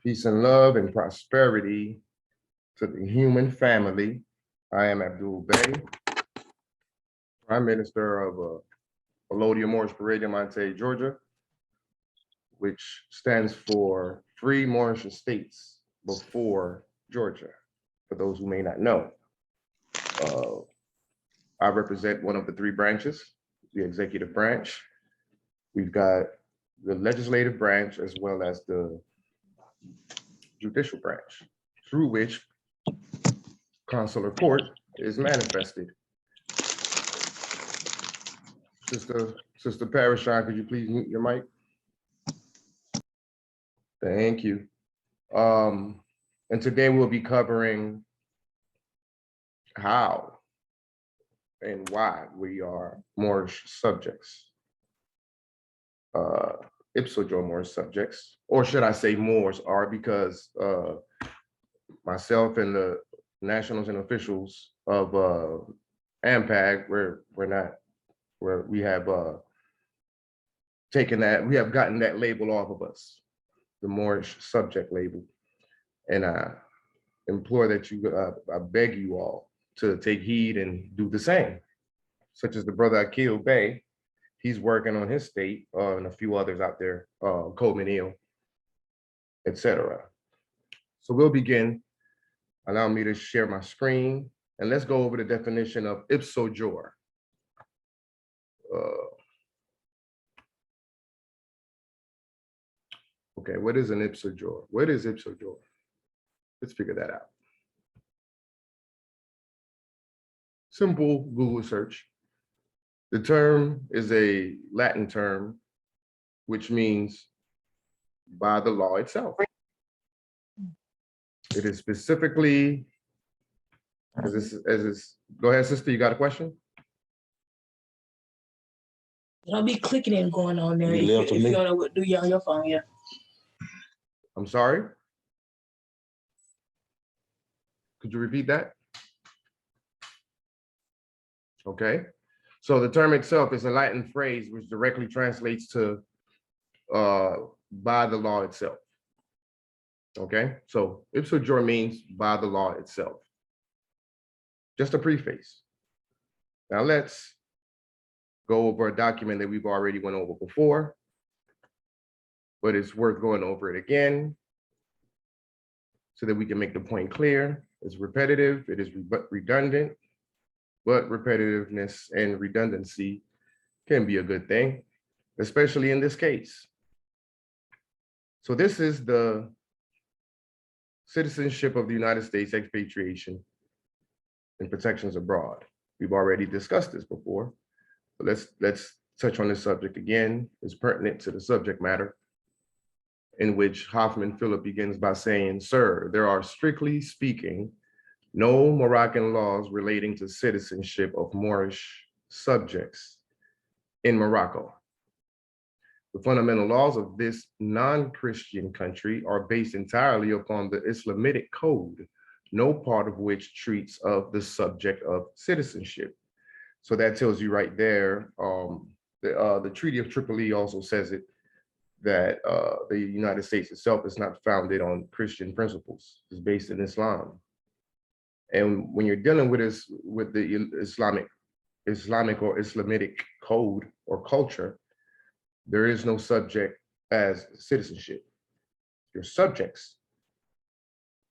Peace and love and prosperity to the human family. I am Abdul Bey, Prime Minister of Moorish Parade in Monte, Georgia, which stands for Free Moorish Estates before Georgia, for those who may not know. I represent one of the three branches, the executive branch. We've got the legislative branch as well as the judicial branch, through which consular court is manifested. Sister Parashon, could you please mute your mic? Thank you. And today we'll be covering how and why we are Moorish subjects. IPSO JURE Moorish subjects, or should I say Moors are, because myself and the nationals and officials of AMPAG, we have gotten that label off of us, the Moorish subject label. And I implore that I beg you all to take heed and do the same, such as the brother Akil Bey. He's working on his state and a few others out there, Coleman, etc. So we'll begin. Allow me to share my screen and let's go over the definition of IPSO JURE. Okay, what is an IPSO JURE? What is IPSO JURE? Let's figure that out. Simple Google search. The term is a Latin term, which means by the law itself. It is specifically, go ahead, sister, you got a question? Don't be clicking and going on there if you don't know what to do on your phone, yeah. I'm sorry? Could you repeat that? Okay. So the term itself is a Latin phrase which directly translates to by the law itself. Okay, so IPSO JURE means by the law itself. Just a preface. Now let's go over a document that we've already went over before, but it's worth going over it again so that we can make the point clear. It's repetitive, it is redundant, but repetitiveness and redundancy can be a good thing, especially in this case. So this is the Citizenship of the United States, expatriation and protections abroad. We've already discussed this before, but let's touch on this subject again. It's pertinent to the subject matter, in which Hoffman Philip begins by saying, "Sir, there are strictly speaking no Moroccan laws relating to citizenship of Moorish subjects in Morocco. The fundamental laws of this non-Christian country are based entirely upon the Islamic code, no part of which treats of the subject of citizenship." So that tells you right there, the Treaty of Tripoli also says it, that the United States itself is not founded on Christian principles, it's based in Islam. And when you're dealing with the Islamic or Islamic code or culture, there is no subject as citizenship. You're subjects.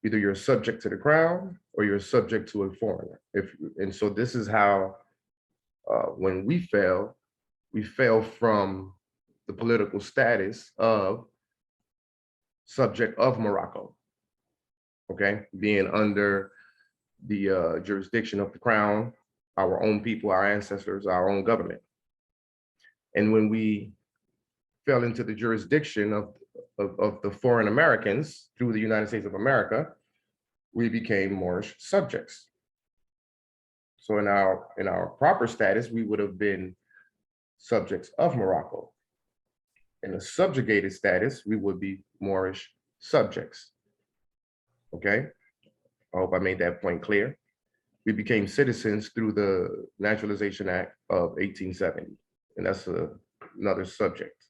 Either you're subject to the crown or you're subject to a foreigner. And so this is how, when we fail from the political status of subject of Morocco, okay? Being under the jurisdiction of the crown, our own people, our ancestors, our own government. And when we fell into the jurisdiction of the foreign Americans through the United States of America, we became Moorish subjects. So in our proper status, we would have been subjects of Morocco. In a subjugated status, we would be Moorish subjects. Okay, I hope I made that point clear. We became citizens through the Naturalization Act of 1870, and that's another subject.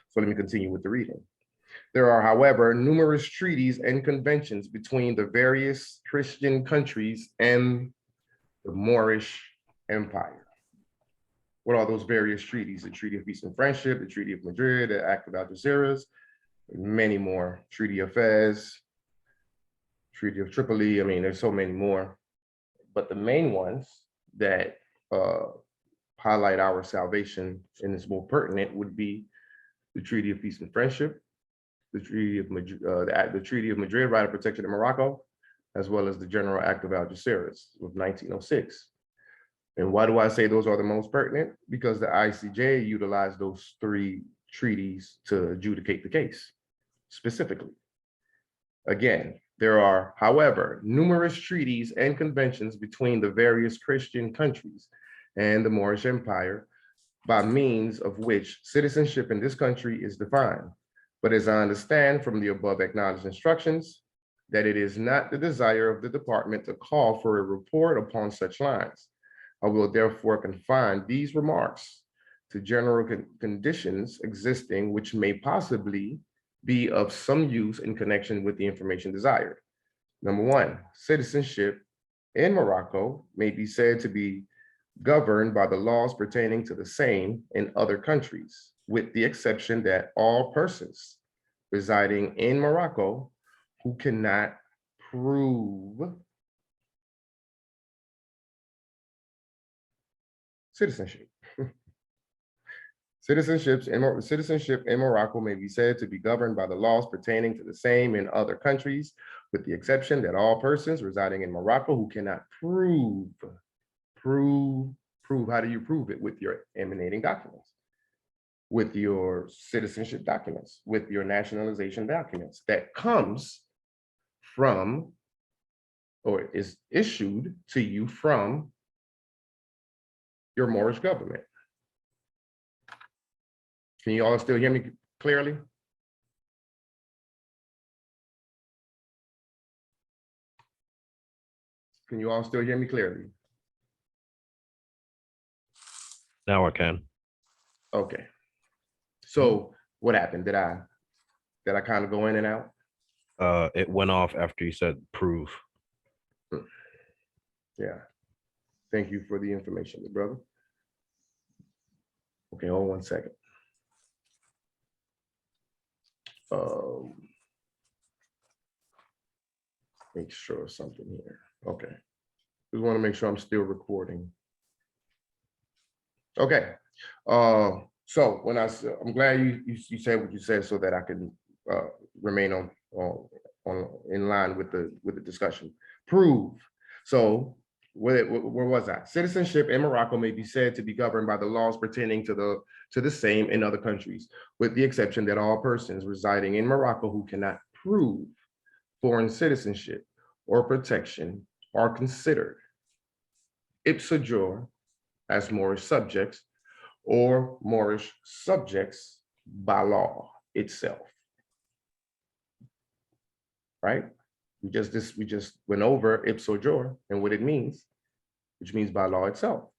So let me continue with the reading. There are, however, numerous treaties and conventions between the various Christian countries and the Moorish Empire. What are those various treaties? The Treaty of Peace and Friendship, the Treaty of Madrid, the Act of Algeciras, and many more. Treaty of Fez, Treaty of Tripoli. I mean, there's so many more. But the main ones that highlight our salvation and is more pertinent would be the Treaty of Peace and Friendship, the Treaty of Madrid, the Treaty of Madrid, right of protection in Morocco, as well as the General Act of Algeciras of 1906. And why do I say those are the most pertinent? Because the ICJ utilized those three treaties to adjudicate the case specifically. Again, there are, however, numerous treaties and conventions between the various Christian countries and the Moorish Empire, by means of which citizenship in this country is defined. But as I understand from the above acknowledged instructions, that it is not the desire of the department to call for a report upon such lines. I will therefore confine these remarks to general conditions existing, which may possibly be of some use in connection with the information desired. Number one, citizenship in Morocco may be said to be governed by the laws pertaining to the same in other countries, with the exception that all persons residing in Morocco who cannot prove citizenship. Citizenship in Morocco may be said to be governed by the laws pertaining to the same in other countries, with the exception that all persons residing in Morocco who cannot prove, how do you prove it? With your emanating documents, with your citizenship documents, with your nationalization documents that comes from or is issued to you from your Moorish government. Can you all still hear me clearly? Can you all still hear me clearly? Now I can. Okay. So what happened? Did I kind of go in and out? It went off after you said prove. Yeah. Thank you for the information, brother. Okay, hold 1 second. Make sure of something here. Okay. Just want to make sure I'm still recording. Okay. So when I'm glad you said what you said so that I can remain on in line with the discussion. Prove. So where was I? Citizenship in Morocco may be said to be governed by the laws pertaining to the same in other countries, with the exception that all persons residing in Morocco who cannot prove foreign citizenship or protection are considered IPSO JURE as Moorish subjects or Moorish subjects by law itself. Right? We just went over IPSO JURE and what it means, which means by law itself.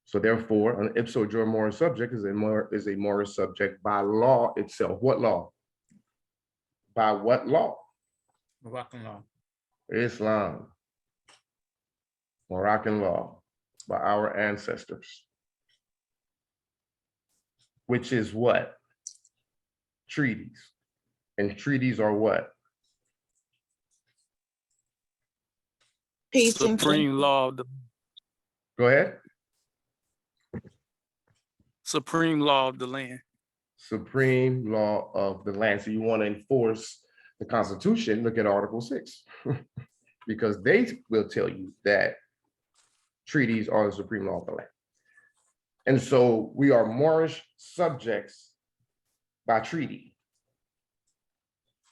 So therefore, an IPSO JURE Moorish subject is a Moorish subject by law itself. What law? By what law? Moroccan law. Islam. Moroccan law by our ancestors. Which is what? Treaties. And treaties are what? Peace and Supreme law of the Go ahead. supreme law of the land. Supreme law of the land. So you want to enforce the Constitution, look at Article 6. Because they will tell you that treaties are the supreme law of the land. And so we are Moorish subjects by treaty.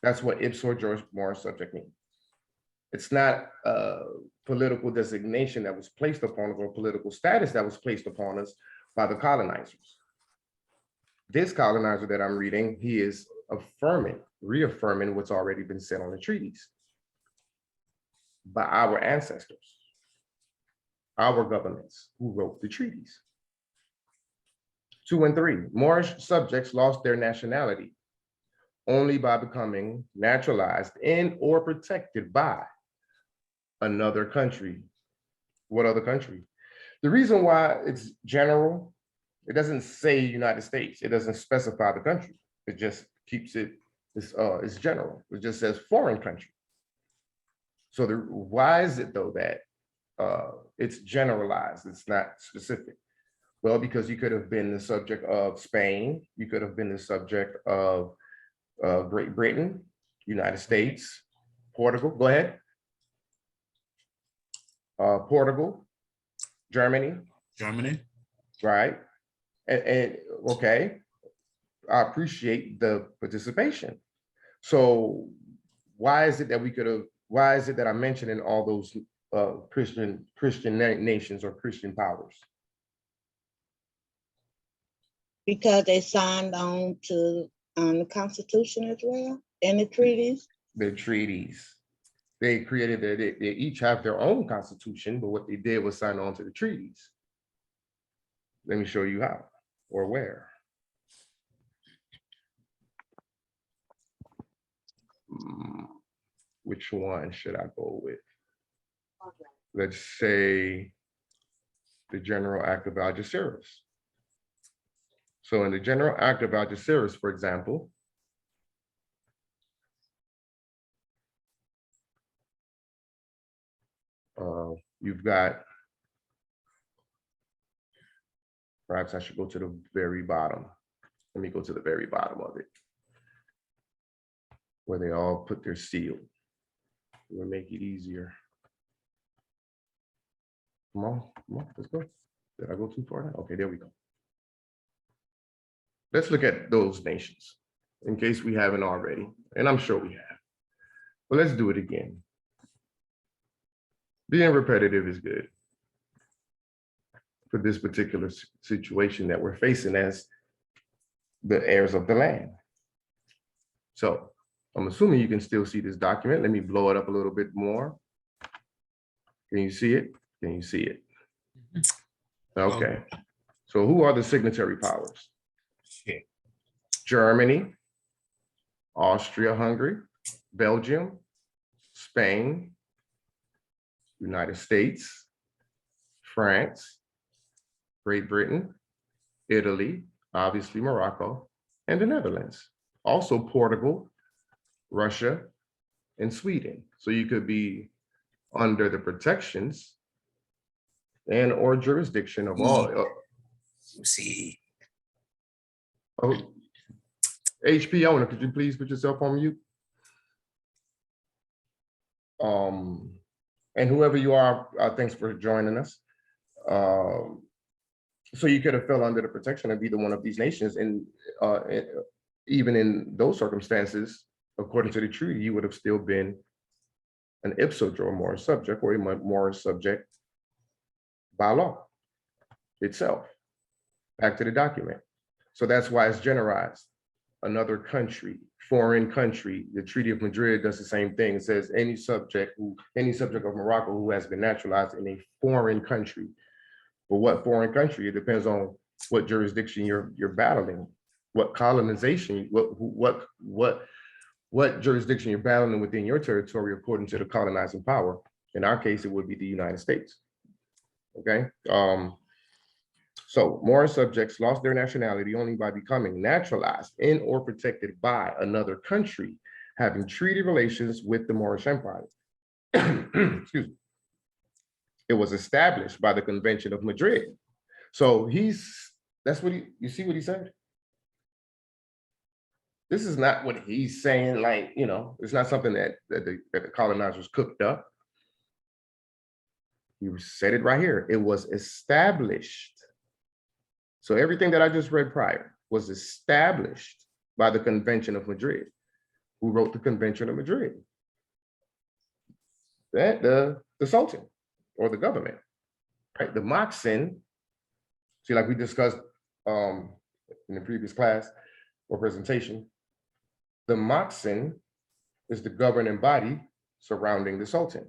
That's what IPSO JURE Moorish subject means. It's not a political designation that was placed upon us or political status that was placed upon us by the colonizers. This colonizer that I'm reading, he is reaffirming what's already been said on the treaties by our ancestors, our governments who wrote the treaties. 2 and 3, Moorish subjects lost their nationality only by becoming naturalized in or protected by another country. What other country? The reason why it's general, it doesn't say United States. It doesn't specify the country. It just keeps it, it's general. It just says foreign country. So why is it though that it's generalized, it's not specific? Well, because you could have been the subject of Spain, you could have been the subject of Great Britain, United States, Portugal, go ahead. Portugal, Germany. Germany. Right. And okay, I appreciate the participation. So why is it that we could have, why is it that I'm mentioning all those Christian nations or Christian powers? Because they signed on to the Constitution as well and the treaties. The treaties. They created they each have their own constitution, but what they did was sign on to the treaties. Let me show you how or where. Which one should I go with? Let's say the General Act of Algeciras. So in the General Act of Algeciras, for example, you've got, perhaps I should go to the very bottom. Let me go to the very bottom of it, where they all put their seal. We'll make it easier. Come on, let's go. Did I go too far now? Okay, there we go. Let's look at those nations in case we haven't already, and I'm sure we have. But let's do it again. Being repetitive is good for this particular situation that we're facing as the heirs of the land. So I'm assuming you can still see this document. Let me blow it up a little bit more. Can you see it? Can you see it? Okay. So who are the signatory powers? Germany, Austria-Hungary, Belgium, Spain, United States, France, Great Britain, Italy, obviously Morocco, and the Netherlands. Also Portugal, Russia, and Sweden. So you could be under the protections and or jurisdiction of all. See. Oh, HP owner, could you please put yourself on mute? And whoever you are, thanks for joining us. So you could have fell under the protection of either one of these nations, and even in those circumstances, according to the treaty, you would have still been an IPSO JURE Moorish subject, or a Moorish subject by law itself. Back to the document. So that's why it's generalized. Another country, foreign country. The Treaty of Madrid does the same thing. It says any subject of Morocco who has been naturalized in a foreign country. But what foreign country? It depends on what jurisdiction you're battling, what colonization, what jurisdiction you're battling within your territory according to the colonizing power. In our case, it would be the United States. Okay. So Moorish subjects lost their nationality only by becoming naturalized in or protected by another country having treaty relations with the Moorish Empire. Excuse me. It was established by the Convention of Madrid. So that's what you see what he said? This is not what he's saying, like, you know, it's not something that the colonizers cooked up. He said it right here. It was established. So everything that I just read prior was established by the Convention of Madrid. Who wrote the Convention of Madrid? The Sultan or the government, right? The Moxin, see, like we discussed in the previous class or presentation, the Moxin is the governing body surrounding the Sultan.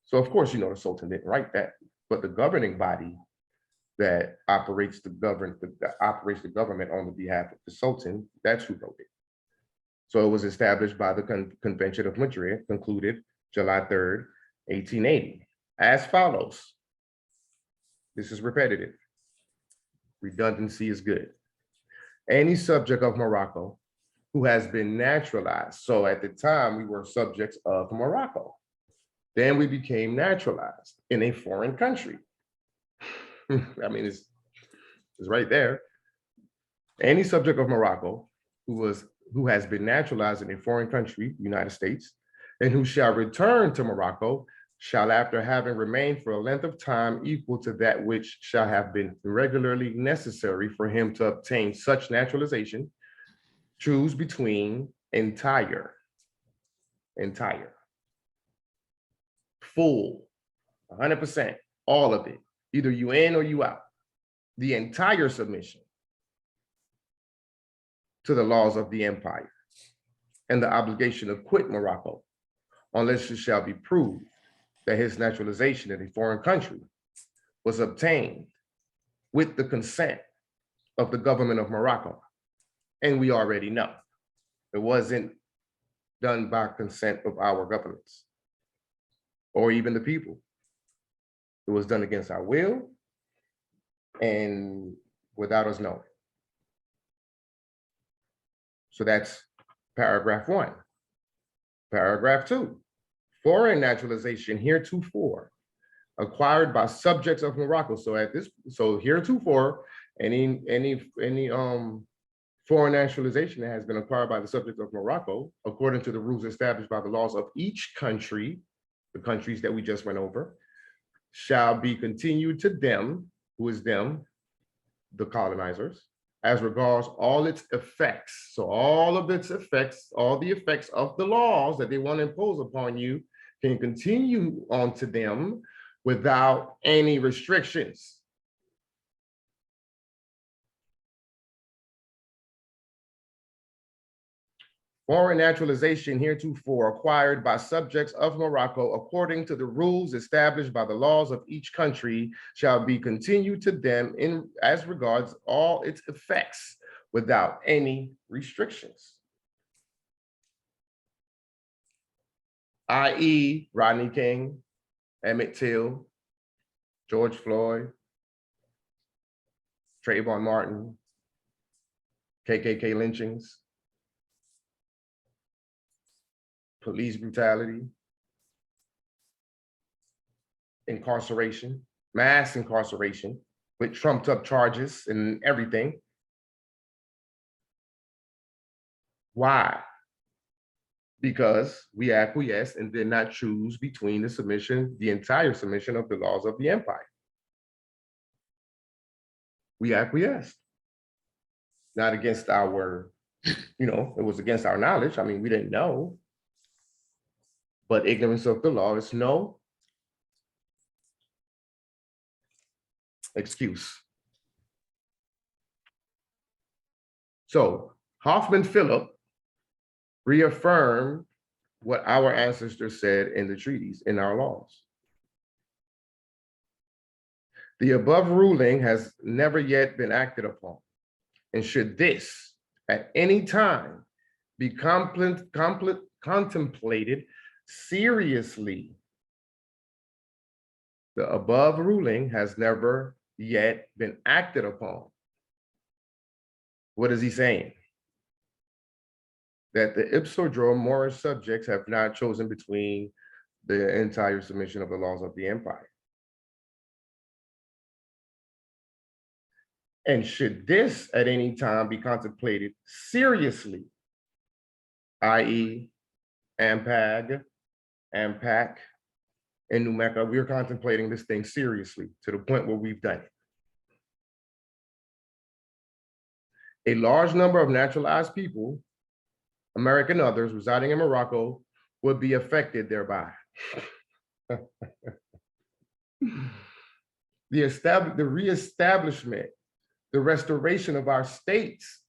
So of course, you know, the Sultan didn't write that, but the governing body that operates the government on the behalf of the Sultan, that's who wrote it. So it was established by the Convention of Madrid, concluded July 3rd, 1880, as follows. This is repetitive. Redundancy is good. Any subject of Morocco who has been naturalized. So at the time, we were subjects of Morocco. Then we became naturalized in a foreign country. I mean, it's right there. Any subject of Morocco who has been naturalized in a foreign country, United States, and who shall return to Morocco shall, after having remained for a length of time equal to that which shall have been regularly necessary for him to obtain such naturalization, choose between entire, full, 100%, all of it, either you in or you out, the entire submission to the laws of the empire and the obligation to quit Morocco, unless it shall be proved that his naturalization in a foreign country was obtained with the consent of the government of Morocco. And we already know it wasn't done by consent of our governments or even the people. It was done against our will and without us knowing. So that's paragraph 1. Paragraph 2, foreign naturalization heretofore acquired by subjects of Morocco. So heretofore, any foreign naturalization that has been acquired by the subjects of Morocco, according to the rules established by the laws of each country, the countries that we just went over, shall be continued to them, who is them, the colonizers, as regards all its effects. So all of its effects, all the effects of the laws that they want to impose upon you can continue on to them without any restrictions. Foreign naturalization heretofore acquired by subjects of Morocco according to the rules established by the laws of each country shall be continued to them in as regards all its effects without any restrictions. I.e. Rodney King, Emmett Till, George Floyd, Trayvon Martin, KKK lynchings, police brutality, incarceration, mass incarceration with trumped up charges and everything. Why? Because we acquiesced and did not choose between the entire submission of the laws of the empire. We acquiesced. Not against our, it was against our knowledge. I mean, we didn't know. But ignorance of the law is no excuse. So Hoffman Phillip reaffirmed what our ancestors said in the treaties, in our laws. The above ruling has never yet been acted upon, and should this at any time be contemplated seriously, the above ruling has never yet been acted upon. What is he saying? That the IPSO JURE Moorish subjects have not chosen between the entire submission of the laws of the empire. And should this at any time be contemplated seriously, i.e. AMPAG, AMPAC, and New Mecca, we're contemplating this thing seriously to the point where we've done it. A large number of naturalized people, American others residing in Morocco, would be affected thereby. The reestablishment, the restoration of our states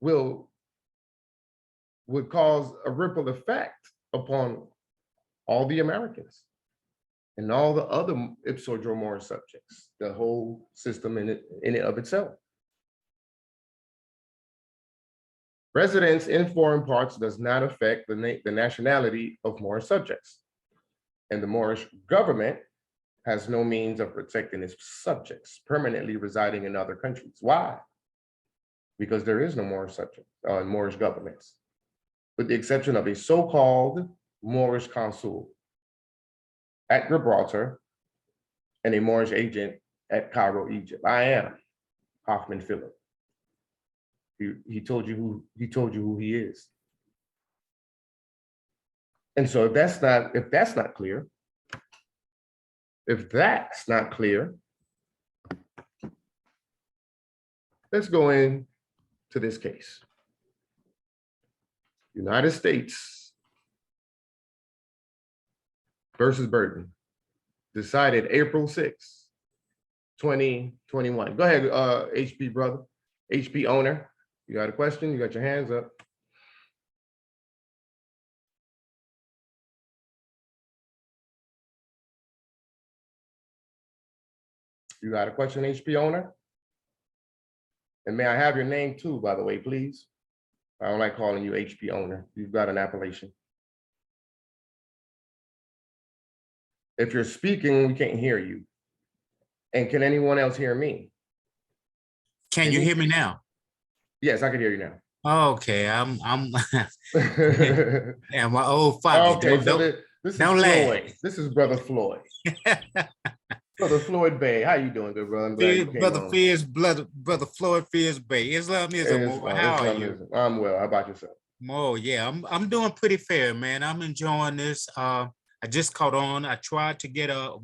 would cause a ripple effect upon all the Americans and all the other IPSO JURE Moorish subjects, the whole system in it of itself. Residence in foreign parts does not affect the nationality of Moorish subjects. And the Moorish government has no means of protecting its subjects permanently residing in other countries. Why? Because there is no Moorish subject, Moorish governments, with the exception of a so-called Moorish consul at Gibraltar and a Moorish agent at Cairo, Egypt. I am Hoffman Philip. He told you who he is. And so if that's not clear, let's go into this case. United States versus Burton, decided April 6, 2021. Go ahead, HP brother, HP owner. You got a question? You got your hands up. You got a question, HP owner? And may I have your name too, by the way, please? I don't like calling you HP owner. You've got an appellation. If you're speaking, we can't hear you. And can anyone else hear me? Can you hear me now? Yes, I can hear you now. Okay, I'm yeah, my old father. Okay, this is don't laugh. Floyd. This is Brother Floyd. Brother Floyd Bay. How you doing, good brother? I'm glad you came Brother on. Fears, brother Floyd Fears Bay. Islamism. How are you? I'm well. How about yourself? Oh yeah, I'm doing pretty fair, man. I'm enjoying this. I just caught on. I tried to get I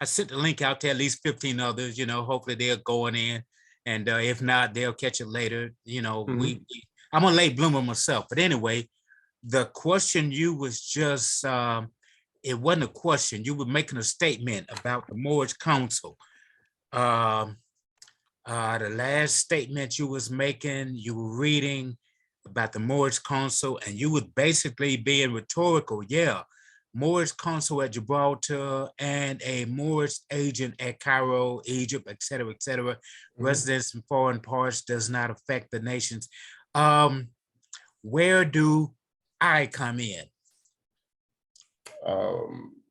sent the link out to at least 15 others, hopefully they're going in. And if not, they'll catch it later. I'm a late bloomer myself. But anyway, the question you was just, it wasn't a question. You were making a statement about the Moorish Council. The last statement you was making, you were reading about the Moorish Council, and you was basically being rhetorical. Yeah, Moorish consul at Gibraltar and a Moorish agent at Cairo, Egypt, et cetera, et cetera. Residence in foreign parts does not affect the nations. Where do I come in?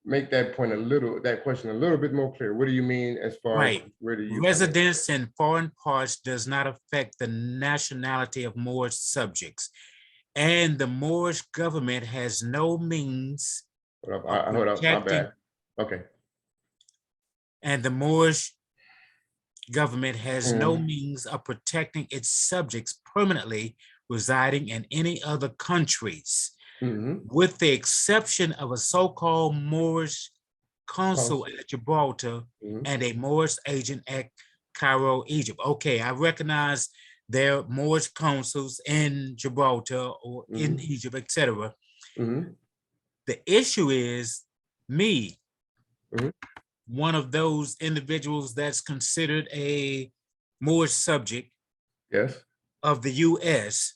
Make that question a little bit more clear. What do you mean as far as where do you residence in foreign parts does not affect the nationality of Moorish subjects, and the Moorish government has no means. Hold up, my bad. Okay. And the Moorish government has no means of protecting its subjects permanently residing in any other countries, with the exception of a so-called Moorish consul at Gibraltar and a Moorish agent at Cairo, Egypt. Okay, I recognize there are Moorish consuls in Gibraltar or in Egypt, etc. The issue is me, one of those individuals that's considered a Moorish subject of the US,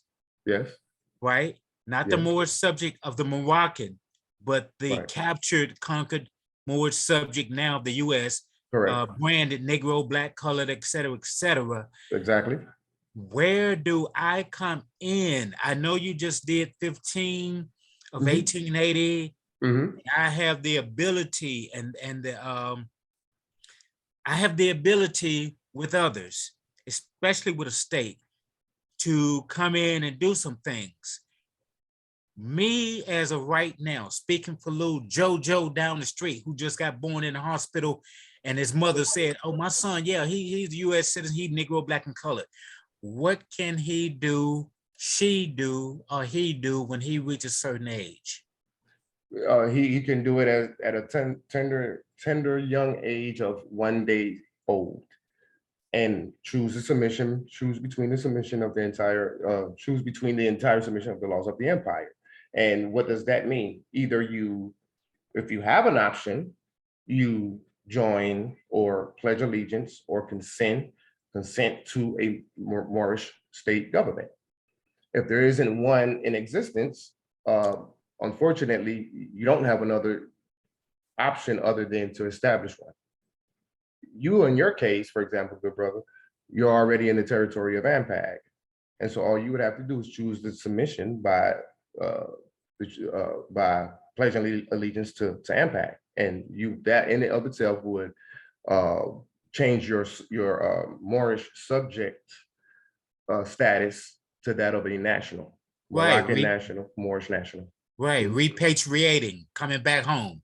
right? Not the Moorish subject of the Moroccan, but the captured, conquered Moorish subject now of the US, branded Negro, black, colored, et cetera, et cetera. Exactly. Where do I come in? I know you just did 15 of 1880. I have the ability I have the ability with others, especially with a state, to come in and do some things. Me as of right now, speaking for little Joe down the street who just got born in the hospital, and his mother said, "Oh, my son, yeah, he's a U.S. citizen, he's Negro, black, and colored." What can he do, she do, or he do when he reaches a certain age? He can do it at a tender young age of 1 day old, and choose between the submission of the entire, submission of the laws of the empire. And what does that mean? Either if you have an option, you join or pledge allegiance or consent to a Moorish state government. If there isn't one in existence, unfortunately, you don't have another option other than to establish one. You, in your case, for example, good brother, you're already in the territory of AMPAG. And so all you would have to do is choose the submission by pledging allegiance to AMPAG. And that in and of itself would change your Moorish subject status to that of a national, Right, Moroccan national, Moorish national. right, repatriating, coming back home.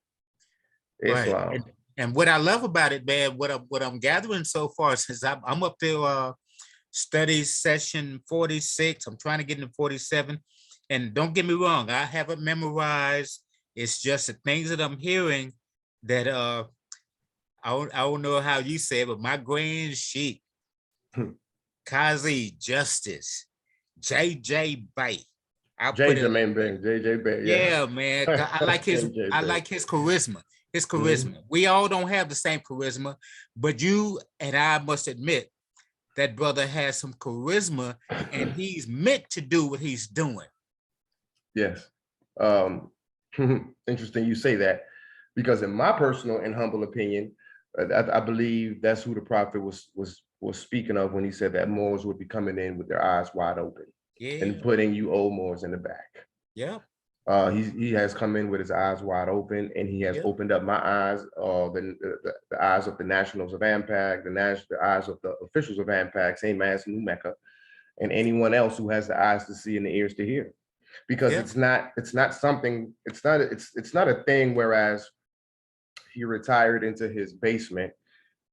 Right. Islam. And what I love about it, man, what I'm gathering so far, since I'm up to study session 46, I'm trying to get into 47. And don't get me wrong, I haven't memorized. It's just the things that I'm hearing that I don't know how you say it, but my grand sheik, Kazi Justice, JJ Bay. JJ Bay. Yeah, man. I like his charisma. His charisma. We all don't have the same charisma, but you and I must admit that brother has some charisma and he's meant to do what he's doing. Yes. Interesting you say that, because in my personal and humble opinion, I believe that's who the prophet was speaking of when he said that Moors would be coming in with their eyes wide open, and putting you old Moors in the back. Yeah. He has come in with his eyes wide open, and he has opened up my eyes, the eyes of the nationals of AMPAG, the eyes of the officials of AMPAG, St. Mass, New Mecca, and anyone else who has the eyes to see and the ears to hear. Because it's not a thing whereas he retired into his basement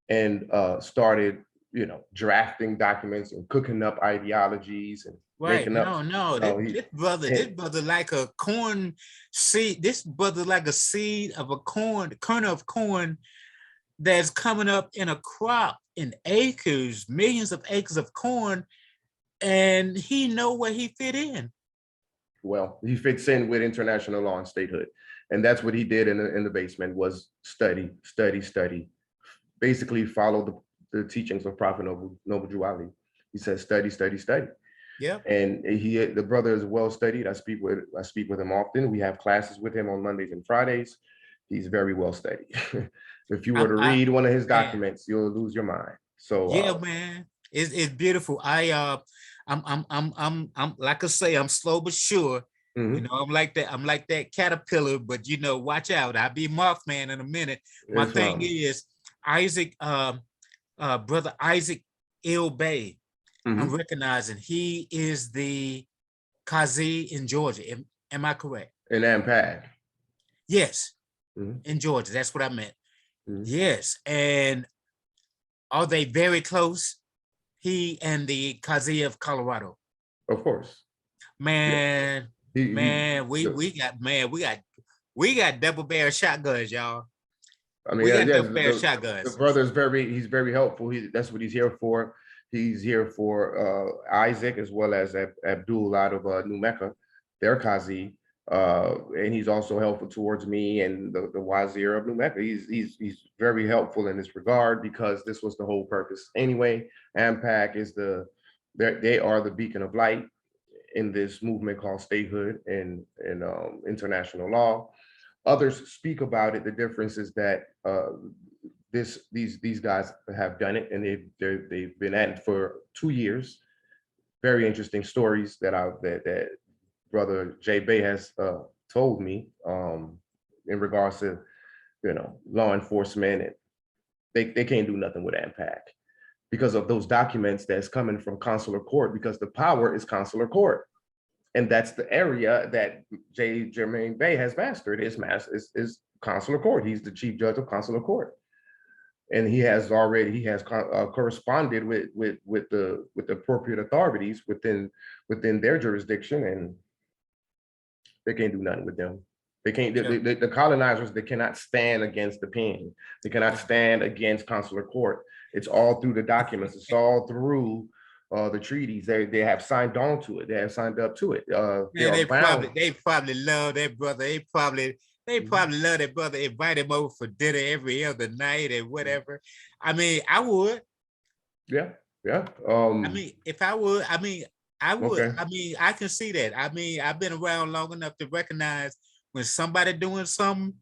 and started, drafting documents and cooking up ideologies and making up. This brother like a corn seed. This brother like a seed of a kernel of corn that's coming up in a crop in acres, millions of acres of corn, and he know where he fit in. Well, he fits in with international law and statehood. And that's what he did in the basement, was study. Basically follow the teachings of Prophet Noble Drew Ali. He says, study. Yeah. And the brother is well studied. I speak with him often. We have classes with him on Mondays and Fridays. He's very well studied. If you were to read one of his documents, you'll lose your mind. So yeah, man, it's beautiful. I'm like I say, I'm slow but sure. I'm like that caterpillar, but watch out. I'll be Mothman in a minute. My thing is Isaac, brother Isaac Il Bay. I'm recognizing he is the Kazi in Georgia. Am I correct? In AMPAG. Yes, in Georgia. That's what I meant. Yes, and are they very close? He and the Kazi of Colorado. Of course. Man, we got double barrel shotguns, y'all. I mean, double barrel shotguns. The brother's he's very helpful. That's what he's here for. He's here for Isaac as well as Abdul out of New Mecca, their Kazi. And he's also helpful towards me and the Wazir of New Mecca. He's very helpful in this regard, because this was the whole purpose. Anyway, AMPAG is they are the beacon of light in this movement called statehood and international law. Others speak about it. The difference is that these guys have done it, and they've been at it for 2 years. Very interesting stories that Brother J. Bay has told me in regards to law enforcement, and they can't do nothing with AMPAG because of those documents that's coming from consular court, because the power is consular court. And that's the area that J. Jermaine Bay has mastered. Is consular court. He's the chief judge of consular court, and he has corresponded with the appropriate authorities within their jurisdiction, and they can't do nothing with them. They can't. The colonizers, they cannot stand against the pen. They cannot stand against consular court. It's all through the documents. It's all through the treaties. They have signed on to it. They have signed up to it. They probably love that brother. They probably love that brother. Invite him over for dinner every other night and whatever. I mean, I would. Yeah. I mean, if I would, I would. Okay. I mean, I can see that. I mean, I've been around long enough to recognize when somebody doing something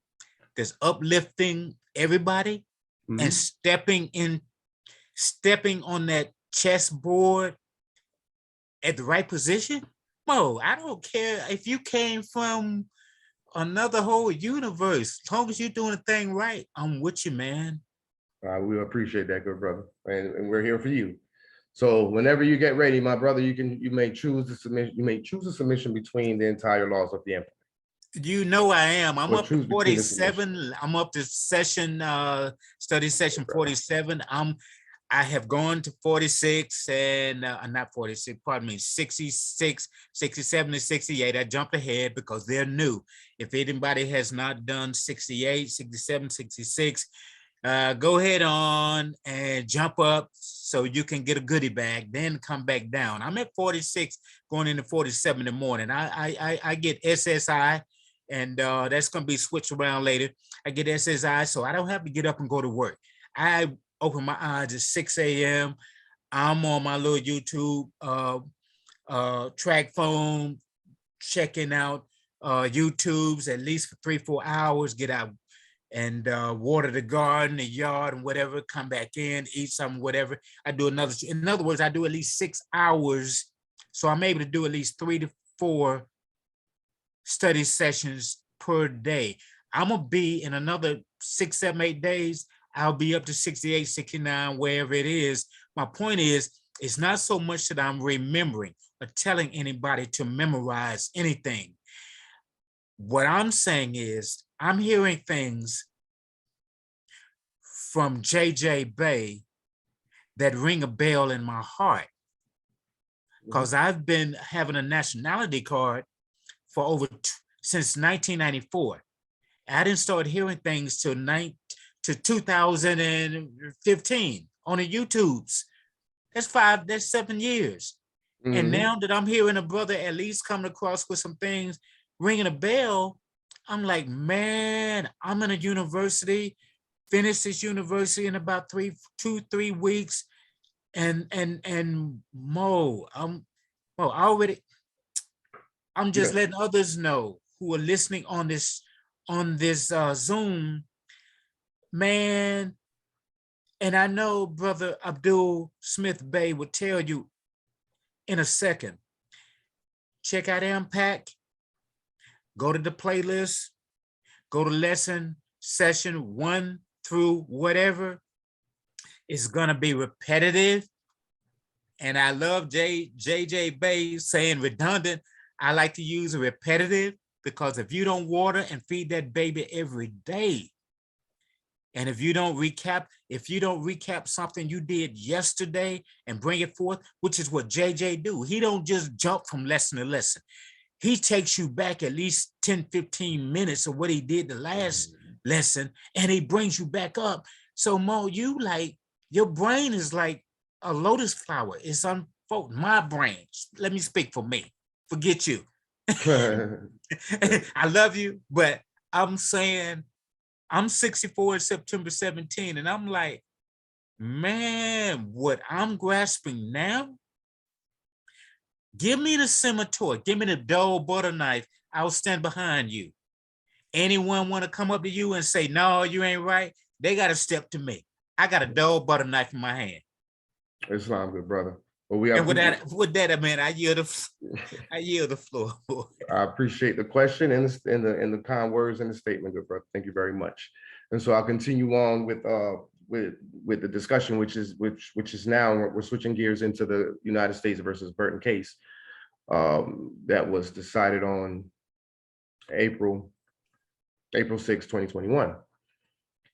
that's uplifting everybody and stepping on that chessboard at the right position, Mo, I don't care if you came from another whole universe. As long as you're doing the thing right, I'm with you, man. We appreciate that, good brother, and we're here for you. So whenever you get ready, my brother, you may choose the submission. You may choose a submission between the entire laws of the AMPAG. You know I am. I'm Or up to choose between the submission. 47. I'm up to session study session 47. I have gone to 46 and not 46, pardon me, 66, 67 and 68. I jumped ahead because they're new. If anybody has not done 68, 67, 66, go ahead on and jump up so you can get a goodie bag, then come back down. I'm at 46 going into 47 in the morning. I get SSI, and that's going to be switched around later. I get SSI, so I don't have to get up and go to work. I open my eyes at 6 a.m. I'm on my little YouTube track phone, checking out YouTubes at least for 3-4 hours, get out and water the garden, the yard, and whatever, come back in, eat something, whatever. I do another, in other words, I do at least 6 hours. So I'm able to do at least 3 to 4 study sessions per day. I'm gonna be in another 6, 7, 8 days. I'll be up to 68, 69, wherever it is. My point is, it's not so much that I'm remembering or telling anybody to memorize anything. What I'm saying is, I'm hearing things from JJ Bay that ring a bell in my heart, because I've been having a nationality card for since 1994. I didn't start hearing things till 2015 on the YouTubes. That's 7 years. And now that I'm hearing a brother at least coming across with some things ringing a bell, I'm like, man, I'm in a university, finish this university in about 2-3 weeks. And Mo, I'm just letting others know who are listening on this Zoom, man. And I know Brother Abdul Smith Bay will tell you in a second. Check out AMPAG, go to the playlist, go to lesson session 1 through whatever. It's gonna be repetitive. And I love JJ Bay saying redundant. I like to use repetitive, because if you don't water and feed that baby every day, and if you don't recap something you did yesterday and bring it forth, which is what JJ do. He don't just jump from lesson to lesson. He takes you back at least 10-15 minutes of what he did the last lesson, and he brings you back up. So Mo, your brain is like a lotus flower. It's unfolding. My brain, let me speak for me. Forget you. I love you, but I'm saying I'm 64 in September 17, and I'm like, man, what I'm grasping now, give me the Signatory, give me the dull butter knife, I'll stand behind you. Anyone want to come up to you and say, no, you ain't right, they got to step to me. I got a dull butter knife in my hand. Islam, good brother. Well, we have. And with that, man, I yield the floor. I appreciate the question and the kind words and the statement, good brother. Thank you very much. And so I'll continue on with the discussion, which is now we're switching gears into the United States versus Burton case that was decided on April 6, 2021.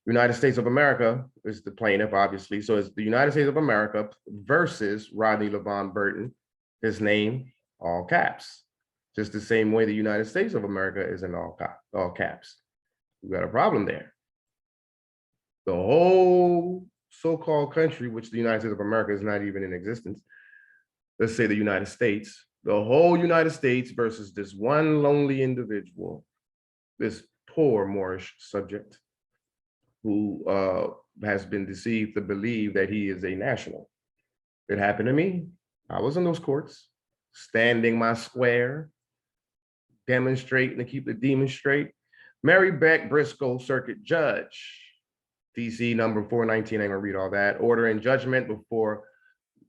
United States of America is the plaintiff, obviously. So it's the United States of America versus Rodney LaVon Burton, his name, all caps. Just the same way the United States of America is in all caps. We got a problem there. The whole so-called country, which the United States of America is not even in existence, let's say the United States, the whole United States versus this one lonely individual, this poor Moorish subject, who has been deceived to believe that he is a national. It happened to me. I was in those courts, standing my square, demonstrating to keep the demons straight. Mary Beck Briscoe, Circuit Judge, DC number 419, I'm gonna read all that. Order and judgment before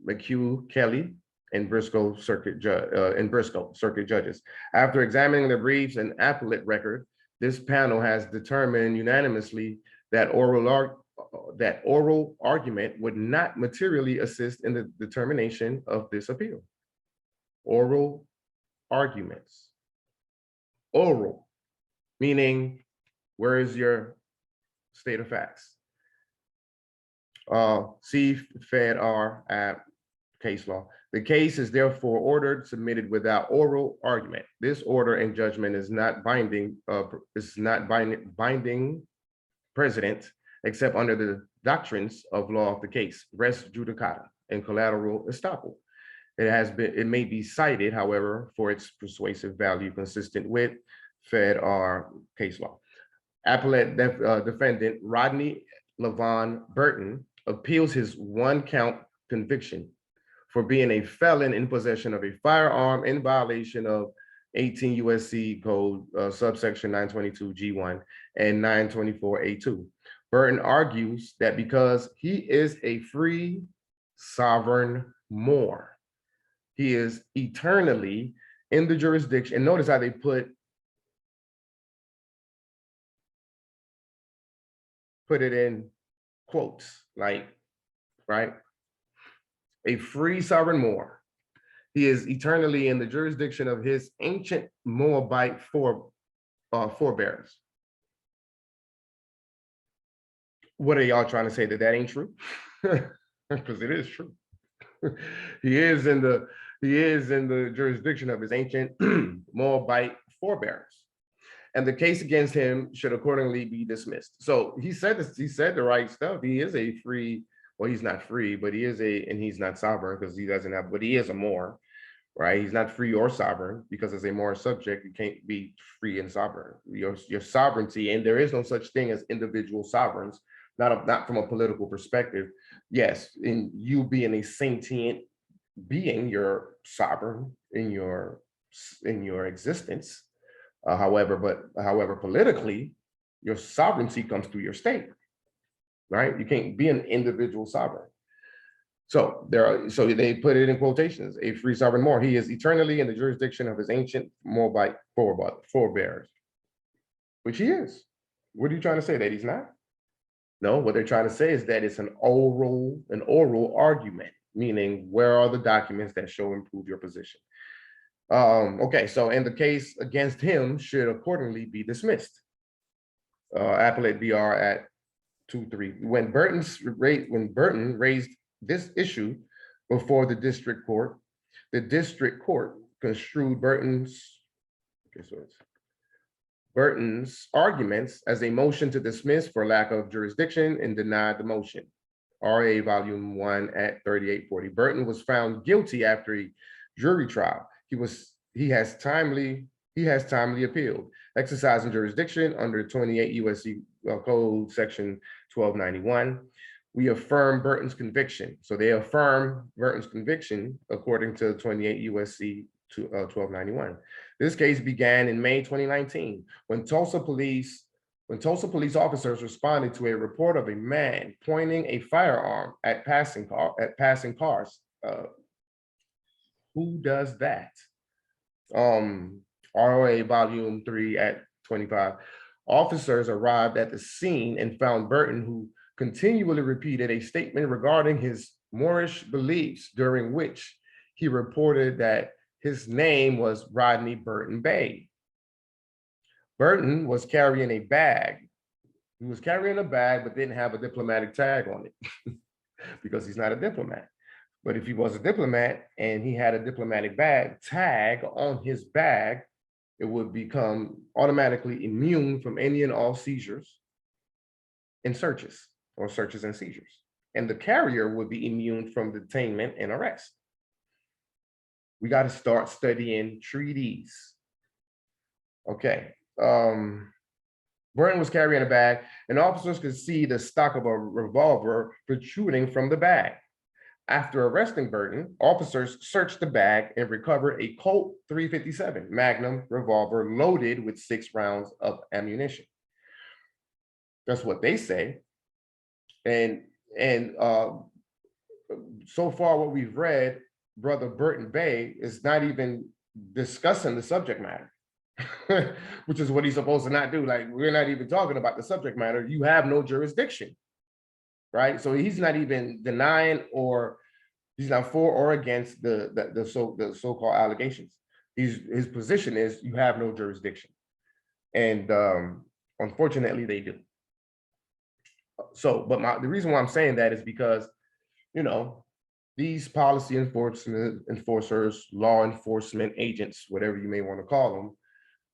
McHugh Kelly and Briscoe Circuit Judges. After examining the briefs and appellate record, this panel has determined unanimously that oral argument would not materially assist in the determination of this appeal. Oral arguments. Oral, meaning, where is your state of facts? See Fed R at case law. The case is therefore ordered submitted without oral argument. This order and judgment is not binding. Binding precedent except under the doctrines of law of the case, res judicata, and collateral estoppel. It may be cited, however, for its persuasive value consistent with Fed R case law. Appellate defendant Rodney Levon Burton appeals his one-count conviction for being a felon in possession of a firearm in violation of 18 U.S.C. Code subsection 922 G1 and 924 A2. Burton argues that because he is a free sovereign Moor, he is eternally in the jurisdiction. And notice how they put it in quotes, like, right? A free sovereign Moor. He is eternally in the jurisdiction of his ancient Moabite forebears. What are y'all trying to say, that ain't true? Because it is true. He is in the jurisdiction of his ancient Moabite forebears. And the case against him should accordingly be dismissed. So he said this, he said the right stuff. He is a free, well, he's not free, but he is and he's not sovereign because he doesn't have, but he is a Moor, right? He's not free or sovereign because as a Moor subject, you can't be free and sovereign. Your sovereignty, and there is no such thing as individual sovereigns, not from a political perspective. Yes, in you being a sentient being, you're sovereign in your existence. However, politically, your sovereignty comes through your state, right? You can't be an individual sovereign. So they put it in quotations, a free sovereign Moor. He is eternally in the jurisdiction of his ancient Moabite forebears, which he is. What are you trying to say, that he's not? No, what they're trying to say is that it's an oral argument, meaning where are the documents that show and prove your position? Okay, so in the case against him should accordingly be dismissed. Appellate BR at 2-3. When Burton raised this issue before the district court construed Burton's arguments as a motion to dismiss for lack of jurisdiction and denied the motion. RA volume 1 at 3840. Burton was found guilty after a jury trial. He has timely appealed, exercising jurisdiction under 28 U.S.C. Code section 1291. We affirm Burton's conviction. So they affirm Burton's conviction according to 28 U.S.C. 1291. This case began in May 2019 when Tulsa police officers responded to a report of a man pointing a firearm at passing cars. Who does that? ROA volume 3 at 25. Officers arrived at the scene and found Burton, who continually repeated a statement regarding his Moorish beliefs, during which he reported that his name was Rodney Burton Bay. Burton was carrying a bag. He was carrying a bag, but didn't have a diplomatic tag on it because he's not a diplomat. But if he was a diplomat and he had a diplomatic tag on his bag, it would become automatically immune from any and all seizures and searches, or searches and seizures. And the carrier would be immune from detainment and arrest. We got to start studying treaties. Okay. Burton was carrying a bag, and officers could see the stock of a revolver protruding from the bag. After arresting Burton, officers searched the bag and recovered a Colt .357 Magnum revolver loaded with 6 rounds of ammunition. That's what they say. And so far what we've read brother Burton Bay is not even discussing the subject matter, which is what he's supposed to not do. Like, we're not even talking about the subject matter. You have no jurisdiction, right? So he's not even denying, or he's not for or against the so-called allegations. His position is you have no jurisdiction. And unfortunately they do. So, but the reason why I'm saying that is because, you know, these policy enforcers, law enforcement agents, whatever you may want to call them,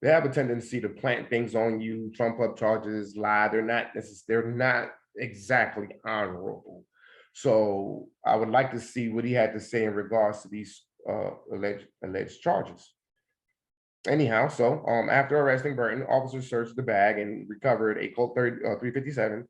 they have a tendency to plant things on you, trump up charges, lie. They're not exactly honorable. So I would like to see what he had to say in regards to these alleged charges. Anyhow, so after arresting Burton, officers searched the bag and recovered a Colt 357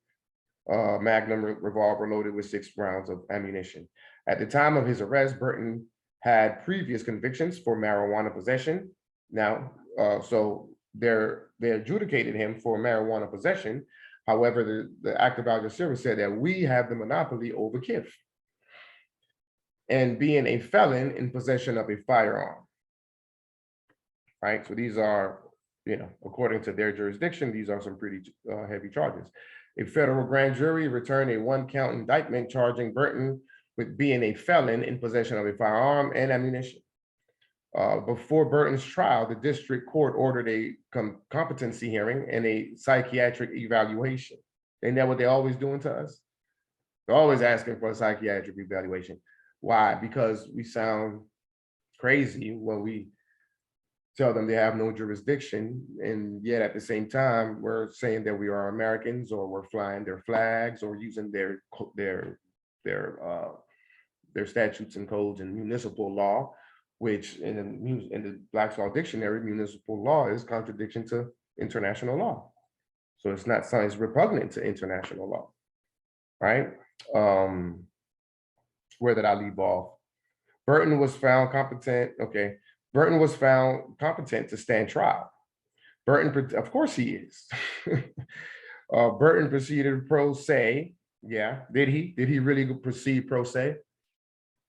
Magnum revolver loaded with 6 rounds of ammunition. At the time of his arrest, Burton had previous convictions for marijuana possession. Now, so they adjudicated him for marijuana possession. However, the active Alger service said that we have the monopoly over KIF and being a felon in possession of a firearm. Right, so these are, you know, according to their jurisdiction, these are some pretty heavy charges. A federal grand jury returned a 1-count indictment charging Burton with being a felon in possession of a firearm and ammunition. Before Burton's trial, the district court ordered a competency hearing and a psychiatric evaluation. Isn't that what they're always doing to us? They're always asking for a psychiatric evaluation. Why? Because we sound crazy when we tell them they have no jurisdiction, and yet at the same time we're saying that we are Americans, or we're flying their flags, or using their statutes and codes and municipal law, which in the Black's Law Dictionary, municipal law is contradiction to international law. So it's not something, it's repugnant to international law, right? Where did I leave off? Burton was found competent. Okay. Burton was found competent to stand trial. Burton, of course he is. Burton proceeded pro se. Yeah, did he? Did he really proceed pro se?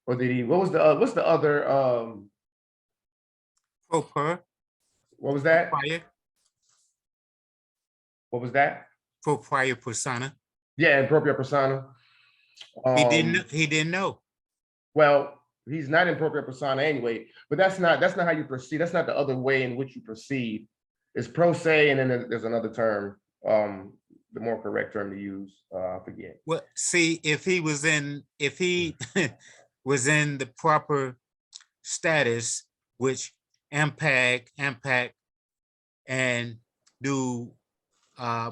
Or did he, what's the other, Pro per, what was that? prior, What was that? pro prior persona. Yeah, impropria persona. He didn't know. Well, he's not impropria persona anyway, but that's not how you proceed. That's not the other way in which you proceed. It's pro se, and then there's another term, the more correct term to use, I forget. Well, see, if he was in was in the proper status, which AMPAG and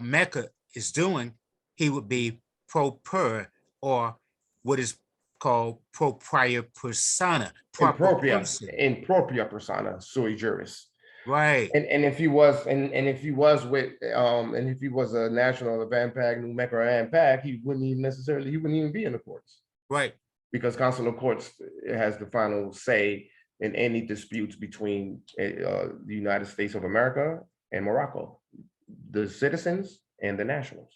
Mecca is doing, he would be pro per, or what is called pro prior persona. Impropria persona sui juris. Right. And if he was if he was a national of AMPAG, New Mecca or AMPAG, he wouldn't even be in the courts. Right. Because consular courts has the final say in any disputes between the United States of America and Morocco, the citizens and the nationals.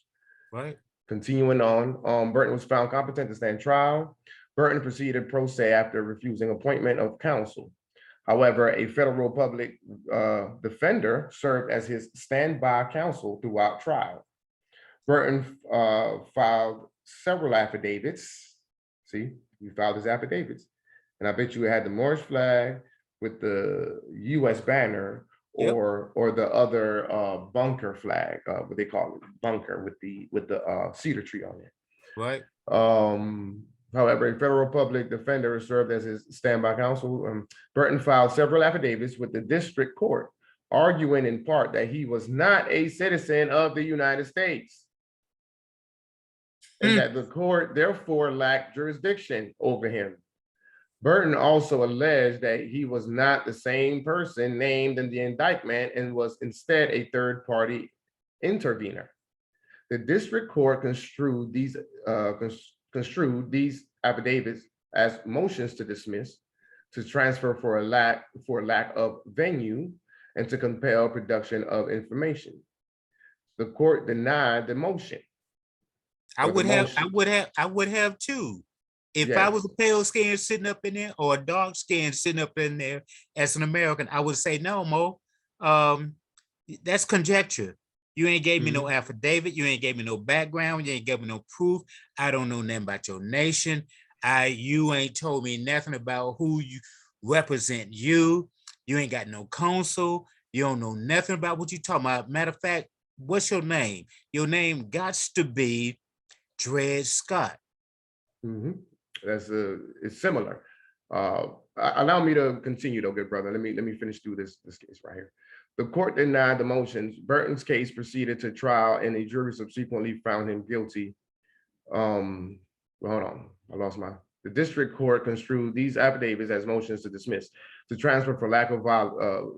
Right. Continuing on, Burton was found competent to stand trial. Burton proceeded pro se after refusing appointment of counsel. However, a federal public defender served as his standby counsel throughout trial. Burton filed several affidavits. See, he filed his affidavits. And I bet you it had the Moorish flag with the US banner, Yep. or the other bunker flag, what they call it, bunker with the cedar tree on it. Right. However, a federal public defender served as his standby counsel. Burton filed several affidavits with the district court, arguing in part that he was not a citizen of the United States, and that the court therefore lacked jurisdiction over him. Burton also alleged that he was not the same person named in the indictment and was instead a third-party intervener. The district court construed these affidavits as motions to dismiss, to transfer for lack of venue, and to compel production of information. The court denied the motion. I would have too. If I Yes. was a pale skin sitting up in there or a dark skin sitting up in there as an American, I would say, no, Mo, that's conjecture. You ain't gave me no affidavit. You ain't gave me no background. You ain't gave me no proof. I don't know nothing about your nation. You ain't told me nothing about who you represent you. You ain't got no consul. You don't know nothing about what you talking about. Matter of fact, what's your name? Your name got to be Dred Scott. Mhm. It's similar. Allow me to continue though, good brother. Let me finish through this case right here. The court denied the motions. Burton's case proceeded to trial and a jury subsequently found him guilty. Well, hold on, the district court construed these affidavits as motions to dismiss, to transfer for lack of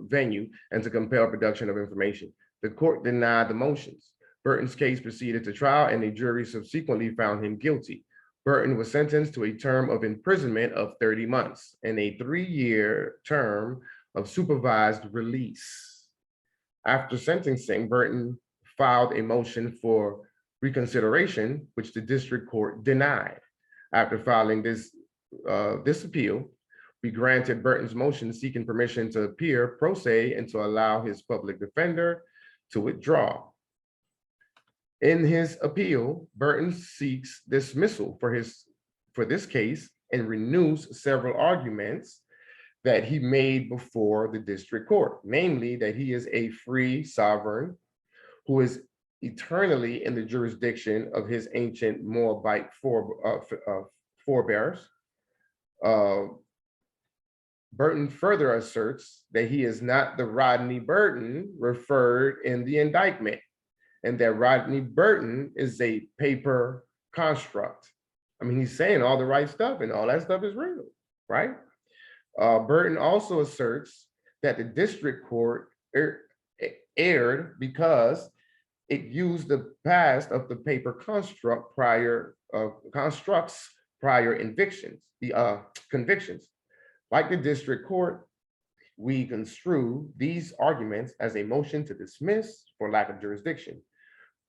venue, and to compel production of information. The court denied the motions. Burton's case proceeded to trial and a jury subsequently found him guilty. Burton was sentenced to a term of imprisonment of 30 months and a 3-year term of supervised release. After sentencing, Burton filed a motion for reconsideration, which the district court denied. After filing this appeal, we granted Burton's motion seeking permission to appear pro se and to allow his public defender to withdraw. In his appeal, Burton seeks dismissal for this case and renews several arguments that he made before the district court, namely that he is a free sovereign who is eternally in the jurisdiction of his ancient Moabite forebears. Burton further asserts that he is not the Rodney Burton referred in the indictment, and that Rodney Burton is a paper construct. I mean, he's saying all the right stuff and all that stuff is real, right? Burton also asserts that the district court erred because it used the past of the paper constructs prior convictions. Like the district court, we construe these arguments as a motion to dismiss for lack of jurisdiction.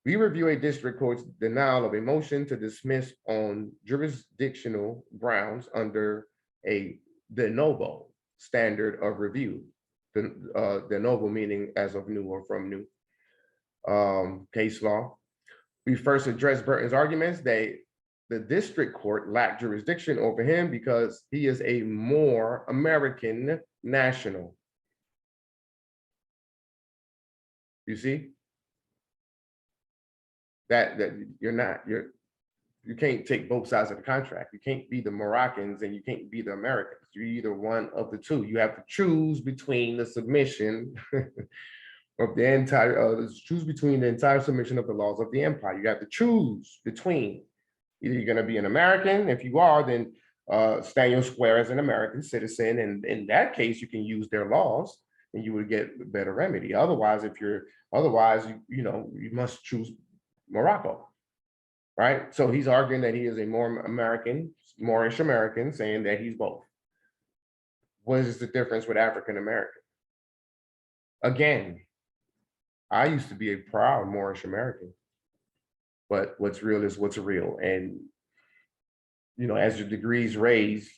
We review a district court's denial of a motion to dismiss on jurisdictional grounds under a de novo standard of review. De novo meaning as of new or from new. Case law. We first addressed Burton's arguments that the district court lacked jurisdiction over him because he is a more American national. You see? That you can't take both sides of the contract. You can't be the Moroccans and you can't be the Americans. You're either one of the two. You have to choose between the submission of the entire, choose between the entire submission of the laws of the empire. You have to choose between, either you're gonna be an American. If you are, then stand your square as an American citizen. And in that case, you can use their laws and you would get a better remedy. Otherwise, you must choose Morocco, right? So he's arguing that he is a more American, Moorish American, saying that he's both. What is the difference with African American? Again, I used to be a proud Moorish American, but what's real is what's real. And as your degrees rise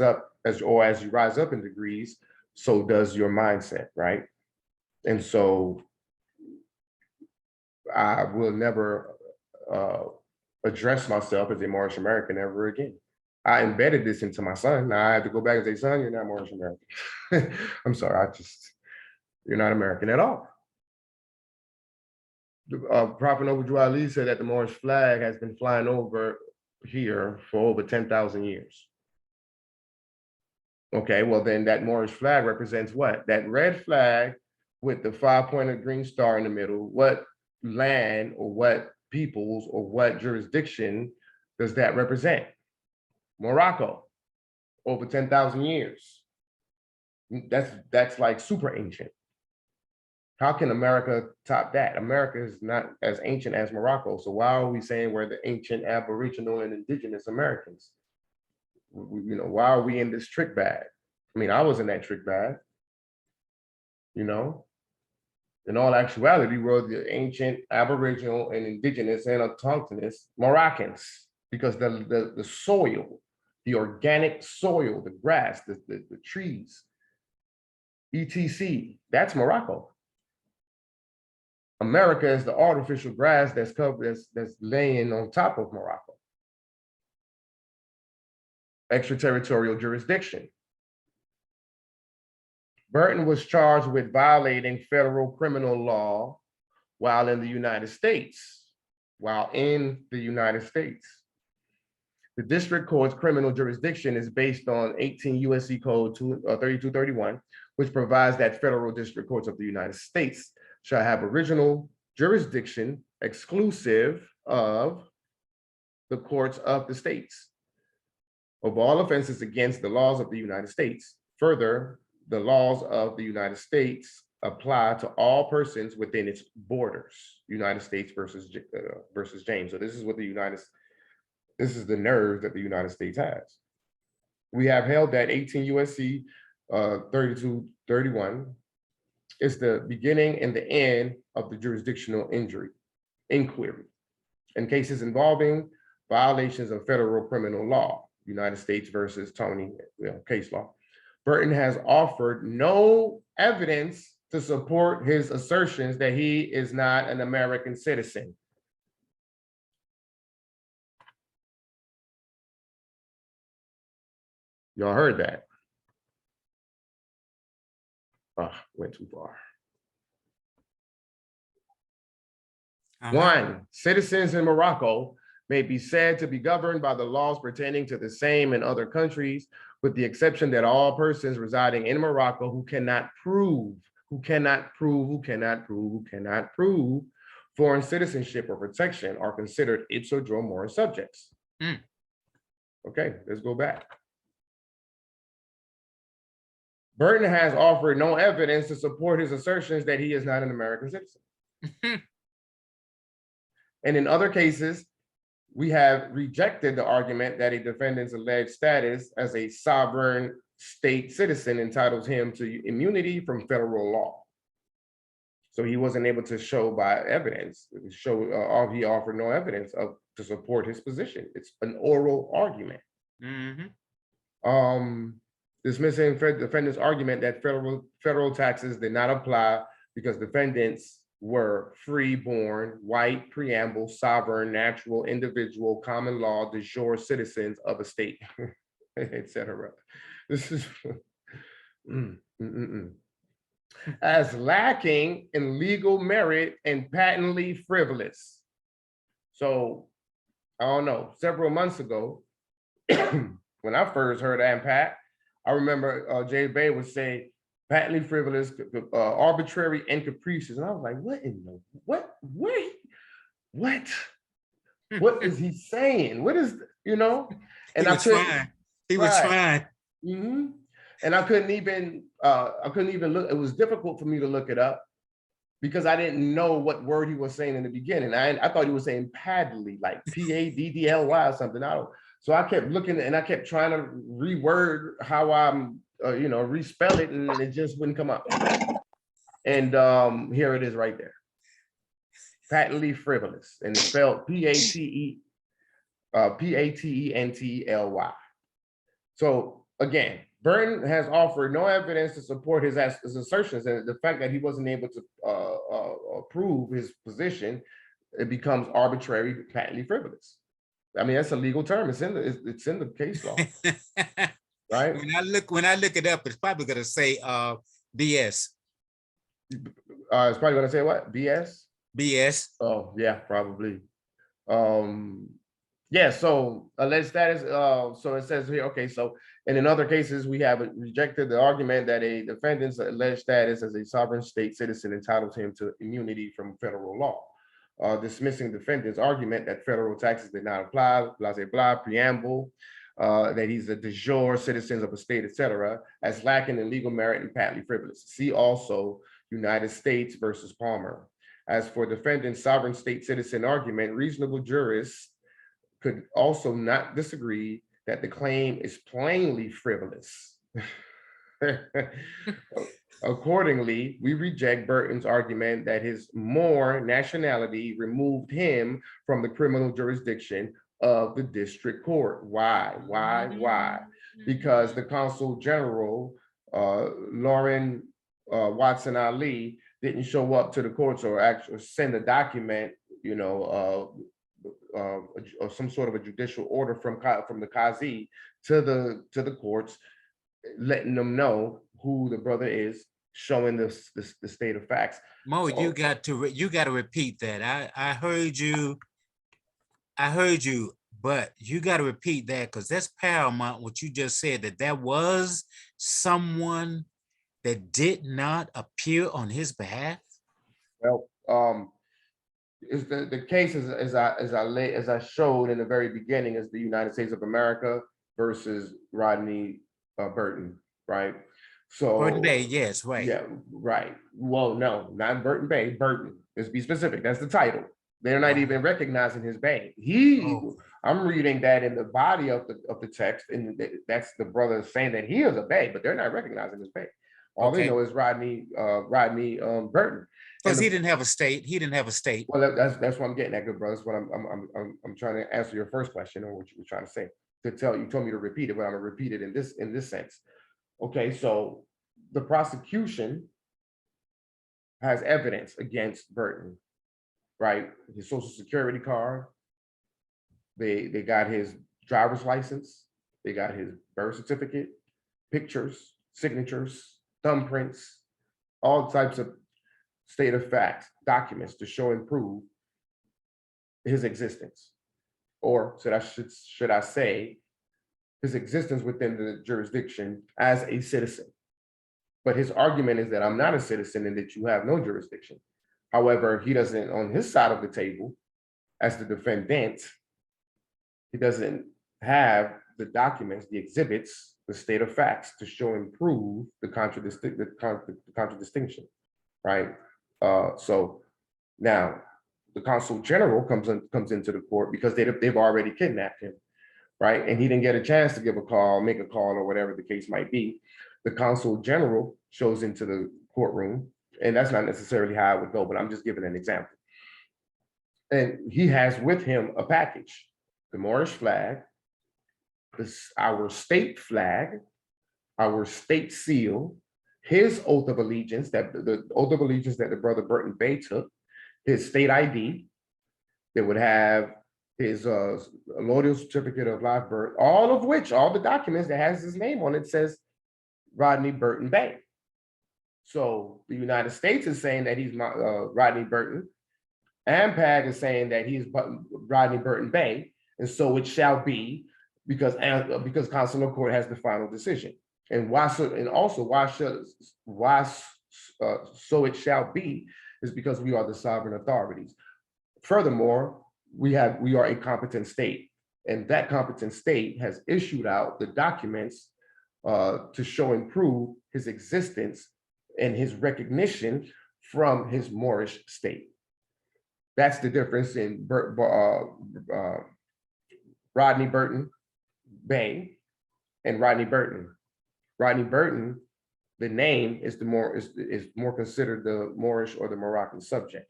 up, as you rise up in degrees, so does your mindset, right? And so I will never address myself as a Moorish American ever again. I embedded this into my son. Now I have to go back and say, son, you're not Moorish American. I'm sorry, you're not American at all. Prophet Noble Ali said that the Moorish flag has been flying over here for over 10,000 years. Okay, well then that Moorish flag represents what? That red flag with the 5-pointed green star in the middle. What land or what peoples or what jurisdiction does that represent? Morocco, over 10,000 years. That's like super ancient. How can America top that? America is not as ancient as Morocco. So why are we saying we're the ancient Aboriginal and Indigenous Americans? Why are we in this trick bag? I mean, I was in that trick bag. In all actuality, we're the ancient Aboriginal and Indigenous and autochthonous Moroccans. because the soil, the organic soil, the grass, the trees, etc., that's Morocco. America is the artificial grass that's covered, that's laying on top of Morocco. Extraterritorial jurisdiction. Burton was charged with violating federal criminal law while in the United States. The district court's criminal jurisdiction is based on 18 U.S.C. Code 3231, which provides that federal district courts of the United States shall have original jurisdiction exclusive of the courts of the states of all offenses against the laws of the United States. Further, the laws of the United States apply to all persons within its borders. United States versus James. So this is what this is the nerve that the United States has. We have held that 18 U.S.C. 3231 is the beginning and the end of the jurisdictional inquiry in cases involving violations of federal criminal law, United States versus Tony, case law. Burton has offered no evidence to support his assertions that he is not an American citizen. Y'all heard that? Went too far. One, citizens in Morocco may be said to be governed by the laws pertaining to the same in other countries, with the exception that all persons residing in Morocco who cannot prove foreign citizenship or protection are considered IPSO JURE Moorish subjects. Okay, let's go back. Burton has offered no evidence to support his assertions that he is not an American citizen. And in other cases, we have rejected the argument that a defendant's alleged status as a sovereign state citizen entitles him to immunity from federal law. So he wasn't able to show by evidence, he offered no evidence to support his position. It's an oral argument. Dismissing defendant's argument that federal taxes did not apply because defendants were free-born, white, preamble, sovereign, natural, individual, common law, de jure citizens of a state, etc. This is as lacking in legal merit and patently frivolous. So, I don't know, several months ago, when I first heard AMPAG, I remember Jay Bay would say, patently frivolous, arbitrary and capricious. And I was like, what in the, what is he saying? What is, And he was trying. And I couldn't even look, it was difficult for me to look it up because I didn't know what word he was saying in the beginning. I thought he was saying paddly, like P-A-D-D-L-Y or something. So I kept looking and I kept trying to reword how I'm, respell it, and it just wouldn't come up. And here it is right there. Patently frivolous, and it's spelled P-A-T-E-N-T-L-Y. So again, Burton has offered no evidence to support his assertions, and the fact that he wasn't able to prove his position, it becomes arbitrary, patently frivolous. I mean, that's a legal term. It's in the case law, right? When I look it up, it's probably going to say BS. It's probably going to say what? BS? BS. Oh yeah, probably. Yeah. So alleged status. So it says here. Okay. So and in other cases, we have rejected the argument that a defendant's alleged status as a sovereign state citizen entitles him to immunity from federal law. Dismissing defendant's argument that federal taxes did not apply, blah, blah, blah, preamble, that he's a de jure citizen of a state, etc., as lacking in legal merit and patently frivolous. See also United States versus Palmer. As for defendant's sovereign state citizen argument, reasonable jurists could also not disagree that the claim is plainly frivolous. Accordingly, we reject Burton's argument that his Moor nationality removed him from the criminal jurisdiction of the district court. Why? Because the consul general, Lauren Watson Ali, didn't show up to the courts or actually send a document, you know, or some sort of a judicial order from the Qazi to the courts, letting them know who the brother is, showing the state of facts. Mo, So- you got to repeat that. I heard you, but you got to repeat that because that's paramount. What you just said, that was someone that did not appear on his behalf. Well, is the case as I showed in the very beginning is the United States of America versus Rodney Burton, right? So Burton Bay, yes, right. yeah, right. Well, no, not Burton Bay, Burton. Let's be specific. That's the title. They're not even recognizing his bay. Oh. I'm reading that in the body of the text, and that's the brother saying that he is a bay, but they're not recognizing his bay. All they Okay. know is Rodney Burton. Because And he the- didn't have a state. He didn't have a state. Well, that's what I'm getting at, good brothers. What I'm trying to answer your first question, or what you were trying to say. You told me to repeat it, but I'm gonna repeat it in this sense. Okay, so the prosecution has evidence against Burton, right? His social security card. They got his driver's license. They got his birth certificate, pictures, signatures, thumbprints, all types of state of facts, documents to show and prove his existence. Or should I say his existence within the jurisdiction as a citizen. But his argument is that I'm not a citizen and that you have no jurisdiction. However, he doesn't, on his side of the table, as the defendant, he doesn't have the documents, the exhibits, the state of facts to show and prove the contradistinction, right? So now the consul general comes into the court because they've already kidnapped him, right? And he didn't get a chance to give a call, make a call, or whatever the case might be. The consul general shows into the courtroom, and that's not necessarily how it would go, but I'm just giving an example. And he has with him a package, the Moorish flag, our state flag, our state seal, his oath of allegiance, that the oath of allegiance that the brother Burton Bay took, his state ID, that would have his loyal certificate of live birth, all of which, all the documents that has his name on it says Rodney Burton Bay. So the United States is saying that he's Rodney Burton. AMPAG is saying that he's Rodney Burton Bay, and so it shall be, because consular court has the final decision. And why so? And also, so it shall be is because we are the sovereign authorities. Furthermore, we are a competent state, and that competent state has issued out the documents to show and prove his existence and his recognition from his Moorish state. That's the difference in Rodney Burton Bay and Rodney Burton. Rodney Burton, the name is more considered the Moorish or the Moroccan subject,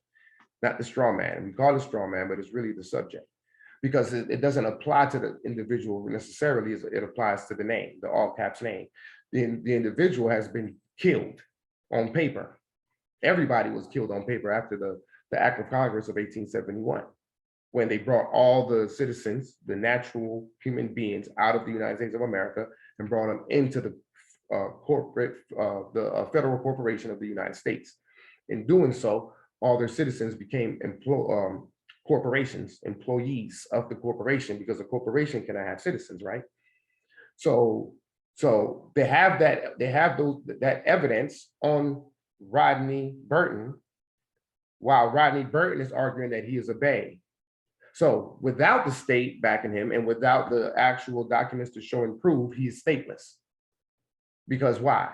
not the straw man. We call it straw man, but it's really the subject, because it doesn't apply to the individual necessarily. It applies to the name, the all caps name. The individual has been killed on paper. Everybody was killed on paper after the Act of Congress of 1871, when they brought all the citizens, the natural human beings, out of the United States of America and brought them into the federal corporation of the United States. In doing so, all their citizens became corporations, employees of the corporation, because a corporation cannot have citizens, right? So they have that evidence on Rodney Burton, while Rodney Burton is arguing that he is a Bay. So without the state backing him and without the actual documents to show and prove, he's stateless. Because why?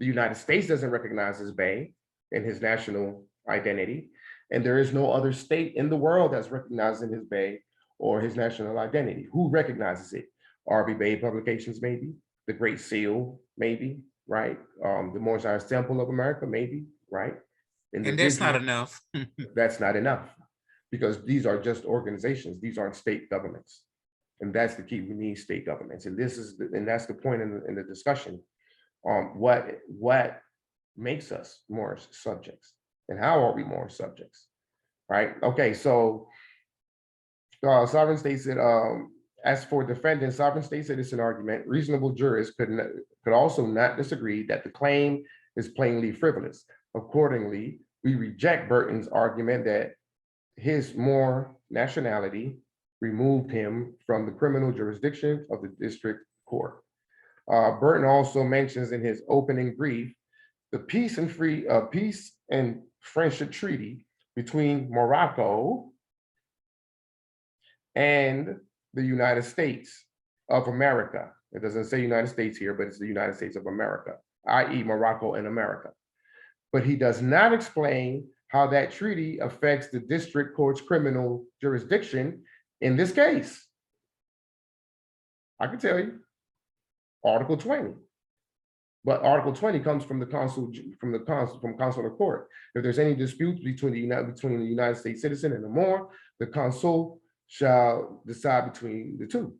The United States doesn't recognize his Bay and his national identity, and there is no other state in the world that's recognizing his Bay or his national identity. Who recognizes it? R.B. Bay Publications, maybe. The Great Seal, maybe, right? The Moorish Temple of America, maybe, right? And that's not enough. That's not enough. because these are just organizations. These aren't state governments. And that's the key. We need state governments. And that's the point in the discussion. What makes us Moorish subjects, and how are we Moorish subjects, right? Okay, so sovereign state said, as for defendant, sovereign state citizen argument, reasonable jurists could also not disagree that the claim is plainly frivolous. Accordingly, we reject Burton's argument that his Moor nationality removed him from the criminal jurisdiction of the district court. Burton also mentions in his opening brief the peace and friendship treaty between Morocco and the United States of America. It doesn't say United States here, but it's the United States of America, i.e. Morocco and America. But he does not explain how that treaty affects the district court's criminal jurisdiction in this case. I can tell you, Article 20. But Article 20 comes from consular court. If there's any disputes between the United States citizen and the Moor, the consul shall decide between the two,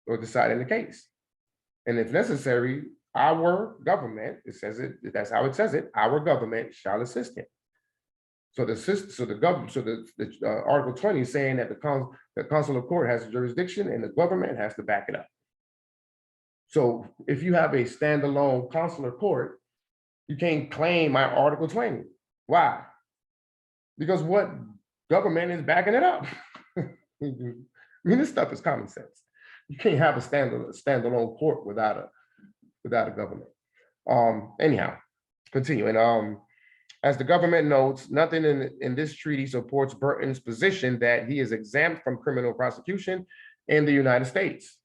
or decide in the case. And if necessary, our government, it says it, that's how it says it, our government shall assist him. So Article 20 is saying that the consular court has jurisdiction and the government has to back it up. So if you have a standalone consular court, you can't claim my Article 20. Why? Because what government is backing it up? I mean, this stuff is common sense. You can't have a standalone court without a government. Anyhow, continuing. As the government notes, nothing in this treaty supports Burton's position that he is exempt from criminal prosecution in the United States,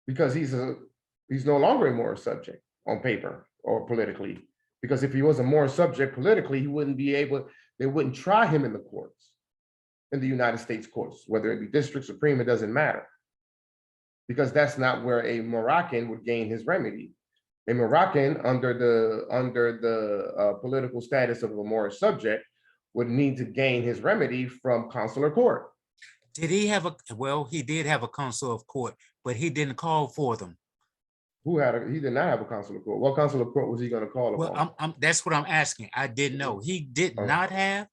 because he's no longer a Moorish subject on paper or politically. Because if he was a Moorish subject politically, he wouldn't be able, they wouldn't try him in the courts, in the United States courts, whether it be district, supreme, it doesn't matter. Because that's not where a Moroccan would gain his remedy. A Moroccan, under the political status of a Moorish subject, would need to gain his remedy from consular court. Did he have he did have a consul of court, but he didn't call for them. He did not have a consular court. What consular court was he going to call upon? Well, that's what I'm asking. I didn't know. He did not have.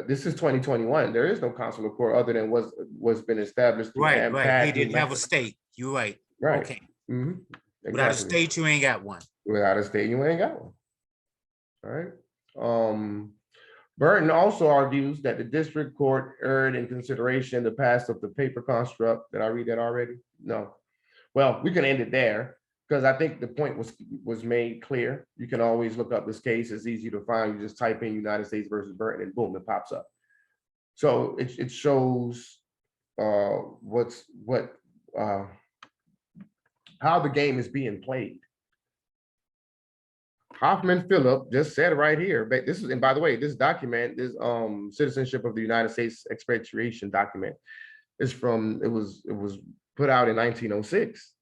This is 2021. There is no consular court other than what's been established. Right. AMPAG. He didn't have a state. You're right. Right. Okay. Mm-hmm. Exactly. Without a state, you ain't got one. Without a state, you ain't got one. All right. Burton also argues that the district court erred in consideration the past of the paper construct. Did I read that already? No. Well, we can end it there because I think the point was made clear. You can always look up this case. It's easy to find. You just type in United States versus Burton and boom, it pops up. So it shows how the game is being played. Hoffman Phillip just said right here, but this is, and by the way, this document, this Citizenship of the United States expatriation document is from, it was put out in 1906.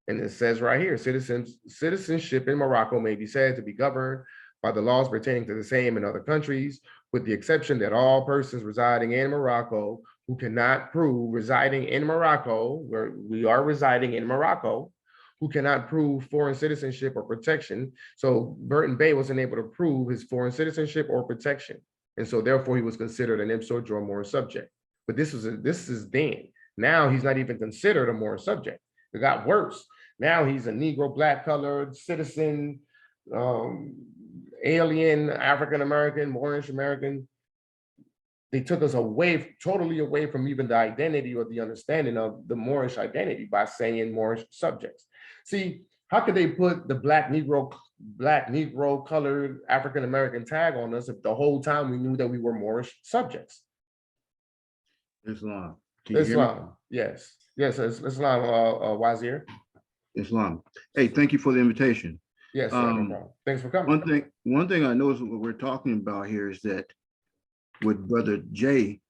And it says right here, citizenship in Morocco may be said to be governed by the laws pertaining to the same in other countries, with the exception that all persons residing in Morocco who cannot prove residing in Morocco, where we are residing in Morocco, who cannot prove foreign citizenship or protection. So Burton Bay wasn't able to prove his foreign citizenship or protection. And so therefore he was considered an IPSO JURE Moorish subject. But this is then. Now he's not even considered a Moorish subject. It got worse. Now he's a Negro, black colored citizen, alien, African-American, Moorish American. They took us totally away from even the identity or the understanding of the Moorish identity by saying Moorish subjects. See, how could they put the black Negro colored African-American tag on us if the whole time we knew that we were Moorish subjects? Islam. Can you hear me? Islam, yes. Yes, Islam, Wazir. Islam. Hey, thank you for the invitation. Yes, sir, no problem. Thanks for coming. One thing I noticed what we're talking about here is that what Brother Jay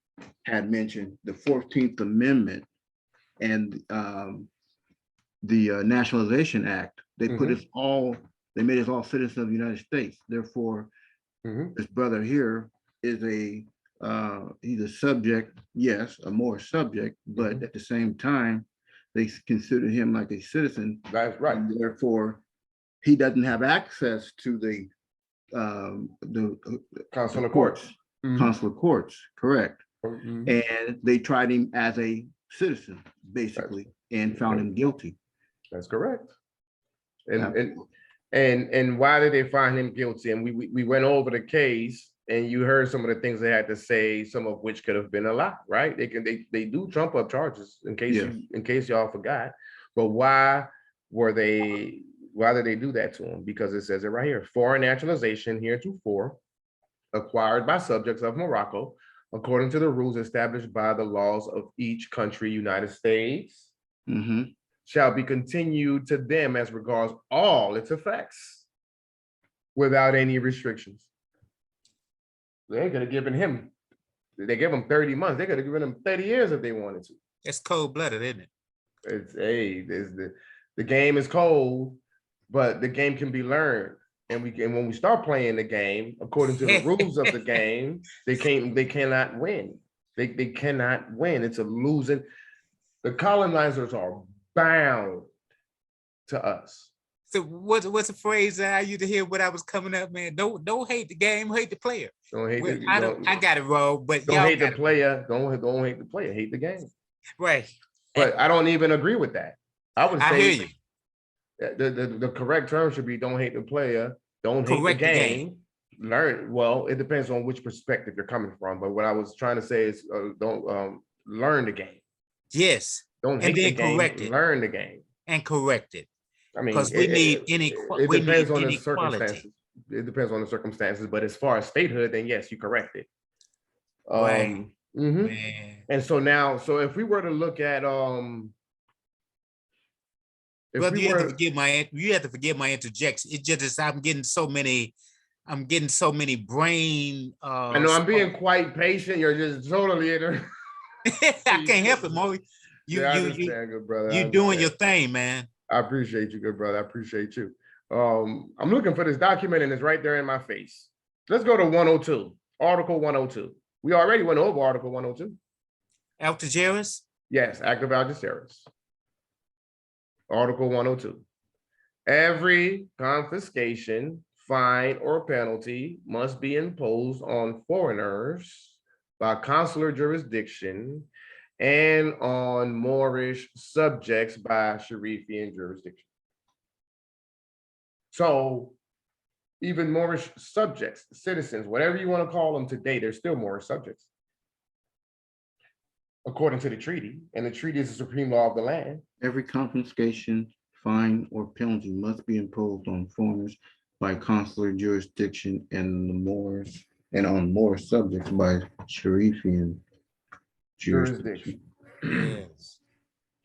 had mentioned, the 14th Amendment and the Nationalization Act, they put us all they made us all citizens of the United States. Therefore, Mhm. this brother here is he's a subject, yes, a Moorish subject, but Mhm. at the same time, they consider him like a citizen. That's right. And therefore, he doesn't have access to the Consular courts, courts. Mhm. consular courts, correct. Mhm. And they tried him as a citizen, basically, and found him guilty. That's correct. And Absolutely. and why did they find him guilty? And we went over the case, and you heard some of the things they had to say, some of which could have been a lie, right? They do trump up charges in case Yes. in case y'all forgot. But why did they do that to him? Because it says it right here: foreign naturalization heretofore acquired by subjects of Morocco, according to the rules established by the laws of each country, United States, Mhm. shall be continued to them as regards all its effects without any restrictions. They could have given him, they gave him 30 months. They could have given him 30 years if they wanted to. It's cold-blooded, isn't it? It's the game is cold, but the game can be learned. And when we start playing the game, according to the rules of the game, they cannot win. They cannot win. It's a losing. The colonizers are bound to us. So what's the phrase that I used to hear when I was coming up, man? Don't hate the game, hate the player. Don't hate Well, the, I got it wrong, but don't y'all hate the got it player. Don't hate the player. Hate the game. right. But I don't even agree with that. I would I say hear you. the correct term should be don't hate the player, don't hate the Correct the game. game. Learn. Well, it depends on which perspective you're coming from. But what I was trying to say is don't learn the game. Yes. Don't And hate the then correct game. it. Learn the game. And correct it. I mean, Because we need it we depends need on the inequality. circumstances. It depends on the circumstances. But as far as statehood, then yes, you correct it. Right. Mhm. Man. And so now, so if we were to look at if Brother, we you have to were forgive my interjection. It's just that I'm getting so many brain I know I'm being quite patient. You're just totally in I can't help it, Mo. Yeah, I understand, good brother. I You doing your understand. thing, man. I appreciate you, good brother. I appreciate you. I'm looking for this document and it's right there in my face. Let's go to 102, Article 102. We already went over Article 102. Altajeris? Yes, Act of Algeciras. Article 102. Every confiscation, fine, or penalty must be imposed on foreigners by consular jurisdiction and on Moorish subjects by Sharifian jurisdiction. So even Moorish subjects, citizens, whatever you want to call them today, they're still Moorish subjects. According to the treaty, and the treaty is the supreme law of the land. Every confiscation, fine, or penalty must be imposed on foreigners by consular jurisdiction and on Moorish subjects by Sharifian jurisdiction. Yes.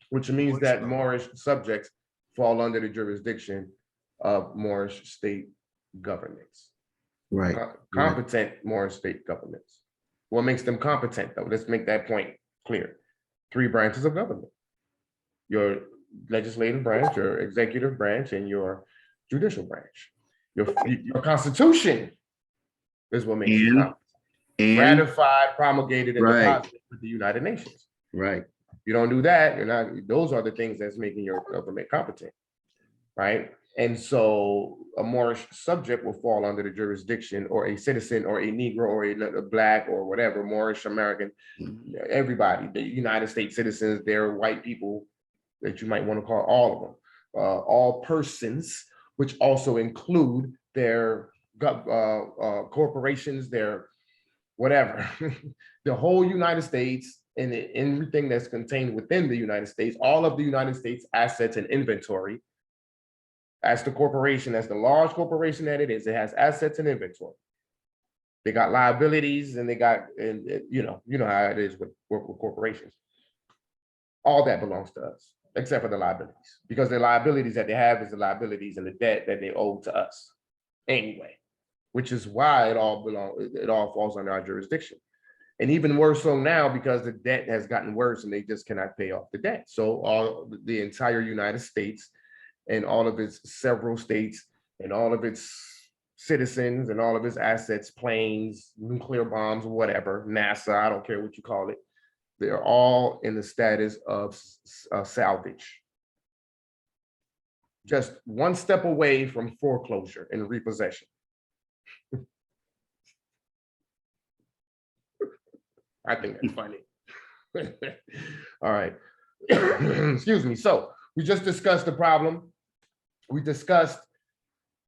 Which means Moorish that law. Moorish subjects fall under the jurisdiction of Moorish state governments. Right. Competent Moorish state governments. What makes them competent, though? Let's make that point clear. 3 branches of government: your legislative branch, your executive branch, and your judicial branch. Your constitution is what makes you competent. And Ratified, promulgated, and Right. deposited with the United Nations. right. You don't do that, you're not, those are the things that's making your government competent, right? And so a Moorish subject will fall under the jurisdiction, or a citizen, or a Negro, or a Black, or whatever, Moorish American, everybody, the United States citizens, they're white people that you might want to call all of them, all persons, which also include their corporations, their whatever, the whole United States, and everything that's contained within the United States, all of the United States assets and inventory. As the corporation, as the large corporation that it is, it has assets and inventory. They got liabilities, and they got, and you know how it is with corporations. All that belongs to us, except for the liabilities, because the liabilities that they have is the liabilities and the debt that they owe to us anyway, which is why it all falls under our jurisdiction. And even worse so now, because the debt has gotten worse and they just cannot pay off the debt. So the entire United States and all of its several states and all of its citizens and all of its assets, planes, nuclear bombs, whatever, NASA, I don't care what you call it. They're all in the status of salvage. Just one step away from foreclosure and repossession. I think that's funny. All right. Excuse me. So we just discussed the problem. We discussed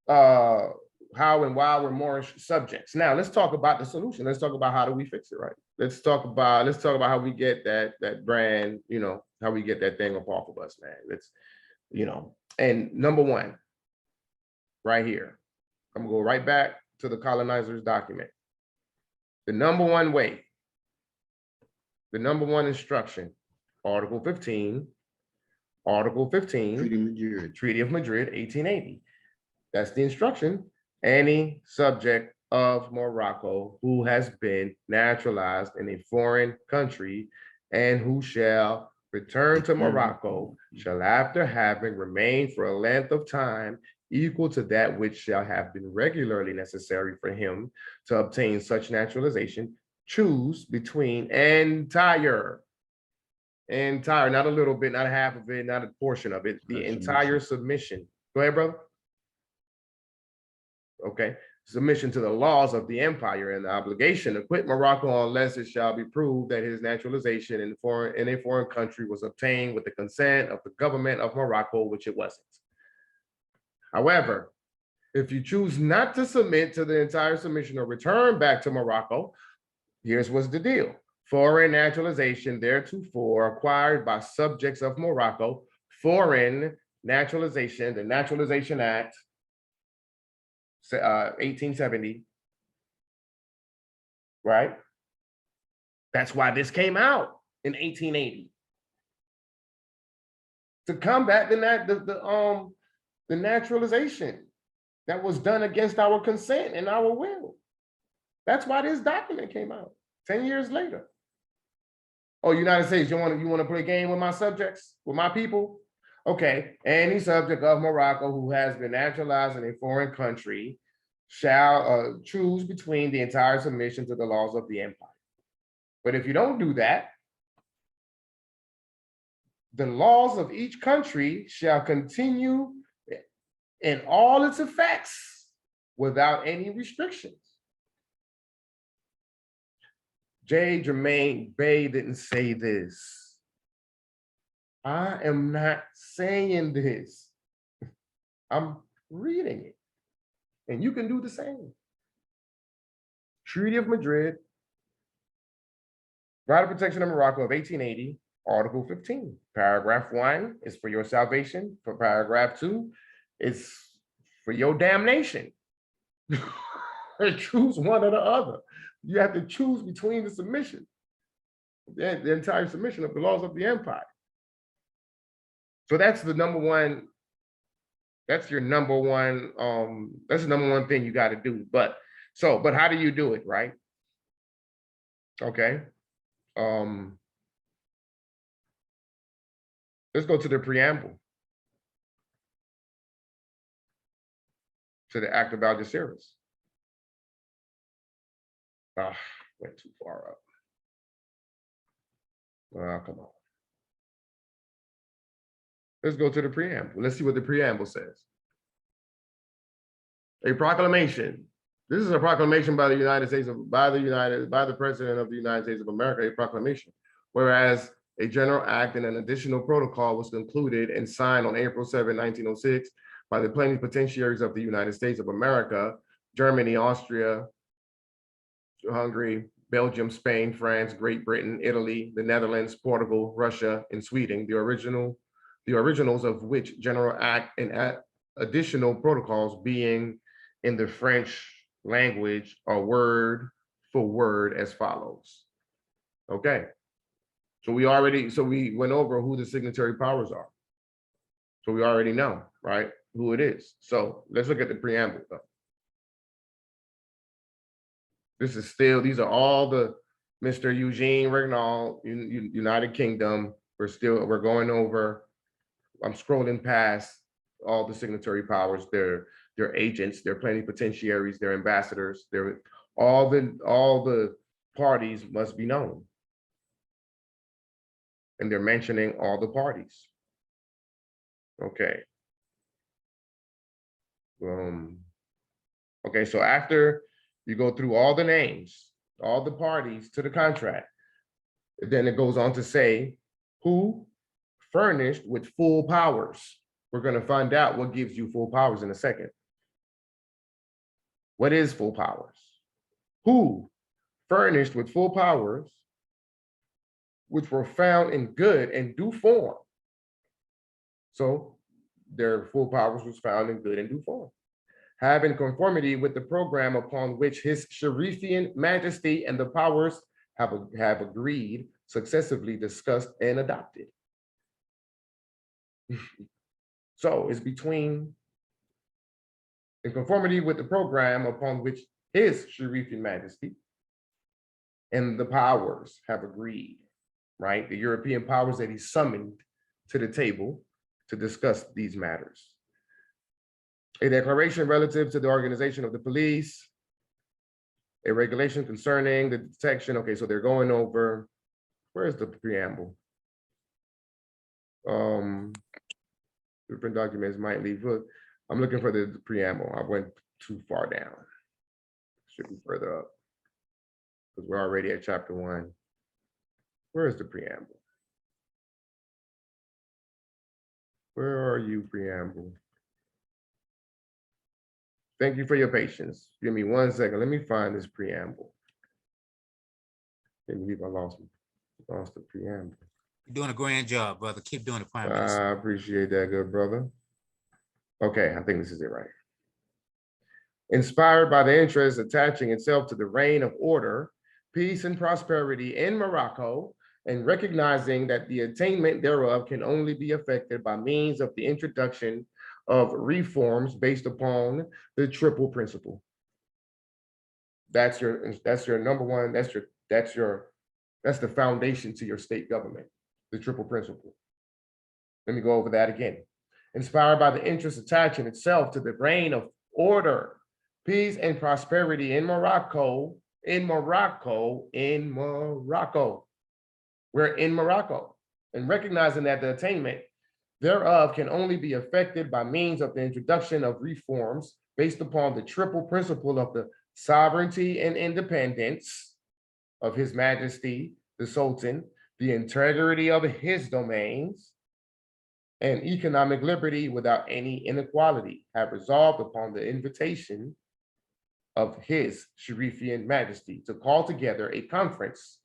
how and why we're Moorish subjects. Now let's talk about the solution. Let's talk about how do we fix it, right? Let's talk about how we get that brand, how we get that thing up off of us, man. Let's, and number one, right here, I'm gonna go right back to the colonizers' document. The number one way, the number one instruction, Article 15, Treaty of Madrid, 1880. That's the instruction. Any subject of Morocco who has been naturalized in a foreign country and who shall return to Morocco shall, after having remained for a length of time equal to that which shall have been regularly necessary for him to obtain such naturalization, choose between entire, not a little bit, not a half of it, not a portion of it, the entire submission. Go ahead, brother. Okay, submission to the laws of the empire and the obligation to quit Morocco unless it shall be proved that his naturalization in a foreign country was obtained with the consent of the government of Morocco, which it wasn't. However, if you choose not to submit to the entire submission or return back to Morocco, here's what's the deal. Foreign naturalization theretofore acquired by subjects of Morocco, foreign naturalization, the Naturalization Act, 1870, right? That's why this came out in 1880. To combat the naturalization that was done against our consent and our will. That's why this document came out 10 years later. Oh, United States, you want to play a game with my subjects, with my people? Okay, any subject of Morocco who has been naturalized in a foreign country shall choose between the entire submission to the laws of the empire. But if you don't do that, the laws of each country shall continue in all its effects without any restrictions. J. Jermaine Bay didn't say this. I am not saying this. I'm reading it. And you can do the same. Treaty of Madrid, Right of Protection of Morocco of 1880, Article 15. Paragraph 1 is for your salvation. For paragraph 2, it's for your damnation. Choose one or the other. You have to choose between the submission, the entire submission of the laws of the empire. So that's the number one, that's your number one, that's the number one thing you got to do. But how do you do it, right? Okay. Let's go to the preamble to the Act of Algeciras. Went too far up. Come on. Let's go to the preamble. Let's see what the preamble says. A proclamation. This is a proclamation by the United States by the President of the United States of America, a proclamation. Whereas a general act and an additional protocol was concluded and signed on April 7, 1906 by the plenipotentiaries of the United States of America, Germany, Austria, Hungary, Belgium, Spain, France, Great Britain, Italy, the Netherlands, Portugal, Russia, and Sweden, the originals of which general act and additional protocols being in the French language are word for word as follows. Okay. So we went over who the signatory powers are. So we already know, right, who it is. So let's look at the preamble though. These are all the Mr. Eugene Regnault, United Kingdom. We're going over, I'm scrolling past all the signatory powers. They're their agents, their plenipotentiaries, their ambassadors, all the parties must be known. And they're mentioning all the parties. Okay. Okay, so after you go through all the names, all the parties to the contract, then it goes on to say who furnished with full powers. We're going to find out what gives you full powers in a second. What is full powers? Who furnished with full powers, which were found in good and due form. So their full powers was found in good and due form. Have in conformity with the program upon which His Sharifian Majesty and the powers have agreed, successively discussed and adopted. So it's between in conformity with the program upon which His Sharifian Majesty and the powers have agreed, right? The European powers that he summoned to the table to discuss these matters. A declaration relative to the organization of the police, a regulation concerning the detection. Okay, so they're going over, where's the preamble? Different documents might leave. Look, I'm looking for the preamble. I went too far down. Should be further up because we're already at chapter 1. Where is the preamble? Where are you, preamble? Thank you for your patience. Give me 1 second. Let me find this preamble. Can't believe I lost the preamble. You're doing a grand job, brother. Keep doing it, Prime Minister. I appreciate that, good brother. Okay, I think this is it right. Inspired by the interest attaching itself to the reign of order, peace, and prosperity in Morocco, and recognizing that the attainment thereof can only be effected by means of the introduction of reforms based upon the triple principle. That's your number one, that's the foundation to your state government, the triple principle. Let me go over that again. Inspired by the interest attaching itself to the reign of order, peace, and prosperity in Morocco. We're in Morocco, and recognizing that the attainment thereof can only be effected by means of the introduction of reforms based upon the triple principle of the sovereignty and independence of His Majesty, the Sultan, the integrity of his domains, and economic liberty without any inequality, have resolved upon the invitation of His Sharifian Majesty to call together a conference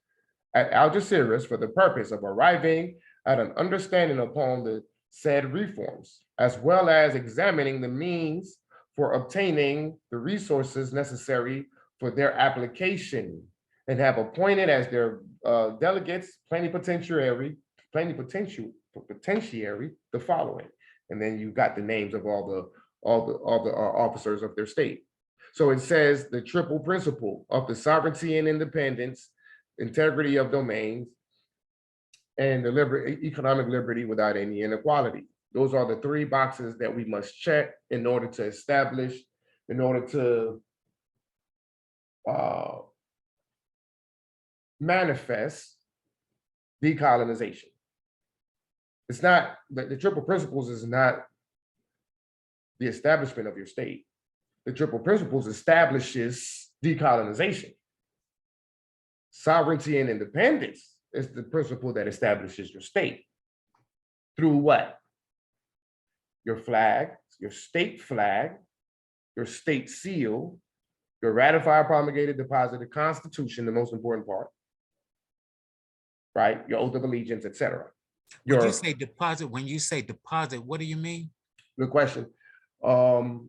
at Algeciras for the purpose of arriving at an understanding upon the said reforms, as well as examining the means for obtaining the resources necessary for their application, and have appointed as their delegates plenipotentiary the following. And then you got the names of all the officers of their state. So it says the triple principle of the sovereignty and independence, integrity of domains, and the economic liberty without any inequality. Those are the 3 boxes that we must check in order to establish, in order to manifest decolonization. It's not, the triple principles is not the establishment of your state. The triple principles establishes decolonization. Sovereignty and independence is the principle that establishes your state. Through what? Your flag, your state flag, your state seal, your ratified, promulgated, deposited Constitution, the most important part, right? Your oath of allegiance, etc. When you say deposit, what do you mean? Good question. I'm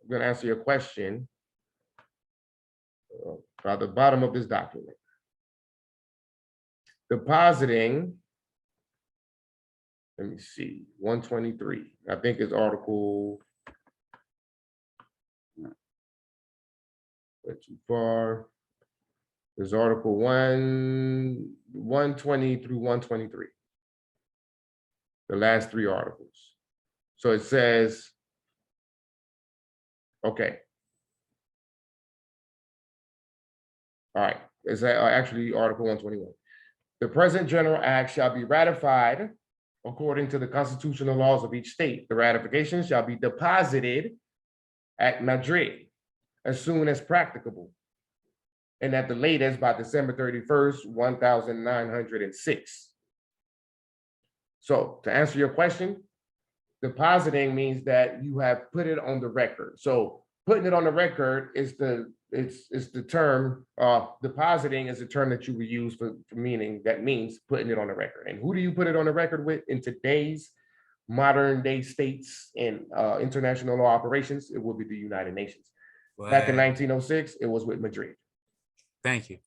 going to answer your question by the bottom of this document. Depositing, let me see, 123. I think it's article, went too far. There's article 120 through 123. The last 3 articles. So it says, okay. All right, it's actually Article 121. The present General Act shall be ratified according to the constitutional laws of each state. The ratification shall be deposited at Madrid as soon as practicable, and at the latest by December 31st, 1906. So to answer your question, depositing means that you have put it on the record. So putting it on the record is the term, depositing is a term that you would use for meaning, that means putting it on the record. And who do you put it on the record with in today's modern day states and international law operations? It will be the United Nations. Back in Right. 1906, it was with Madrid. Thank you.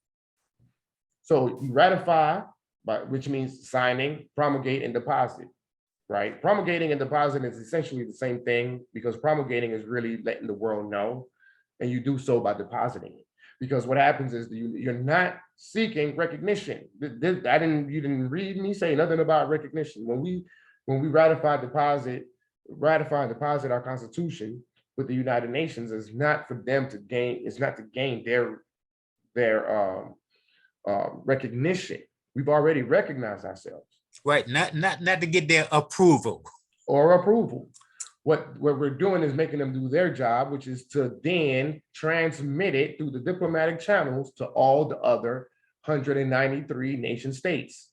So you ratify, which means signing, promulgate, and deposit, right? Promulgating and depositing is essentially the same thing, because promulgating is really letting the world know, and you do so by depositing it. Because what happens is you're not seeking recognition. You didn't read me say nothing about recognition. When we ratify deposit our Constitution with the United Nations, is not for them to gain, it's not to gain their recognition. We've already recognized ourselves. Right, not to get their approval. Or approval. What we're doing is making them do their job, which is to then transmit it through the diplomatic channels to all the other 193 nation states.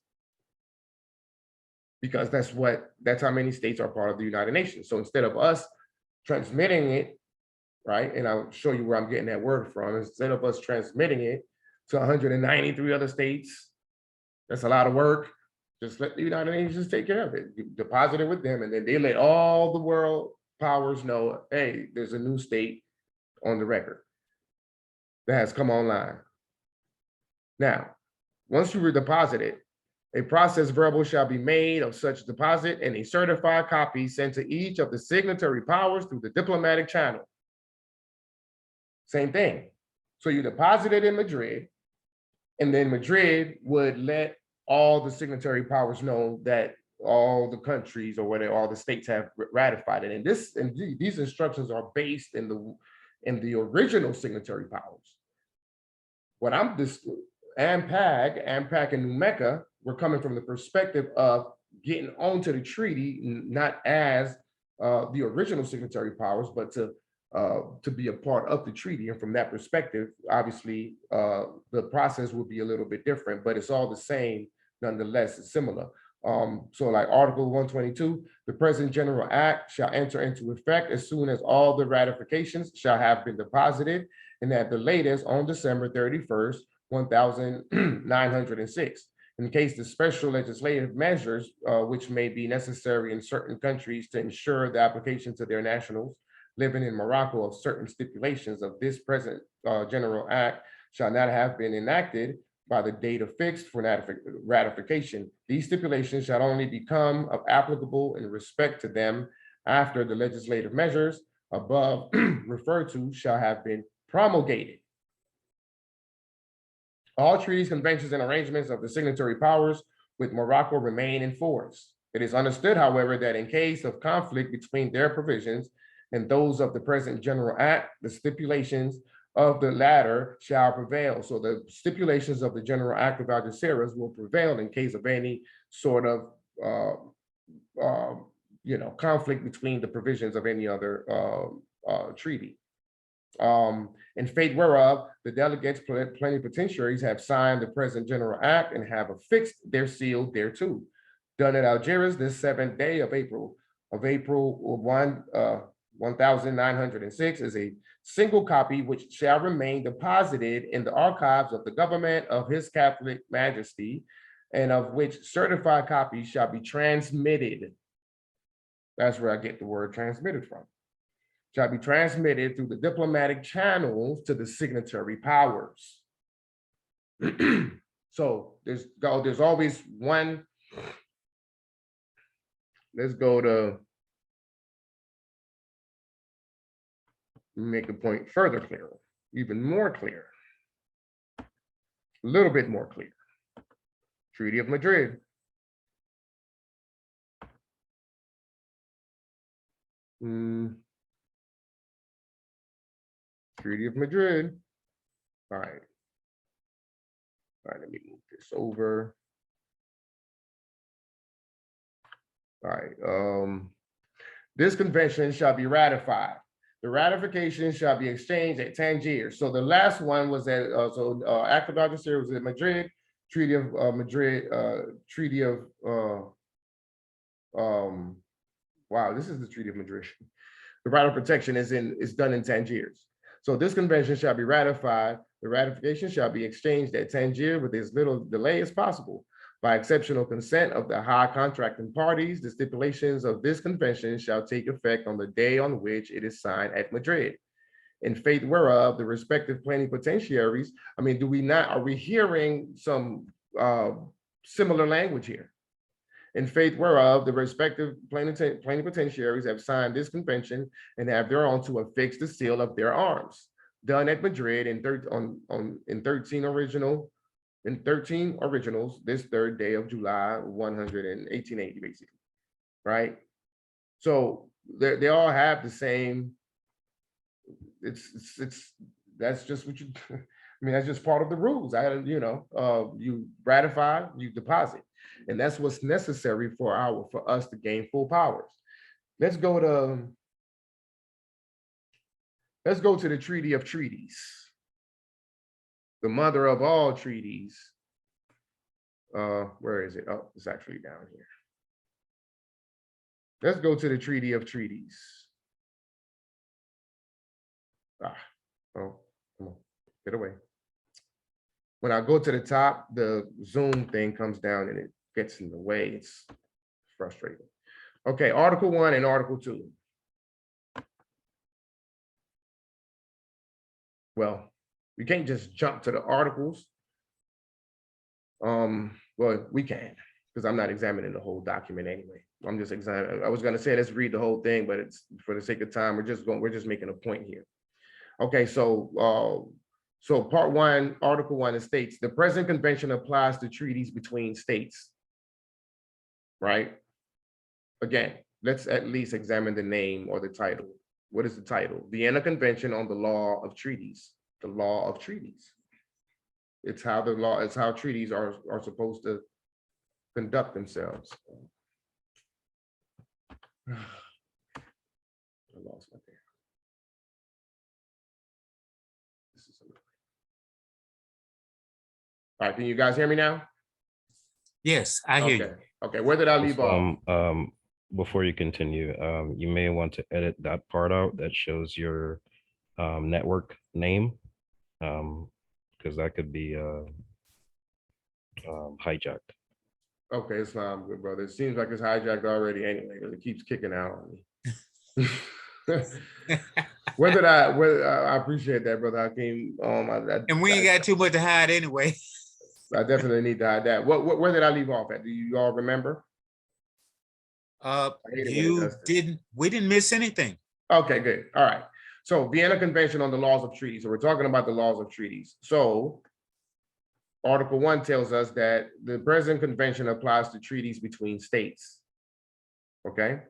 Because that's how many states are part of the United Nations. So instead of us transmitting it, right, and I'll show you where I'm getting that word from, instead of us transmitting it to 193 other states, that's a lot of work. Just let the United Nations take care of it. You deposit it with them, and then they let all the world powers know, hey, there's a new state on the record that has come online. Now, once you redeposit it, a process verbal shall be made of such deposit and a certified copy sent to each of the signatory powers through the diplomatic channel. Same thing. So you deposit it in Madrid, and then Madrid would let all the signatory powers know that all the countries or whatever, all the states have ratified it. And these instructions are based in the original signatory powers. What I'm AMPAG and New Mecca were coming from the perspective of getting onto the treaty, not as the original signatory powers, but to be a part of the treaty. And from that perspective, obviously, the process will be a little bit different, but it's all the same. Nonetheless, it's similar. So like Article 122, the present General Act shall enter into effect as soon as all the ratifications shall have been deposited, and at the latest on December 31st, 1906. In case the special legislative measures which may be necessary in certain countries to ensure the application to their nationals living in Morocco of certain stipulations of this present General Act shall not have been enacted by the date affixed for ratification. These stipulations shall only become applicable in respect to them after the legislative measures above referred to shall have been promulgated. All treaties, conventions, and arrangements of the signatory powers with Morocco remain in force. It is understood, however, that in case of conflict between their provisions and those of the present General Act, the stipulations of the latter shall prevail. So the stipulations of the General Act of Algeciras will prevail in case of any sort of conflict between the provisions of any other treaty. In fate whereof, the delegates plenipotentiaries have signed the present General Act and have affixed their seal thereto. Done at Algiers this 7th day of April 1906 is a single copy which shall remain deposited in the archives of the government of His Catholic Majesty, and of which certified copies shall be transmitted. That's where I get the word transmitted from. Shall be transmitted through the diplomatic channels to the signatory powers. So there's always one. Let's go to make the point further clearer, even more clear, a little bit more clear. Treaty of Madrid. Treaty of Madrid. All right. All right, let me move this over. All right. This convention shall be ratified. The ratification shall be exchanged at Tangier. So the last one was at Act of Dr. was at Madrid, Treaty of Madrid, Treaty of wow, this is the Treaty of Madrid. The right of protection is done in Tangiers. So this convention shall be ratified. The ratification shall be exchanged at Tangier with as little delay as possible. By exceptional consent of the high contracting parties, the stipulations of this convention shall take effect on the day on which it is signed at Madrid. In faith whereof the respective plenipotentiaries, I mean, are we hearing some similar language here? In faith whereof the respective plenipotentiaries have signed this convention and have thereon to affix the seal of their arms, done at Madrid in 13 originals this 3rd day of July 1880, basically, right? So they all have the same. That's just what you. I mean, that's just part of the rules. You ratify, you deposit, and that's what's necessary for us to gain full powers. Let's go to the Treaty of Treaties, the mother of all treaties. Where is it? Oh, it's actually down here. Let's go to the Treaty of Treaties. Oh, come on, get away. When I go to the top, the Zoom thing comes down and it gets in the way. It's frustrating. Okay, Article 1 and Article 2. Well, we can't just jump to the articles. Well, we can, because I'm not examining the whole document anyway. I'm just examining. I was going to say let's read the whole thing, but it's for the sake of time. We're just making a point here. Okay, so Part 1, Article 1, it states the present convention applies to treaties between states. Right. Again, let's at least examine the name or the title. What is the title? Vienna Convention on the Law of Treaties. The Law of Treaties. It's how treaties are supposed to conduct themselves. I lost my there. All right, can you guys hear me now? Yes, I hear you. Okay, where did I leave off? Before you continue, you may want to edit that part out that shows your network name, because that could be hijacked. Okay, it's fine, good brother. It seems like it's hijacked already anyway, because it keeps kicking out on me. I appreciate that, brother Hakeem. And we ain't got too much to hide anyway. I definitely need to hide that. Where did I leave off at? Do you all remember? We didn't miss anything. Okay, good. All right. So Vienna Convention on the Laws of Treaties. So we're talking about the laws of treaties. So Article 1 tells us that the present convention applies to treaties between states. Okay.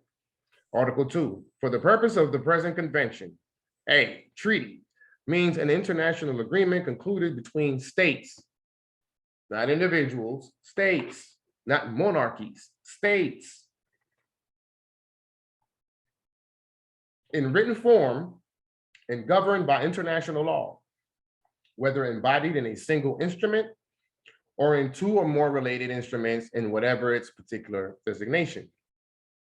Article 2, for the purpose of the present convention, a treaty means an international agreement concluded between states, not individuals, states, not monarchies, states. In written form and governed by international law, whether embodied in a single instrument or in 2 or more related instruments in whatever its particular designation.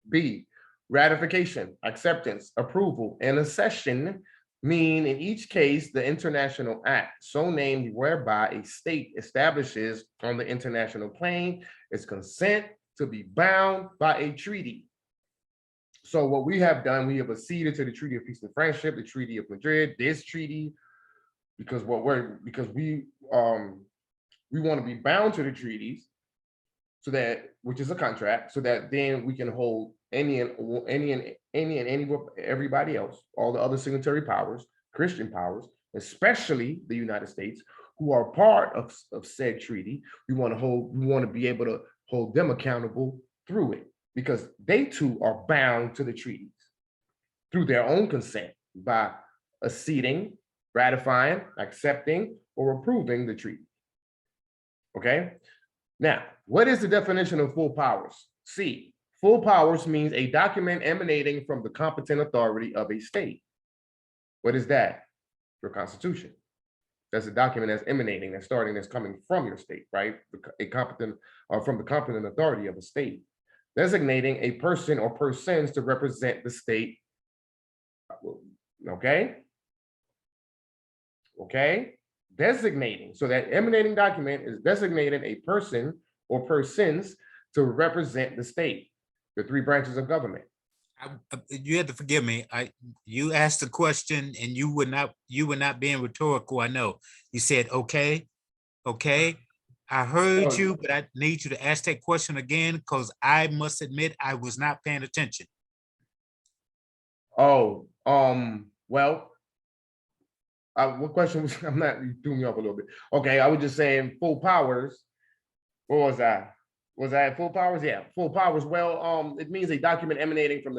B, ratification, acceptance, approval, and accession mean in each case the international act so named whereby a state establishes on the international plane its consent to be bound by a treaty. So what we have done, we have acceded to the Treaty of Peace and Friendship, the Treaty of Madrid, this treaty, because we want to be bound to the treaties, so that, which is a contract, so that then we can hold everybody else, all the other signatory powers, Christian powers, especially the United States, who are part of said treaty. We want to be able to hold them accountable through it, because they too are bound to the treaties. through their own consent by acceding, ratifying, accepting, or approving the treaty. Okay? Now, what is the definition of full powers? C, full powers means a document emanating from the competent authority of a state. What is that? Your constitution. That's a document that's emanating, that's starting, that's coming from your state, right? A competent, or from the competent authority of a state, designating a person or persons to represent the state. Okay? Okay? Designating. So that emanating document is designating a person or persons to represent the state, the three branches of government. You had to forgive me. You asked a question and you were not being rhetorical. I know. You said, okay. I heard you, but I need you to ask that question again because I must admit I was not paying attention. Oh, well, what question was, you threw me off a little bit. Okay, I was just saying full powers. What was I? Was I at full powers? Yeah, full powers. Well, it means a document emanating from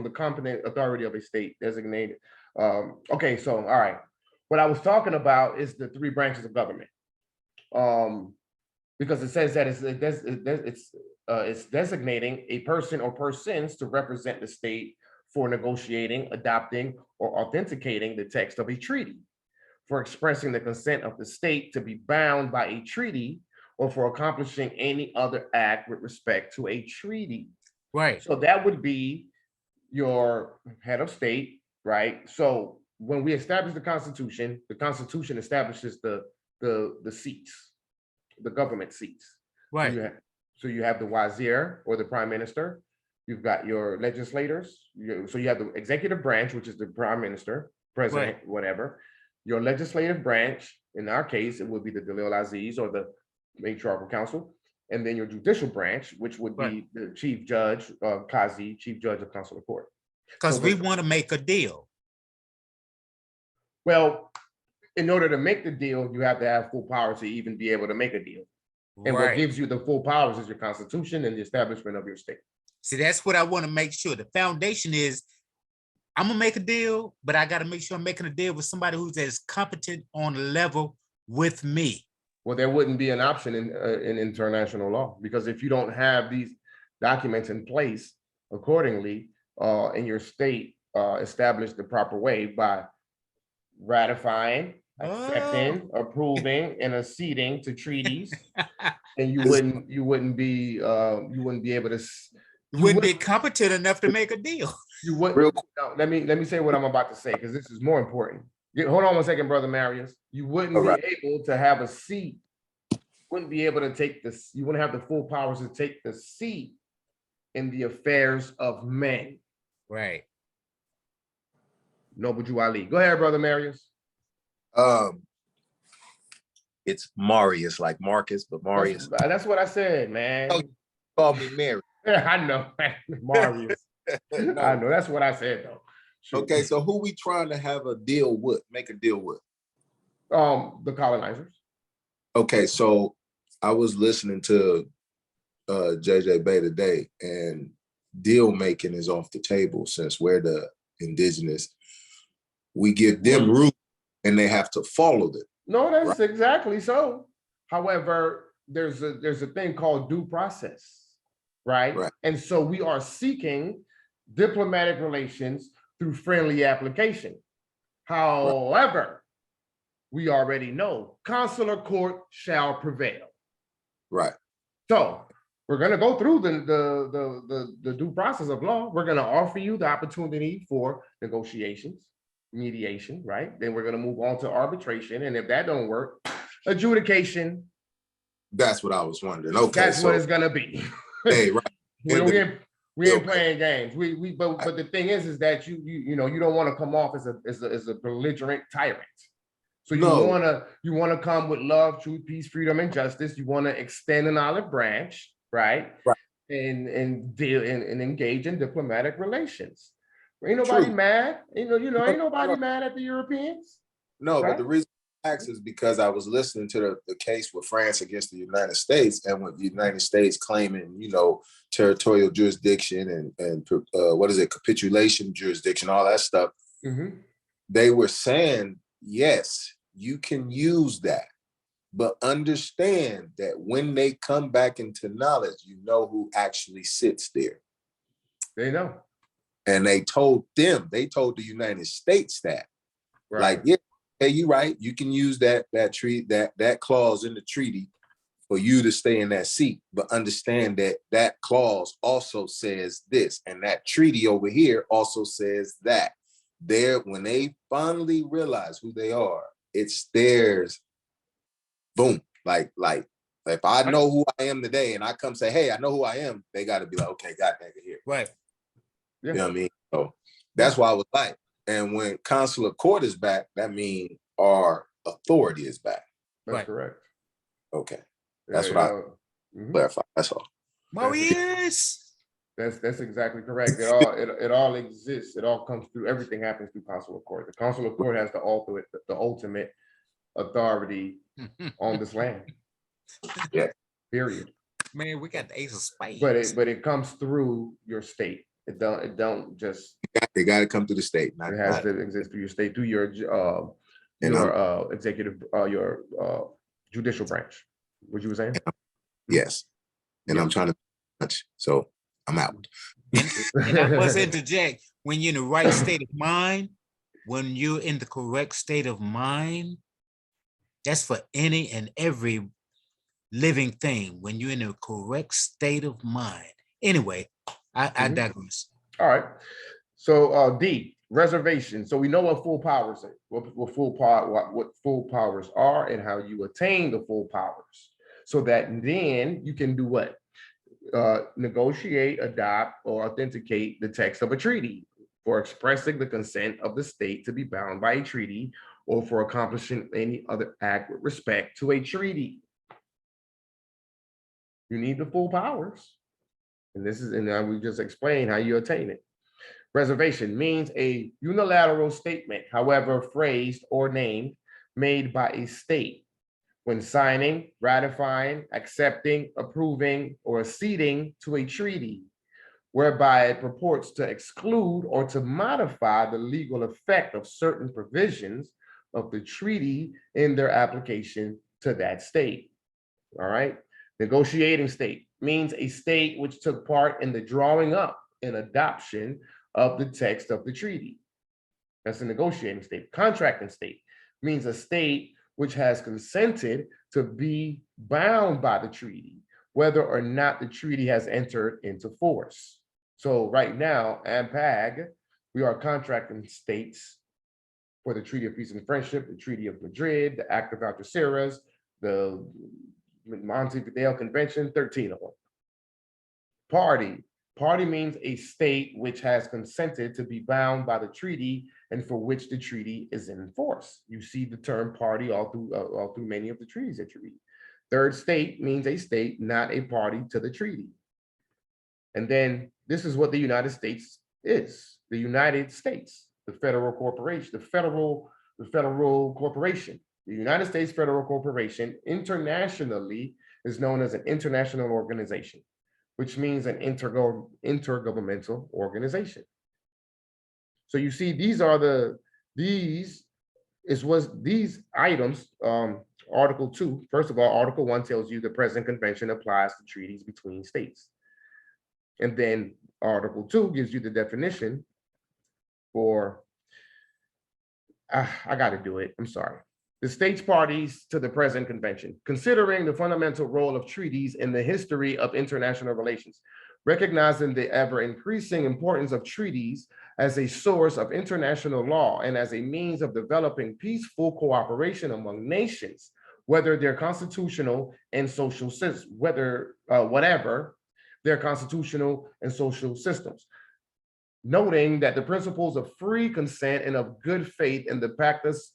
the competent authority of a state designated. Okay, so all right. What I was talking about is the three branches of government. Because it says that it's designating a person or persons to represent the state for negotiating, adopting, or authenticating the text of a treaty, for expressing the consent of the state to be bound by a treaty, or for accomplishing any other act with respect to a treaty. Right. So that would be your head of state, right? So when we establish the Constitution establishes the seats, the government seats. Right. So you have the wazir or the prime minister. You've got your legislators. So you have the executive branch, which is the prime minister, president, Right. whatever. Your legislative branch, in our case, it would be the Dalil Aziz or the matriarchal council, and then your judicial branch, which would be Right. the chief judge, Qazi, chief judge of consular court. Because So we want to make a deal. Well, in order to make the deal, you have to have full power to even be able to make a deal. And what Right. gives you the full powers is your constitution and the establishment of your state. See, that's what I want to make sure. The foundation is I'm gonna make a deal, but I got to make sure I'm making a deal with somebody who's as competent on the level with me. Well, there wouldn't be an option in international law, because if you don't have these documents in place accordingly, in your state, established the proper way by ratifying, accepting, approving, and acceding to treaties, and you wouldn't be able to. You wouldn't be competent enough to make a deal. You wouldn't. No, let me say what I'm about to say, because this is more important. Hold on one second, brother Marius. You wouldn't be able to have a seat. Wouldn't be able to take this. You wouldn't have the full powers to take the seat in the affairs of men. Right. Noble Jew Ali. Go ahead, brother Marius. It's Marius, like Marcus, but Marius. That's what I said, man. Oh, call me Mary. Yeah, I know, Marius. No. I know. That's what I said, though. Shoot. Okay, so who we trying to have a deal with, make a deal with? The colonizers. Okay, so I was listening to JJ Bay today, and deal making is off the table since we're the indigenous. We give them rules and they have to follow them. No, that's exactly so. However, there's a thing called due process, right? And so we are seeking diplomatic relations through friendly application. However, we already know consular court shall prevail. Right. So we're going to go through the due process of law. We're going to offer you the opportunity for negotiations, mediation, right? Then we're going to move on to arbitration. And if that don't work, adjudication. That's what I was wondering. Okay, that's what it's going to be. Hey, right. We ain't playing games. But the thing is that you don't want to come off as a belligerent tyrant. So you want to come with love, truth, peace, freedom, and justice. You want to extend an olive branch, right? And deal and engage in diplomatic relations. Ain't nobody mad. Ain't nobody mad at the Europeans. No, right? but the reason asked is because I was listening to the case with France against the United States, and with the United States claiming, you know, territorial jurisdiction and what is it, capitulation jurisdiction, all that stuff. Mhm. They were saying, yes, you can use that, but understand that when they come back into knowledge, you know who actually sits there. They know. And they told the United States that, Right. like, yeah, hey, you're right. You can use that clause in the treaty for you to stay in that seat, but understand that that clause also says this, and that treaty over here also says that. There, when they finally realize who they are, it's theirs. Boom. Like if I know who I am today, and I come say, hey, I know who I am, they got to be like, okay, got that here. Right. Yeah. You know what I mean? So that's why I was like, and when consular court is back, that means our authority is back. That's Right. correct. Okay. That's Yeah, what I mhm. clarify. That's all. Maurice. That's exactly correct. It all exists. It all comes through. Everything happens through consular court. The consular court has the ultimate authority on this land. Yeah. Period. Man, we got the ace of spades. But it comes through your state. It don't just. They got to come to the state. It has to exist through your state, through your executive, your judicial branch. What you were saying? Yes. And Yeah. I'm trying to touch. So I'm out. And I must interject, when you're in the right state of mind, when you're in the correct state of mind, that's for any and every living thing, when you're in the correct state of mind. Anyway, I digress. All right. So D, reservation. So we know what full powers are, what full powers are, and how you attain the full powers. So that then you can do what? Negotiate, adopt, or authenticate the text of a treaty for expressing the consent of the state to be bound by a treaty, or for accomplishing any other act with respect to a treaty. You need the full powers. And now we just explained how you attain it. Reservation means a unilateral statement, however phrased or named, made by a state when signing, ratifying, accepting, approving, or acceding to a treaty, whereby it purports to exclude or to modify the legal effect of certain provisions of the treaty in their application to that state. All right. Negotiating state means a state which took part in the drawing up and adoption of the text of the treaty. That's a negotiating state. Contracting state means a state which has consented to be bound by the treaty, whether or not the treaty has entered into force. So right now, AMPAG, we are contracting states for the Treaty of Peace and Friendship, the Treaty of Madrid, the Act of Algeciras, the Montevideo Convention, 13 of them. Party means a state which has consented to be bound by the treaty and for which the treaty is in force. You see the term party all through many of the treaties that you read. Third state means a state not a party to the treaty. And then this is what the United States is. The United States, the federal corporation, the federal corporation. The United States Federal Corporation internationally is known as an international organization, which means an intergovernmental organization. So you see, these items, Article 2, first of all, Article 1 tells you the present convention applies to treaties between states. And then Article 2 gives you the definition for, I got to do it, I'm sorry. The states parties to the present convention, considering the fundamental role of treaties in the history of international relations, recognizing the ever increasing importance of treaties as a source of international law and as a means of developing peaceful cooperation among nations, whether they're constitutional and social systems, whatever their constitutional and social systems. Noting that the principles of free consent and of good faith in the Pactus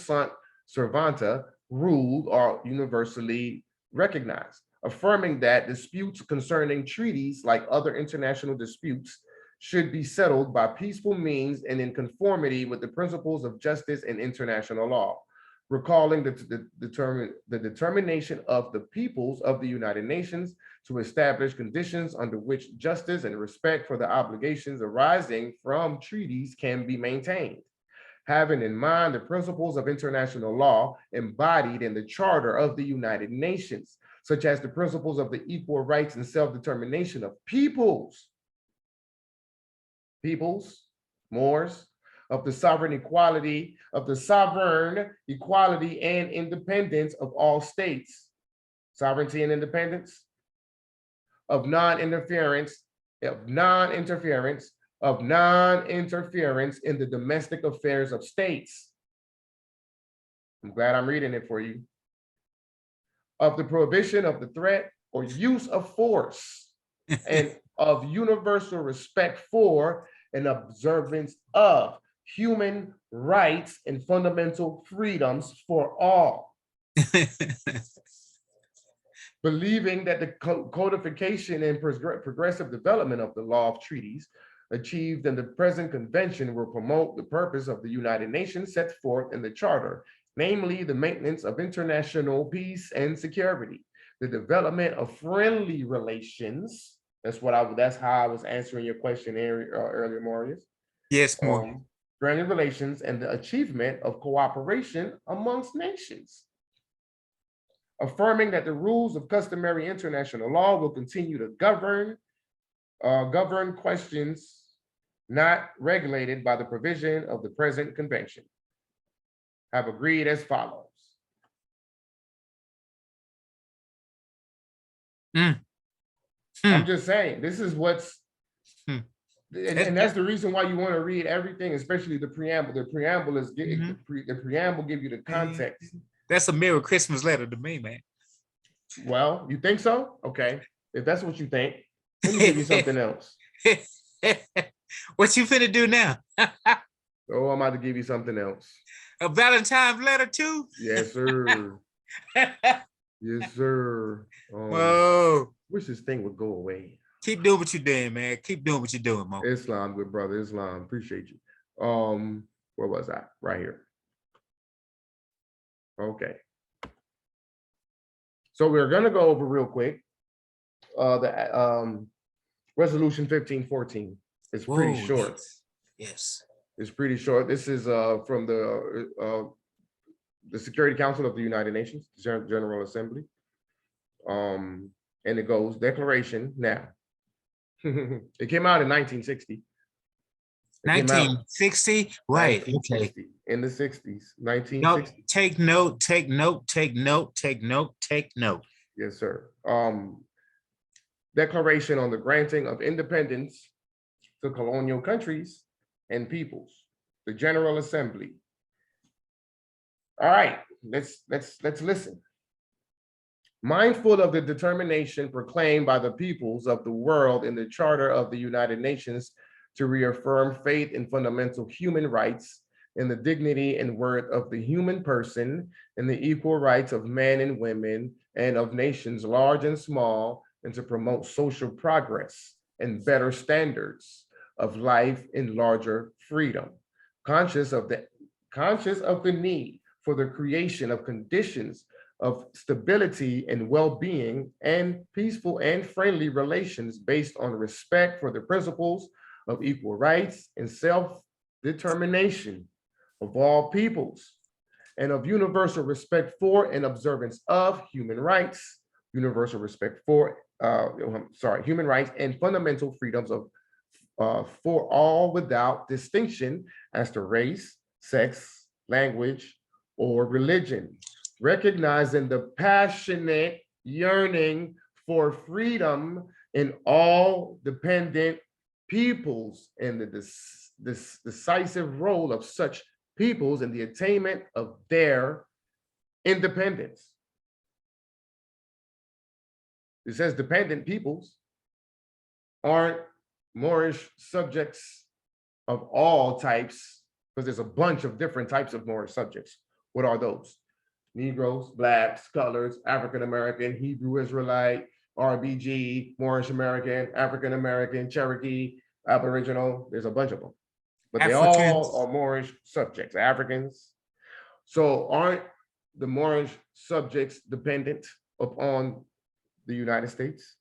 Sunt Servanda rule are universally recognized, affirming that disputes concerning treaties, like other international disputes, should be settled by peaceful means and in conformity with the principles of justice and international law, recalling the determination of the peoples of the United Nations to establish conditions under which justice and respect for the obligations arising from treaties can be maintained, having in mind the principles of international law embodied in the Charter of the United Nations, such as the principles of the equal rights and self-determination of peoples, Moors, of the sovereign equality and independence of all states, sovereignty and independence, of non-interference in the domestic affairs of states. I'm glad I'm reading it for you. Of the prohibition of the threat or use of force and of universal respect for and observance of human rights and fundamental freedoms for all. Believing that the codification and progressive development of the law of treaties achieved in the present convention will promote the purpose of the United Nations set forth in the Charter, namely the maintenance of international peace and security, the development of friendly relations. That's how I was answering your question earlier, Marius. Yes, more. Friendly relations and the achievement of cooperation amongst nations. Affirming that the rules of customary international law will continue to govern questions not regulated by the provision of the present convention. Have agreed as follows. I'm just saying, this is what's, and that's the reason why you want to read everything, especially the preamble. The preamble is the preamble give you the context. That's a Merry Christmas letter to me, man. Well, you think so? Okay. If that's what you think, let me give you something else. What you finna do now? Oh, I'm about to give you something else. A Valentine's letter too? Yes, sir. Yes, sir. Whoa. Wish this thing would go away. Keep doing what you're doing, man. Keep doing what you're doing, Mo. Islam, good brother. Islam, appreciate you. Where was I? Right here. Okay. So we're gonna go over real quick the resolution 1514. It's pretty short. Yes. It's pretty short. This is from the Security Council of the United Nations, General Assembly. And it goes, declaration now. It came out in 1960. 1960, right? 1960, okay. In the 60s, 1960. No, take note, take note, take note, take note, take note. Yes, sir. Declaration on the granting of independence to colonial countries and peoples, the General Assembly. All right, let's listen. Mindful of the determination proclaimed by the peoples of the world in the Charter of the United Nations to reaffirm faith in fundamental human rights, in the dignity and worth of the human person, in the equal rights of men and women, and of nations large and small, and to promote social progress and better standards of life in larger freedom. Conscious of the need for the creation of conditions of stability and well-being and peaceful and friendly relations based on respect for the principles of equal rights and self-determination of all peoples, and of universal respect for and observance of human rights, universal respect for, human rights and fundamental freedoms of for all without distinction as to race, sex, language, or religion, recognizing the passionate yearning for freedom in all dependent peoples and the decisive role of such peoples in the attainment of their independence. It says dependent peoples aren't Moorish subjects of all types, because there's a bunch of different types of Moorish subjects. What are those? Negroes, Blacks, colors, African-American, Hebrew Israelite, RBG, Moorish American, African-American, Cherokee, Aboriginal. There's a bunch of them, but they all are Moorish subjects, Africans. So aren't the Moorish subjects dependent upon the United States?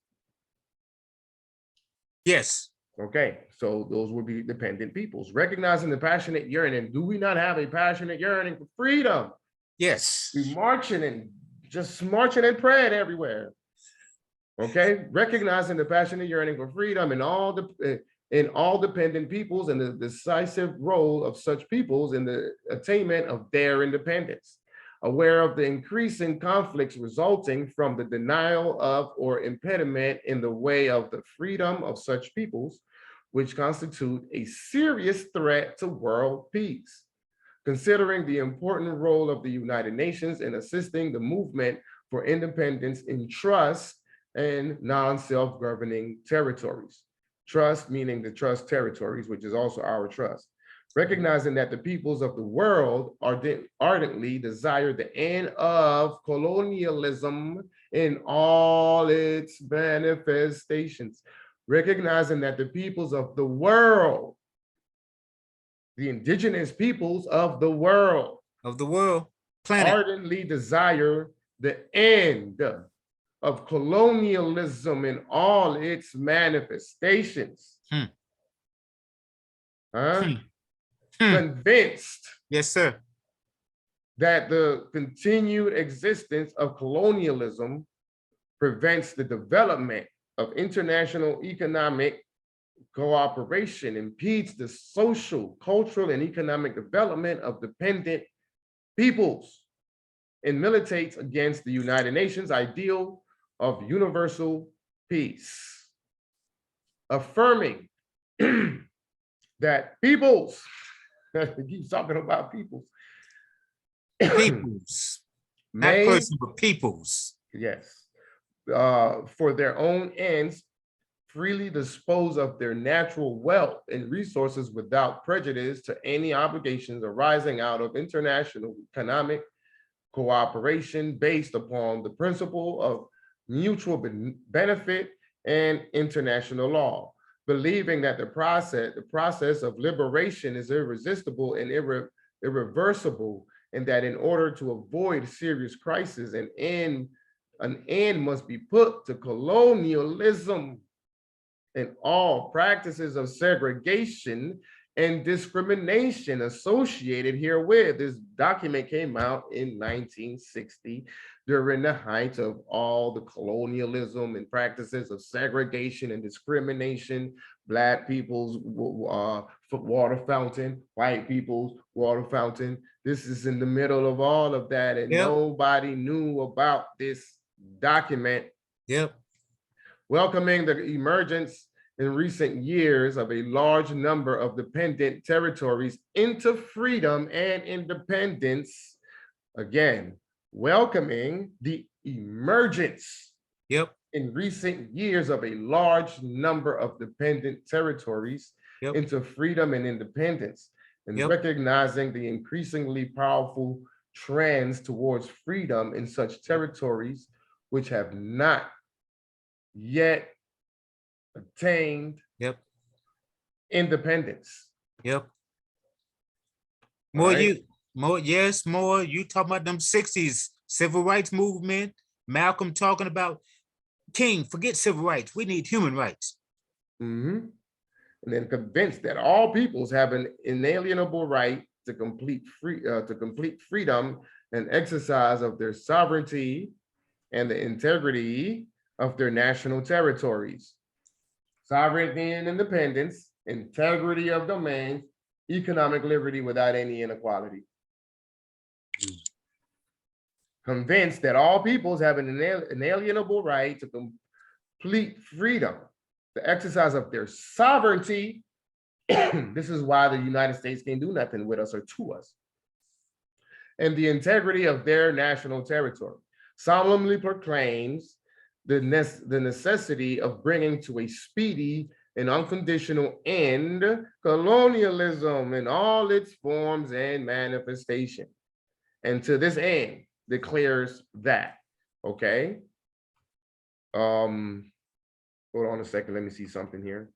Yes, Okay, so those would be dependent peoples. Recognizing the passionate yearning, do we not have a passionate yearning for freedom? yes. We marching and just marching and praying everywhere. Okay, recognizing the passionate yearning for freedom in all dependent peoples and the decisive role of such peoples in the attainment of their independence. Aware of the increasing conflicts resulting from the denial of or impediment in the way of the freedom of such peoples, which constitute a serious threat to world peace. Considering the important role of the United Nations in assisting the movement for independence in trust and non-self-governing territories. Trust meaning the trust territories, which is also our trust. Recognizing that the peoples of the world ardently desire the end of colonialism in all its manifestations. Recognizing that the peoples of the world, the indigenous peoples of the world, Planet. ardently desire the end of colonialism in all its manifestations. Convinced Yes, sir. that the continued existence of colonialism prevents the development of international economic cooperation, impedes the social, cultural, and economic development of dependent peoples, and militates against the United Nations ideal of universal peace. Affirming that peoples, he keeps talking about peoples, Peoples. Not may, person, but peoples. yes, for their own ends, freely dispose of their natural wealth and resources without prejudice to any obligations arising out of international economic cooperation based upon the principle of mutual benefit and international law, believing that the process of liberation is irresistible and irreversible, and that in order to avoid serious crisis, an end must be put to colonialism and all practices of segregation and discrimination associated herewith. This document came out in 1960 during the height of all the colonialism and practices of segregation and discrimination. Black people's water fountain, white people's water fountain. This is in the middle of all of that, and nobody knew about this document. Welcoming the emergence in recent years of a large number of dependent territories into freedom and independence. Again, welcoming the emergence in recent years of a large number of dependent territories into freedom and independence, and recognizing the increasingly powerful trends towards freedom in such territories which have not yet attained independence. More, you talking about them 60s civil rights movement, Malcolm talking about King, forget civil rights, we need human rights. And then convinced that all peoples have an inalienable right to complete freedom and exercise of their sovereignty and the integrity of their national territories. Sovereignty and independence, integrity of domains, economic liberty without any inequality. Convinced that all peoples have an inalienable right to complete freedom, the exercise of their sovereignty. This is why the United States can't do nothing with us or to us. And the integrity of their national territory. Solemnly proclaims the necessity of bringing to a speedy and unconditional end colonialism in all its forms and manifestation. And to this end, declares that, okay? Hold on a second, let me see something here.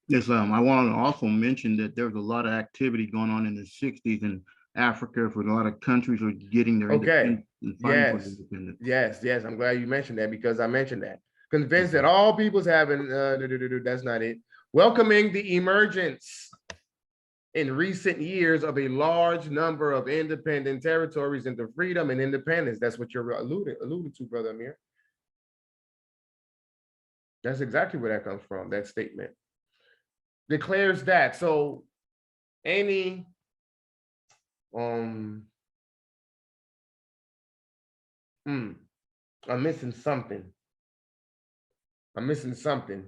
Yes, I want to also mention that there was a lot of activity going on in the 60s in Africa, for a lot of countries were getting their Okay. independence and fighting for their Yes, independence. yes. I'm glad you mentioned that because I mentioned that. Convinced that all peoples having, that's not it. Welcoming the emergence in recent years of a large number of independent territories into freedom and independence. That's what you're alluding to, Brother Amir. That's exactly where that comes from, that statement. Declares that. So any I'm missing something. I'm missing something.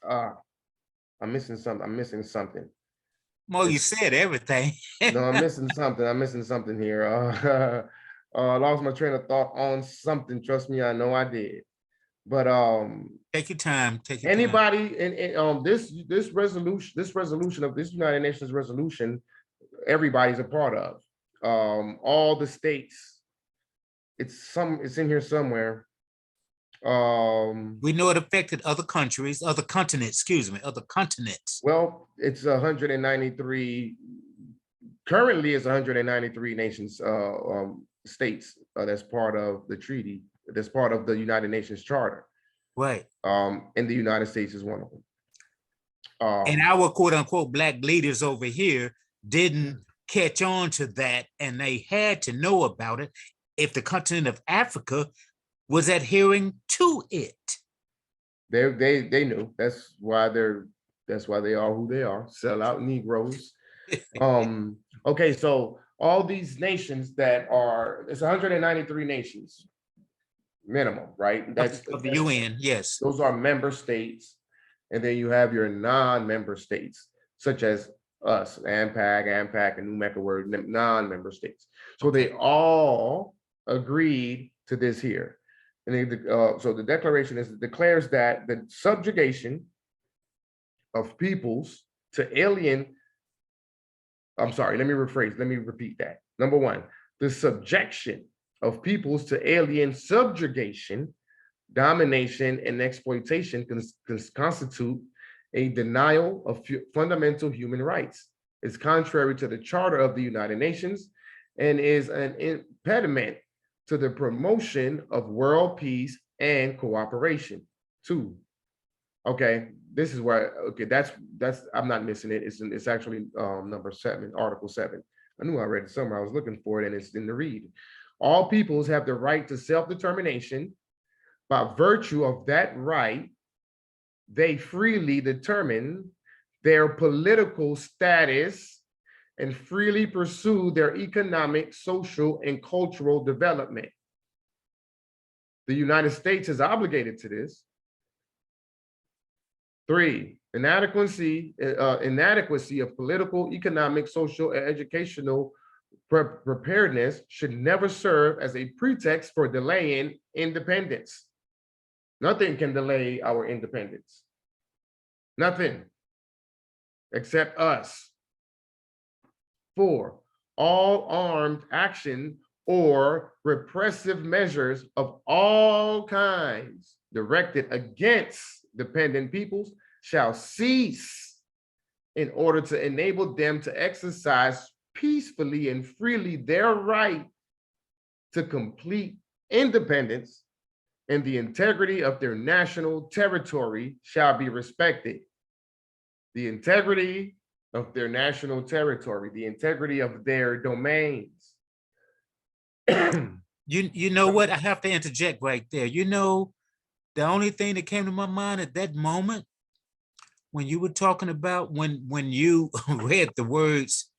I'm missing something. Well, you said everything. No, I'm missing something. I'm missing something here. I lost my train of thought on something. Trust me, I know I did. But Take your time. Take your time. anybody in this resolution of this United Nations resolution, everybody's a part of. All the states. It's in here somewhere. We know it affected other countries, other continents, excuse me, other continents. Well, it's 193. Currently, it's 193 nations, states that's part of the treaty. That's part of the United Nations Charter. Right. And the United States is one of them. And our quote unquote black leaders over here didn't catch on to that, and they had to know about it if the continent of Africa was adhering to it. They knew. That's why they are who they are. Sell out Negroes. Okay, so all these nations that are, it's 193 nations minimum, right? That's Of the UN, yes. Those are member states. And then you have your non-member states, such as us, AMPAG, and UMECA were non-member states. So they all agreed to this here. And so the declaration declares that the subjugation of peoples to alien, I'm sorry, let me repeat that. Number one, the subjection of peoples to alien subjugation, domination, and exploitation constitute a denial of fundamental human rights. It's contrary to the Charter of the United Nations and is an impediment to the promotion of world peace and cooperation. Two. Okay, this is why, okay, that's I'm not missing it. It's actually number 7, Article 7. I knew I read it somewhere. I was looking for it, and it's in the read. All peoples have the right to self-determination. By virtue of that right, they freely determine their political status and freely pursue their economic, social, and cultural development. The United States is obligated to this. 3, inadequacy of political, economic, social, and educational preparedness should never serve as a pretext for delaying independence. Nothing can delay our independence. Nothing except us. 4, all armed action or repressive measures of all kinds directed against dependent peoples shall cease in order to enable them to exercise peacefully and freely their right to complete independence, and the integrity of their national territory shall be respected. The integrity of their national territory, the integrity of their domains. You know what? I have to interject right there. You know, the only thing that came to my mind at that moment when you were talking about when you read the words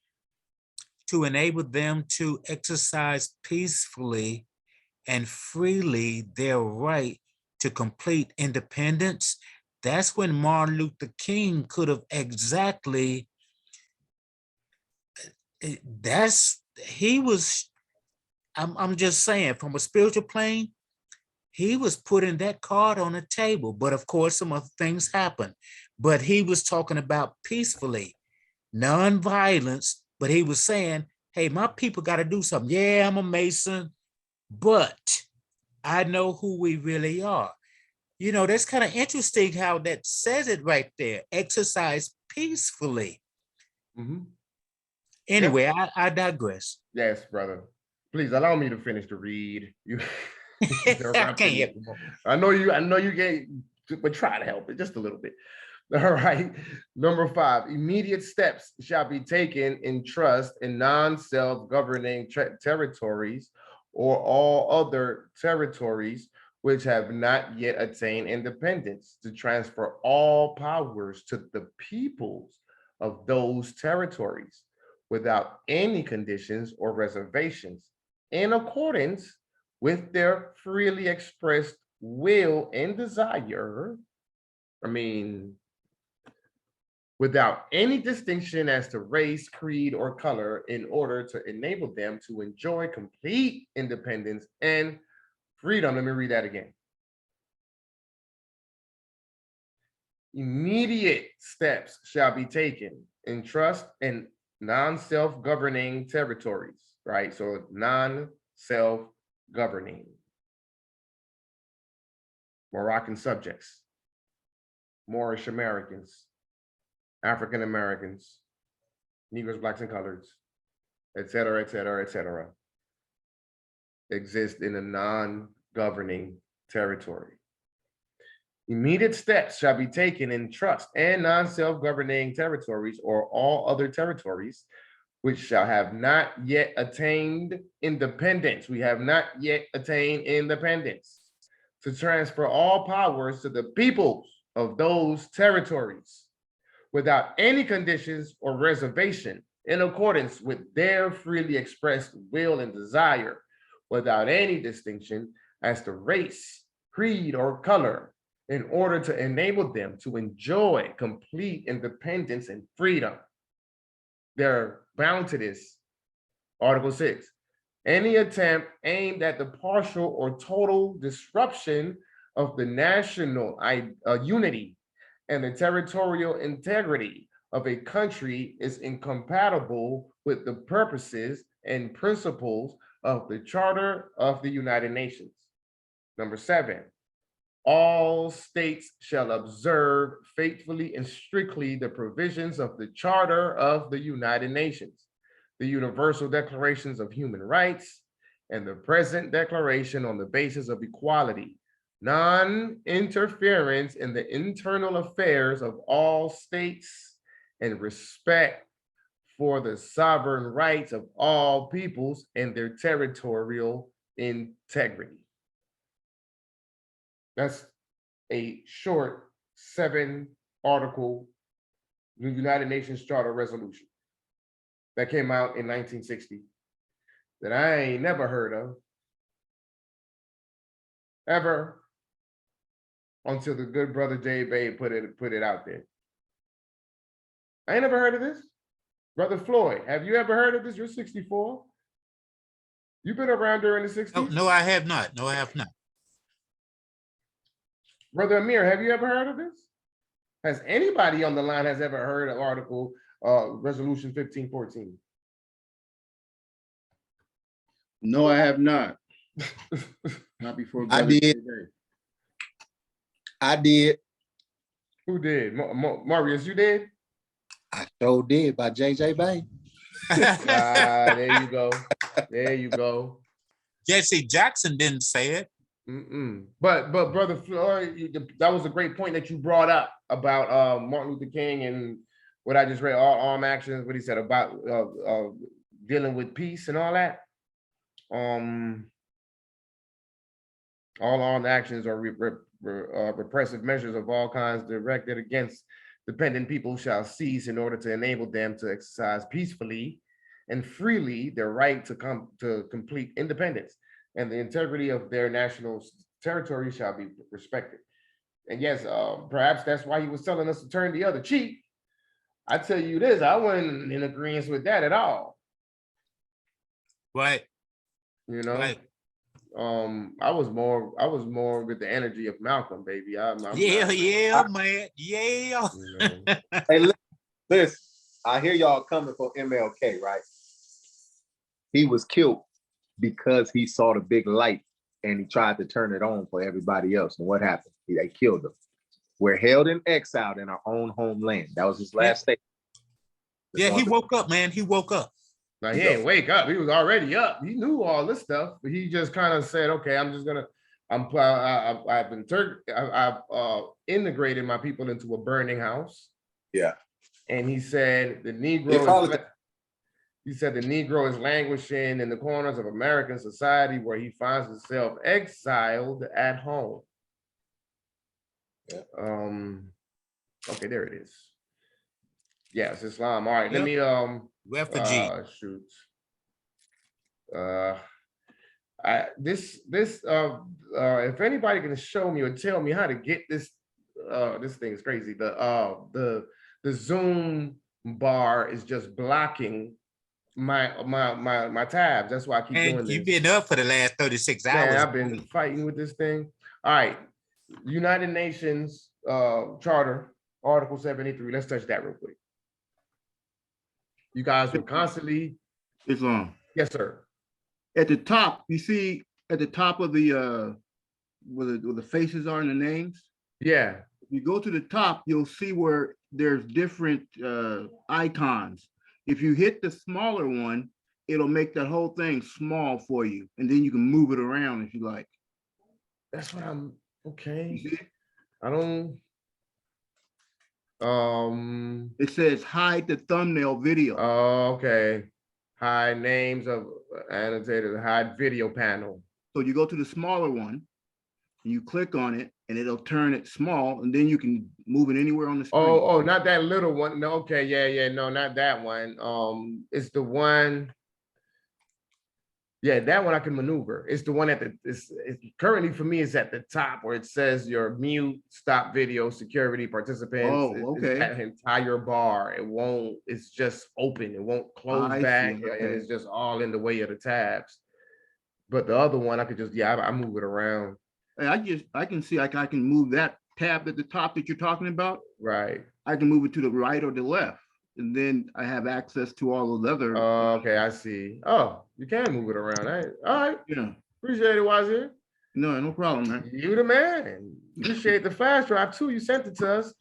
to enable them to exercise peacefully and freely their right to complete independence, that's when Martin Luther King could have exactly, I'm just saying, from a spiritual plane, he was putting that card on the table, but of course some other things happened. But he was talking about peacefully, non-violence, but he was saying, hey, my people got to do something. Yeah, I'm a Mason, but I know who we really are. You know, that's kind of interesting how that says it right there. Exercise peacefully. Mhm. Anyway, I digress. Yes, brother. Please allow me to finish the read. You I interrupted can't. me. I know you get, but try to help it just a little bit. All right. Number 5, immediate steps shall be taken in trust in non-self-governing territories or all other territories which have not yet attained independence to transfer all powers to the peoples of those territories without any conditions or reservations in accordance with their freely expressed will and desire. I mean, without any distinction as to race, creed, or color, in order to enable them to enjoy complete independence and freedom. Let me read that again. Immediate steps shall be taken in trust and non-self-governing territories, right? So non-self-governing Moroccan subjects, Moorish Americans, African Americans, Negroes, Blacks, and Coloreds, et cetera, et cetera, et cetera, exist in a non-governing territory. Immediate steps shall be taken in trust and non-self-governing territories or all other territories which shall have not yet attained independence. We have not yet attained independence, to transfer all powers to the peoples of those territories without any conditions or reservation in accordance with their freely expressed will and desire, without any distinction as to race, creed, or color, in order to enable them to enjoy complete independence and freedom. They're bound to this. Article 6. Any attempt aimed at the partial or total disruption of the national unity and the territorial integrity of a country is incompatible with the purposes and principles of the Charter of the United Nations. Number 7, all states shall observe faithfully and strictly the provisions of the Charter of the United Nations, the Universal Declarations of Human Rights, and the present declaration on the basis of equality, non-interference in the internal affairs of all states, and respect for the sovereign rights of all peoples and their territorial integrity. That's a short 7-article United Nations Charter resolution that came out in 1960 that I ain't never heard of ever until the good brother Jay Bay put it out there. I ain't never heard of this. Brother Floyd, have you ever heard of this? You're 64. You've been around during the 60s? No, I have not. No, I have not. Brother Amir, have you ever heard of this? Has anybody on the line has ever heard of Article Resolution 1514? No, I have not. Not before. I Brother did. Jay. I did. Who did? Marius, you did? I sure did by JJ Bay. There you go. There you go. Jesse Jackson didn't say it. But Brother Floyd, that was a great point that you brought up about Martin Luther King and what I just read, all armed actions, what he said about dealing with peace and all that. All armed actions are repressive measures of all kinds directed against dependent people shall cease in order to enable them to exercise peacefully and freely their right to come to complete independence, and the integrity of their national territory shall be respected. And yes, perhaps that's why he was telling us to turn the other cheek. I tell you this, I wasn't in agreement with that at all. Right. You know, Right. I was more with the energy of Malcolm, baby. Man. Yeah. You know. Hey, listen, I hear y'all coming for MLK, right? He was killed because he saw the big light and he tried to turn it on for everybody else. And what happened? They killed him. We're held in exile in our own homeland. That was his last statement. Yeah, he woke up, man. He woke up. Now he ain't wake up. He was already up. He knew all this stuff, but he just kind of said, "Okay, I'm just gonna. I've integrated my people into a burning house." Yeah. And he said the They Negro. call Is, it he said the Negro is languishing in the corners of American society where he finds himself exiled at home. Yeah. Okay, there it is. Yes, Islam. All right, let me Refugee. shoot. If anybody can show me or tell me how to get this, this thing is crazy. The Zoom bar is just blocking my tabs. That's why I keep doing And this. you've been up for the last 36 hours. Yeah, I've been fighting with this thing. All right, United Nations Charter, Article 73. Let's touch that real quick. You guys were constantly. Islam. Yes, sir. At the top, you see at the top of the where the faces are and the names. Yeah. If you go to the top, you'll see where there's different icons. If you hit the smaller one, it'll make that whole thing small for you, and then you can move it around if you like. That's what I'm okay. You see? I don't. It says hide the thumbnail video. Okay. Hide names of annotated, hide video panel. So you go to the smaller one, and you click on it, and it'll turn it small, and then you can move it anywhere on the screen. Oh, not that little one. No, okay, yeah, no, not that one. It's the one. Yeah, that one I can maneuver. It's the one at the. It's currently for me. It's at the top where it says your mute, stop video, security participants. Oh, okay. It's that entire bar. It won't. It's just open. It won't close I back, see, and okay. it's just all in the way of the tabs. But the other one, I could just I move it around. Hey, I can see I can move that tab at the top that you're talking about. Right. I can move it to the right or the left, and then I have access to all those other. Okay, I see. Oh, you can move it around. All right. Yeah. Appreciate it, Wazir. No problem, man. You the man. Appreciate the flash drive too. You sent it to us.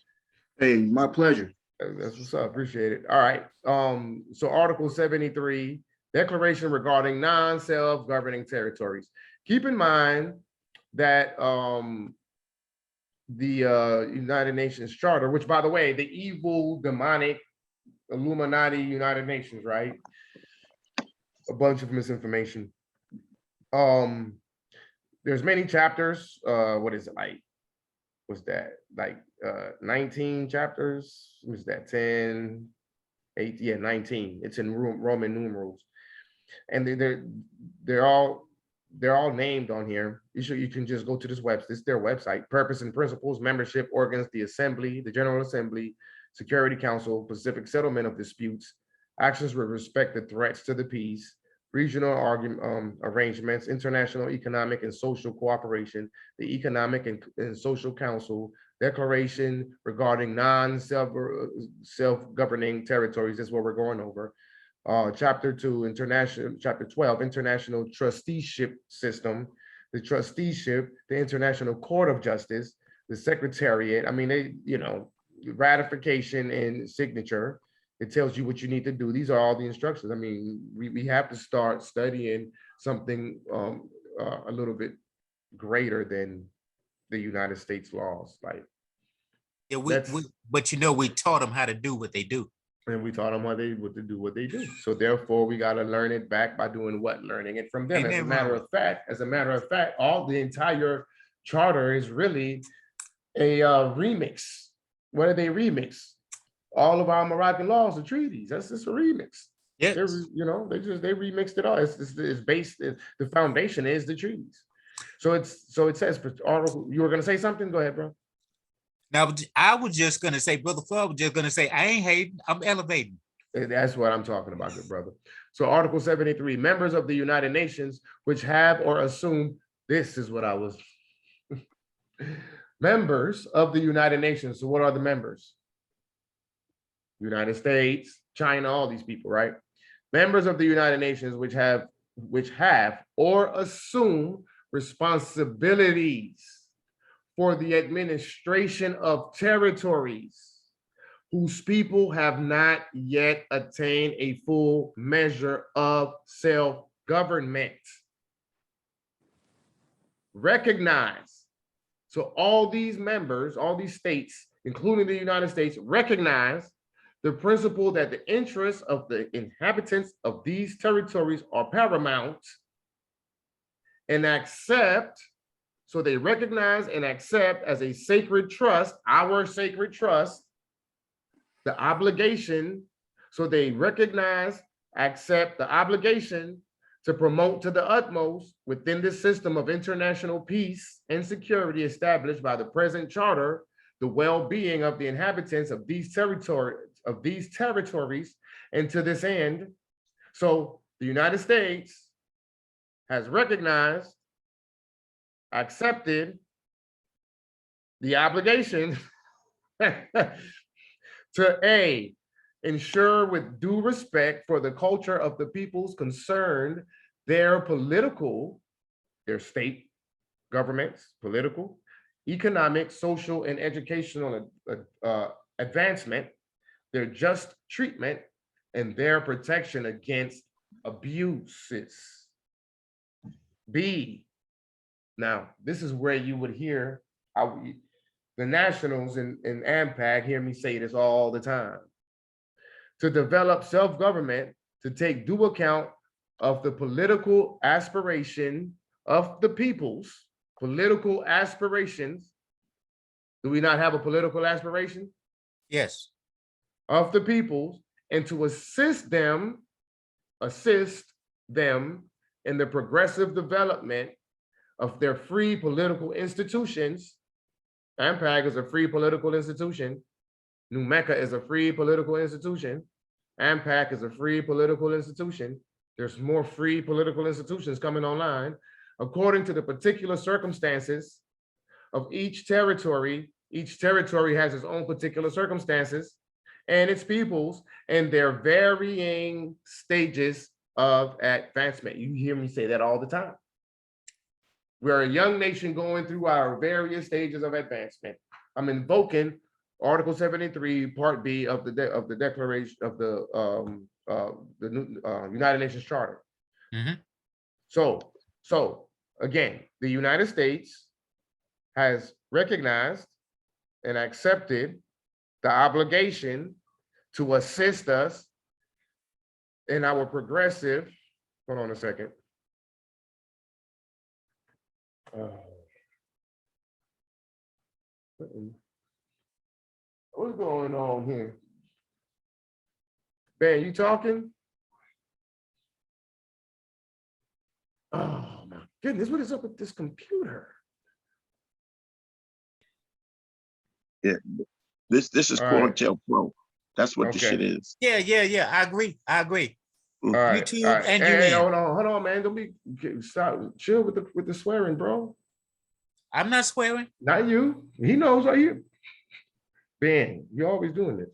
Hey, my pleasure. That's what's up. Appreciate it. All right. So Article 73, Declaration regarding non-self-governing territories. Keep in mind that the United Nations Charter, which by the way, the evil, demonic, Illuminati United Nations, right? A bunch of misinformation. There's many chapters. What is it like? What's that? Like 19 chapters? Was that 10, 8? Yeah, 19. It's in Roman numerals. And they're all named on here. You can just go to this website. This is their website. Purpose and principles, membership organs, the Assembly, the General Assembly, Security Council, Pacific Settlement of Disputes, actions with respect to threats to the peace, regional arrangements, international economic and social cooperation, the Economic and Social Council, Declaration regarding non-self-governing territories. That's what we're going over. Chapter 2, Chapter 12, International Trusteeship System, the Trusteeship, the International Court of Justice, the Secretariat. I mean, ratification and signature. It tells you what you need to do. These are all the instructions. I mean, we have to start studying something a little bit greater than the United States laws. Like, yeah, but we taught them how to do what they do. And we taught them what to do what they do. So therefore, we got to learn it back by doing what? Learning it from them. As a matter of fact, all the entire charter is really a remix. What do they remix? All of our Moroccan laws and treaties. That's just a remix. Yes. They remixed it all. It's based. The foundation is the treaties. So it says article. You were gonna say something? Go ahead, bro. Now I was just gonna say, Brother Floyd was just gonna say, I ain't hating, I'm elevating. That's what I'm talking about, good brother. So Article 73, members of the United Nations which have or assume, this is what I was. Members of the United Nations. So what are the members? United States, China, all these people, right? Members of the United Nations which have or assume responsibilities for the administration of territories whose people have not yet attained a full measure of self-government. Recognize. So all these members, all these states, including the United States, recognize the principle that the interests of the inhabitants of these territories are paramount and accept, so they recognize and accept as a sacred trust, our sacred trust, the obligation, so they recognize, accept the obligation to promote to the utmost within the system of international peace and security established by the present charter, the well-being of the inhabitants of these territories, and to this end. So the United States has recognized, accepted the obligation to A, ensure with due respect for the culture of the peoples concerned, their state governments, political, economic, social, and educational advancement, their just treatment, and their protection against abuses. B, now this is where you would hear the nationals in AMPAG hear me say this all the time. To develop self-government, to take due account of the political aspiration of the peoples, political aspirations. Do we not have a political aspiration? Yes. Of the peoples, and to assist them in the progressive development of their free political institutions. AMPAG is a free political institution. New Mecca is a free political institution. AMPAC is a free political institution. There's more free political institutions coming online. According to the particular circumstances of each territory has its own particular circumstances and its peoples and their varying stages of advancement. You hear me say that all the time. We're a young nation going through our various stages of advancement. I'm invoking Article 73, Part B of the Declaration of the United Nations Charter. Mhm. So again, the United States has recognized and accepted the obligation to assist us in our progressive. Hold on a second. What's going on here? Ben, you talking? Oh my goodness, what is up with this computer? This is All right. Quarantel Pro. That's what the Okay. shit is. Yeah. I agree. All right, YouTube all right. and Hey, UN. hold on, man. Don't be stop. Chill with the swearing, bro. I'm not swearing. Not you. He knows right here. Ben, you're always doing this.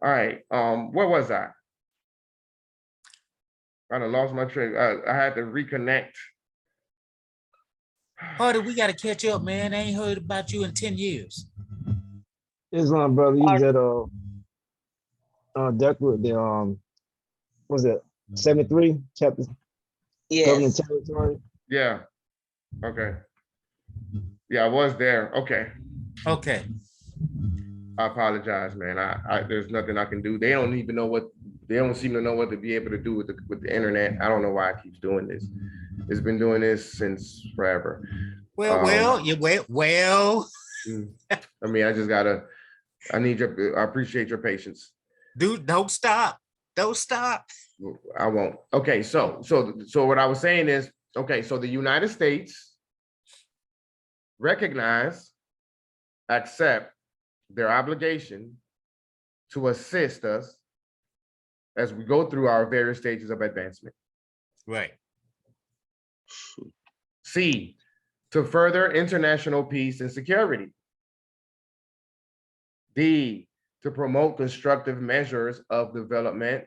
All right. Where was I? I done lost my train. I had to reconnect. Hardy, we gotta catch up, man. I ain't heard about you in 10 years. Islam, brother, you was at the was it 73 chapter government Yes, territory? Yeah. Okay. Yeah, I was there. Okay. Okay. I apologize, man. There's nothing I can do. They don't even know what, they don't seem to know what to be able to do with the internet. I don't know why it keeps doing this. It's been doing this since forever. Well. I mean, I appreciate your patience. Dude, don't stop. I won't. Okay, so what I was saying is, okay, so the United States recognize, accept their obligation to assist us as we go through our various stages of advancement. Right. C, to further international peace and security. D, to promote constructive measures of development,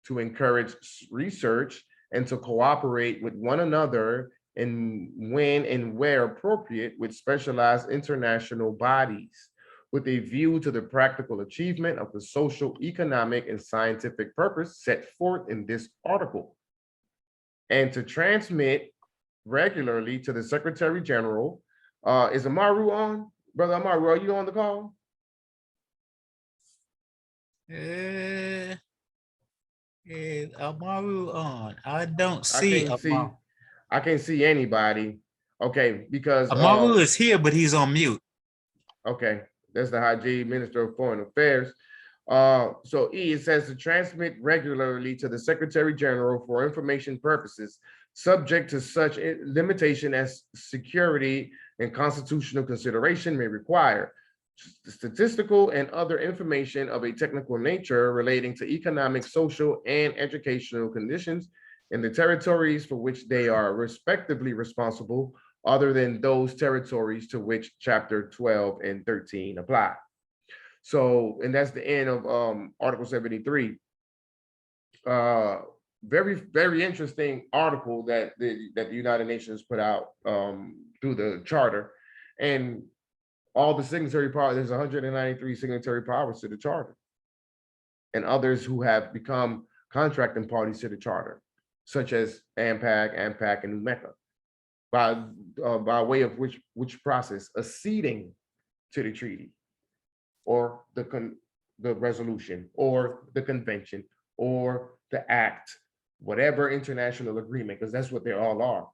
to encourage research and to cooperate with one another and when and where appropriate with specialized international bodies with a view to the practical achievement of the social, economic, and scientific purpose set forth in this article, and to transmit regularly to the Secretary General. Is Amaru on? Brother Amaru, are you on the call? Is Amaru on? I don't I see can't see. Amaru. I can't see anybody. Okay, because Amaru is here, but he's on mute. okay, that's the Haji Minister of Foreign Affairs. So E, it says to transmit regularly to the Secretary General for information purposes, subject to such limitation as security and constitutional consideration may require, statistical and other information of a technical nature relating to economic, social, and educational conditions in the territories for which they are respectively responsible, other than those territories to which Chapter 12 and 13 apply. So, and that's the end of Article 73. Very, very interesting article that the United Nations put out through the charter, and all the signatory powers. There's 193 signatory powers to the charter, and others who have become contracting parties to the charter, such as AMPAG, and UMECA, by way of which process acceding to the treaty, or the resolution, or the convention, or the act, whatever international agreement, because that's what they all are.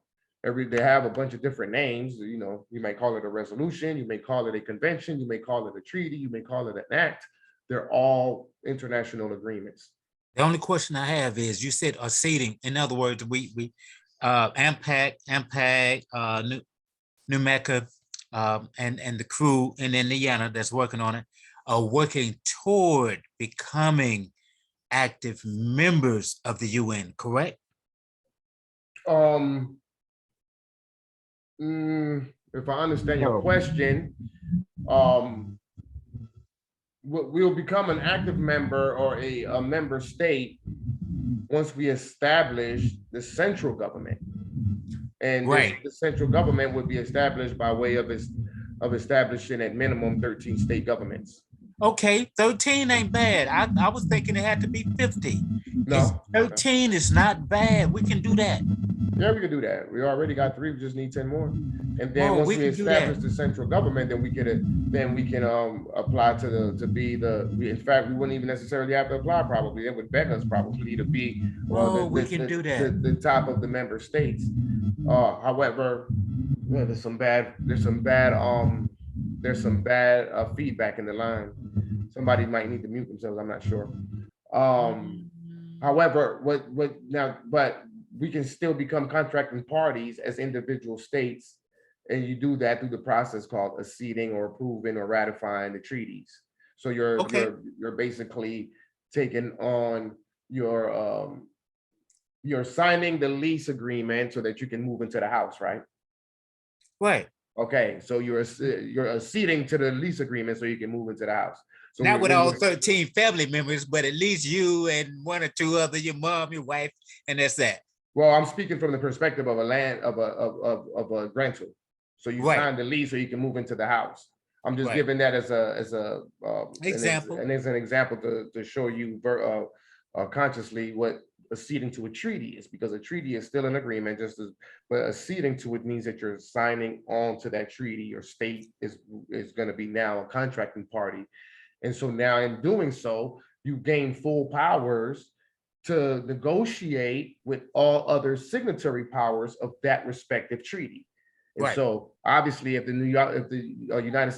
They have a bunch of different names. You know, you may call it a resolution, you may call it a convention, you may call it a treaty, you may call it an act. They're all international agreements. The only question I have is, you said acceding. In other words, we AMPAG, NUMECA, and the crew in Indiana that's working on it are working toward becoming active members of the UN, correct? If I understand your question, we'll become an active member or a member state once we establish the central government. And right. the central government would be established by way of establishing at minimum 13 state governments. Okay, 13 ain't bad. I was thinking it had to be 50. No. 13 is not bad. We can do that. Yeah, we can do that. We already got 3. We just need 10 more. And then once we establish the central government, then we can apply in fact, we wouldn't even necessarily have to apply. Probably it would beg us probably to be we can do that. The top of the member states. However, there's some bad feedback in the line. Somebody might need to mute themselves. I'm not sure. However, but we can still become contracting parties as individual states, and you do that through the process called acceding or approving or ratifying the treaties. So you're basically taking on you're signing the lease agreement so that you can move into the house, right? Right. Okay, so you're acceding to the lease agreement so you can move into the house. So not with all 13 family members, but at least you and 1 or 2 other, your mom, your wife, and that's that. Well, I'm speaking from the perspective of a grantor. So you sign the lease so you can move into the house. I'm just giving that as a example, and as an example to show you consciously what acceding to a treaty is, because a treaty is still an agreement, but acceding to it means that you're signing on to that treaty. Your state is going to be now a contracting party, and so now in doing so, you gain full powers to negotiate with all other signatory powers of that respective treaty. And so obviously if the United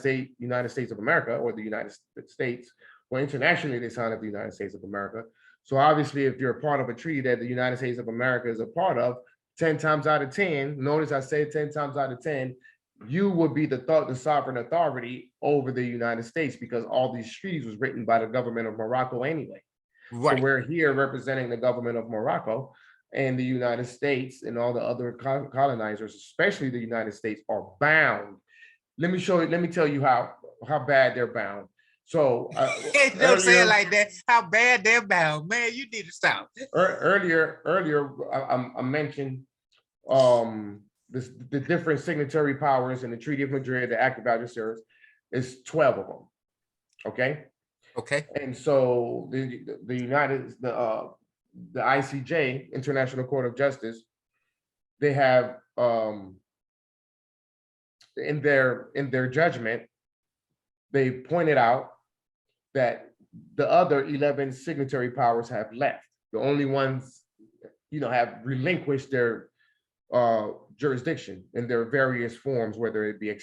States of America, or the United States, well, internationally they sign up the United States of America. So obviously if you're a part of a treaty that the United States of America is a part of, 10 times out of 10, notice I said 10 times out of 10, you would be the sovereign authority over the United States, because all these treaties was written by the government of Morocco anyway. So we're here representing the government of Morocco, and the United States and all the other colonizers, especially the United States, are bound. Let me tell you how bad they're bound. So don't say it like that. How bad they're bound, man. You need to stop. Earlier, I mentioned the different signatory powers in the Treaty of Madrid, the Act of Algeciras, is 12 of them. Okay. Okay. And so the ICJ, International Court of Justice, they have in their judgment, they pointed out that the other 11 signatory powers have left. The only ones, have relinquished their jurisdiction in their various forms, whether it be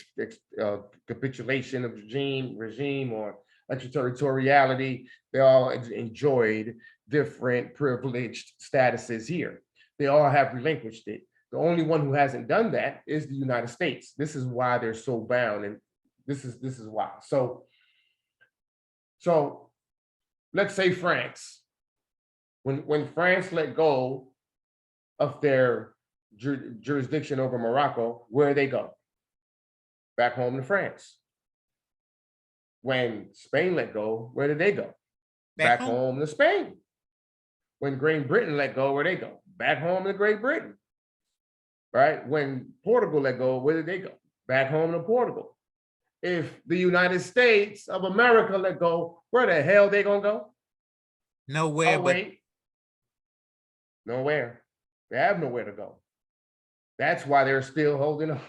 capitulation of regime or extraterritoriality. They all enjoyed different privileged statuses here. They all have relinquished it. The only one who hasn't done that is the United States. This is why they're so bound, and this is why. So let's say France. When France let go of their jurisdiction over Morocco, where they go? Back home to France. When Spain let go, where did they go? Back home to Spain. When Great Britain let go, where they go? Back home to Great Britain. Right? When Portugal let go, where did they go? Back home to Portugal. If the United States of America let go, where the hell they gonna go? Nowhere. Oh, wait. Nowhere. They have nowhere to go. That's why they're still holding on.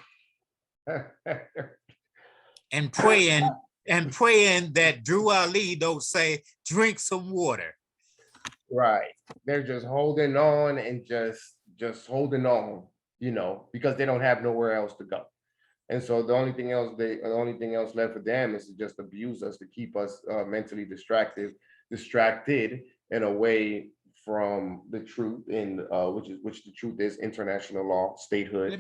And praying that Drew Ali don't say, drink some water. Right. They're just holding on and just holding on, because they don't have nowhere else to go. And so the only thing else left for them is to just abuse us, to keep us mentally distracted and away from the truth, which the truth is international law, statehood.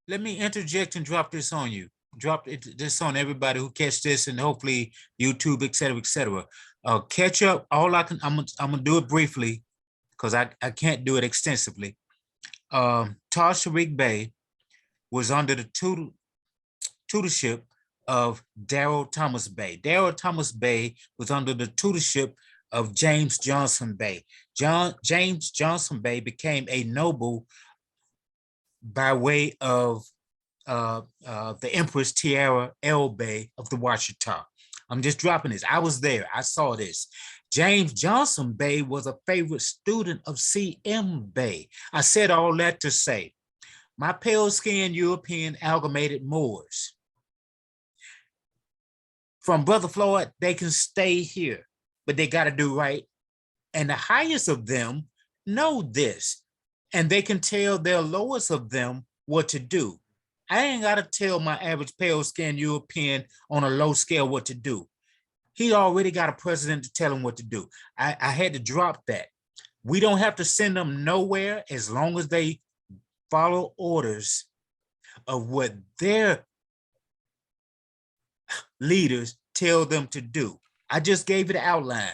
Let me interject and drop this on you. This on everybody who catch this, and hopefully YouTube, et cetera. Catch up. I'm gonna do it briefly because I can't do it extensively. Tariq Bey was under the tutorship of Darrell Thomas Bey. Darrell Thomas Bey was under the tutorship of James Johnson Bey. James Johnson Bey became a noble by way of the Empress Tiara L. Bey of the Washita. I'm just dropping this. I was there. I saw this. James Johnson Bey was a favorite student of C.M. Bey. I said all that to say, my pale-skinned European amalgamated Moors, from Brother Floyd, they can stay here, but they got to do right. And the highest of them know this, and they can tell their lowest of them what to do. I ain't got to tell my average pale-skinned European on a low scale what to do. He already got a president to tell him what to do. I had to drop that. We don't have to send them nowhere as long as they follow orders of what their leaders tell them to do. I just gave it an outline.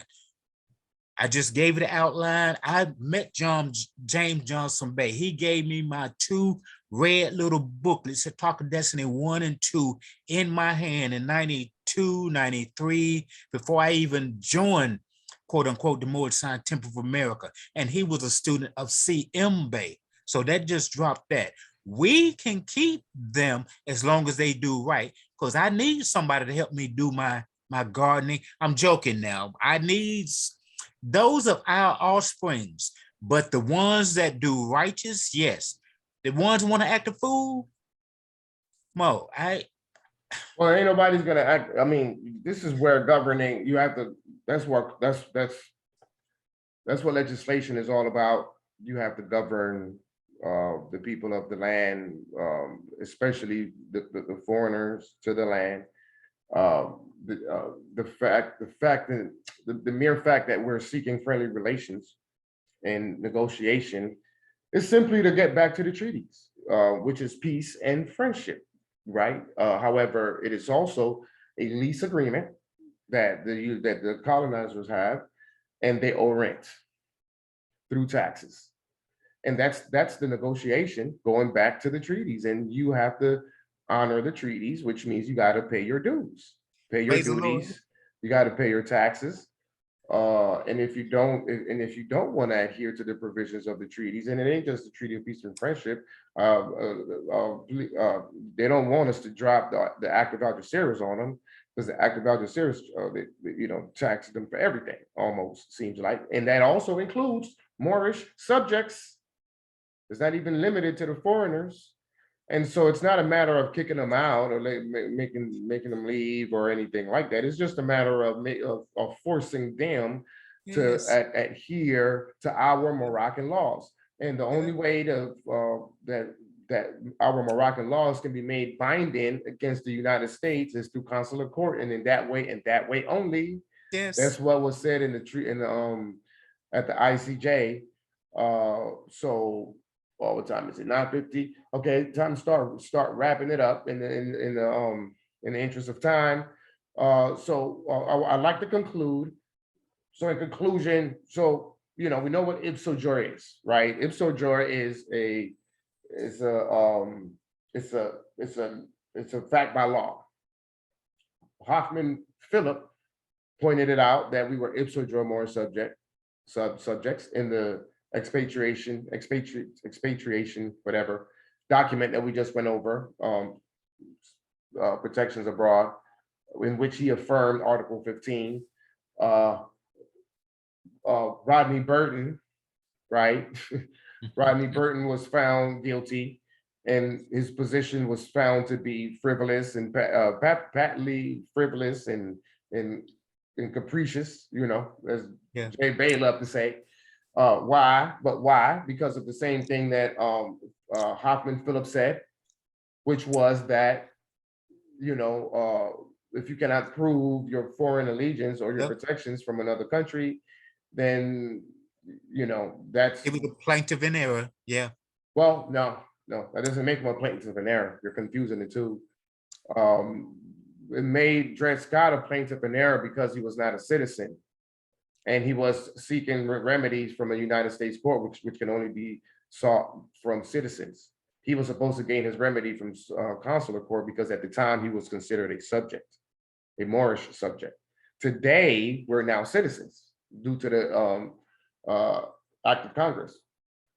I met James Johnson Bey. He gave me my 2 red little booklets, Talk of Destiny 1 and 2, in my hand in 92, 93, before I even joined, quote unquote, the Moorish Science Temple of America. And he was a student of C.M. Bey. So that just dropped that. We can keep them as long as they do right, because I need somebody to help me do my gardening. I'm joking now. I need those of our offsprings, but the ones that do righteous, yes. The ones who want to act a fool, Mo, Well, ain't nobody's gonna act. I mean, this is where governing, you have to, that's what legislation is all about. You have to govern the people of the land, especially the foreigners to the land. The mere fact that we're seeking friendly relations and negotiation is simply to get back to the treaties, which is peace and friendship, right? However, it is also a lease agreement that the colonizers have, and they owe rent through taxes. And that's the negotiation going back to the treaties, and you have to honor the treaties, which means you got to pay your dues, pay your duties, you got to pay your taxes, And if you don't want to adhere to the provisions of the treaties, and it ain't just the Treaty of Peace and Friendship, they don't want us to drop the Act of Algeciras on them, because the Act of Algeciras, tax them for everything, almost seems like, and that also includes Moorish subjects. It's not even limited to the foreigners. And so it's not a matter of kicking them out or making them leave or anything like that. It's just a matter of forcing them to Yes. adhere to our Moroccan laws. And the only way that our Moroccan laws can be made binding against the United States is through consular court, and in that way only. Yes. That's what was said in at the ICJ. So what time is it? 9:50. Okay, time to start wrapping it up in the interest of time. I'd like to conclude. So in conclusion, we know what IPSO JURE is, right? IPSO JURE is a fact by law. Hoffman Philip pointed it out that we were IPSO JURE more subjects in the expatriation, whatever document that we just went over, protections abroad, in which he affirmed Article 15. Rodney Burton, right? Rodney Burton was found guilty, and his position was found to be frivolous and patently frivolous and capricious, as Jay Bay loved to say. Why? Because of the same thing that Hoffman Phillips said, which was that, if you cannot prove your foreign allegiance or your protections from another country, then, that's. It was a plaintiff in error. Yeah. Well, no, that doesn't make him a plaintiff in error. You're confusing the two. It made Dred Scott a plaintiff in error because he was not a citizen. And he was seeking remedies from a United States court, which can only be sought from citizens. He was supposed to gain his remedy from consular court because at the time he was considered a subject, a Moorish subject. Today, we're now citizens due to the Act of Congress.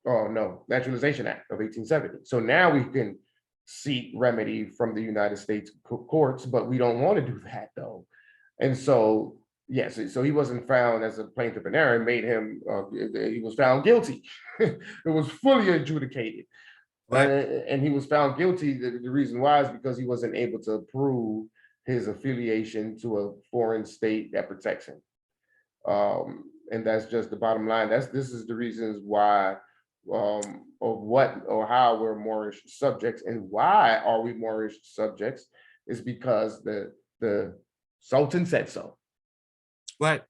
Oh no, Naturalization Act of 1870. So now we can seek remedy from the United States courts, but we don't want to do that though. And so yes, so he wasn't found as a plaintiff in error. It made him, he was found guilty. It was fully adjudicated. Right. And he was found guilty. The reason why is because he wasn't able to prove his affiliation to a foreign state that protects him. And that's just the bottom line. This is the reasons why, of what or how we're Moorish subjects, and why are we Moorish subjects is because the Sultan said so. Right?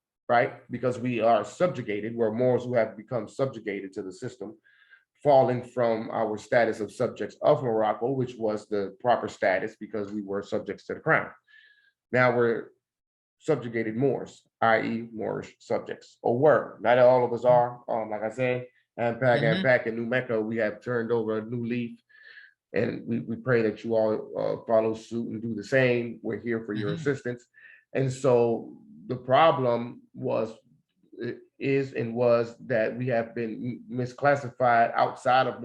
Because we are subjugated. We're Moors who have become subjugated to the system, falling from our status of subjects of Morocco, which was the proper status because we were subjects to the crown. Now we're subjugated Moors, i.e. Moorish subjects, or were. Not all of us are. Like I said, AMPAG and New Mecca, we have turned over a new leaf, and we pray that you all follow suit and do the same. We're here for your assistance. And so the problem was that we have been misclassified outside of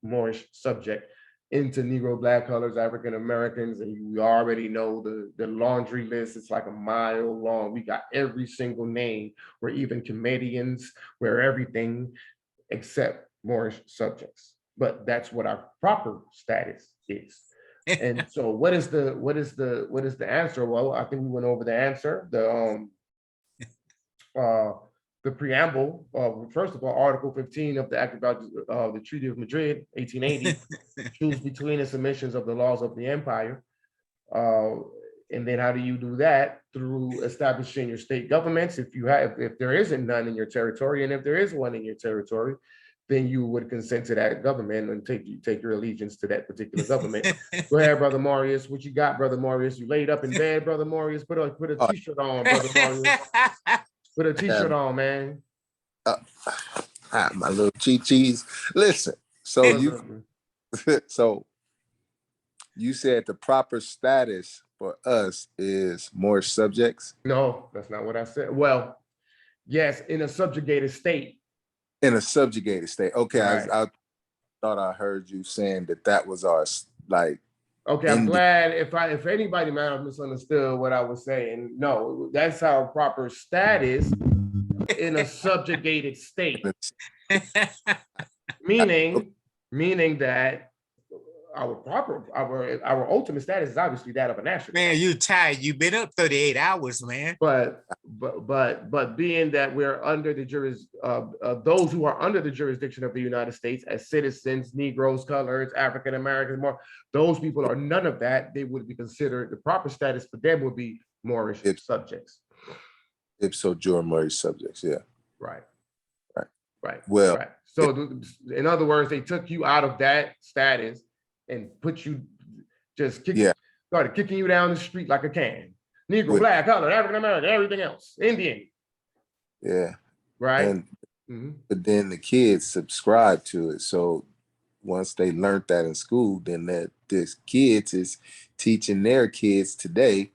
Moorish subject into Negro, Black, colors, African Americans, and we already know the laundry list. It's like a mile long. We got every single name. We're even comedians. We're everything except Moorish subjects. But that's what our proper status is. And so what is the answer? Well, I think we went over the answer. The preamble, first of all, Article 15 of the Act about the Treaty of Madrid, 1880, choose between the submissions of the laws of the empire. And then how do you do that? Through establishing your state governments. If there isn't none in your territory, and if there is one in your territory, then you would consent to that government and take your allegiance to that particular government. Go ahead, Brother Marius. What you got, Brother Marius? You laid up in bed, Brother Marius. Put a t-shirt on, Brother Marius. Put a t-shirt on, man. My little cheese. Listen, so you said the proper status for us is Moorish subjects? No, that's not what I said. Well, Yes, in a subjugated state. In a subjugated state. Okay, Right. I thought I heard you saying that was our like. Okay, I'm glad if anybody might have misunderstood what I was saying. No, that's our proper status in a subjugated state. Meaning that our ultimate status is obviously that of a national. Man, you tired. You've been up 38 hours, man. But being that we're under the those who are under the jurisdiction of the United States as citizens, Negroes, coloreds, African Americans, more, those people are none of that. They would be considered, the proper status for them would be Moorish subjects. IPSO JURE Moorish subjects, yeah. Right. Well, right. So in other words, they took you out of that status and put you started kicking you down the street like a can. Negro, black, colored, African American, everything else, Indian. Yeah. Right. But then the kids subscribe to it. So once they learned that in school, then this kids is teaching their kids today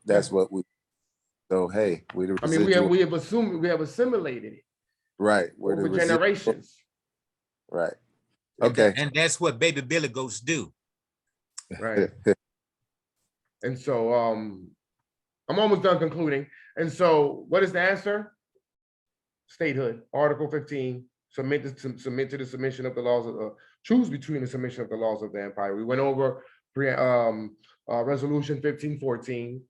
that's what we. So hey, we have assumed, we have assimilated it. Right. Over generations. Right. Okay. And that's what baby billy goats do. Right. And so I'm almost done concluding. And so what is the answer? Statehood, Article 15, submit to the submission of the laws of choose between the submission of the laws of the empire. We went over Resolution 1514,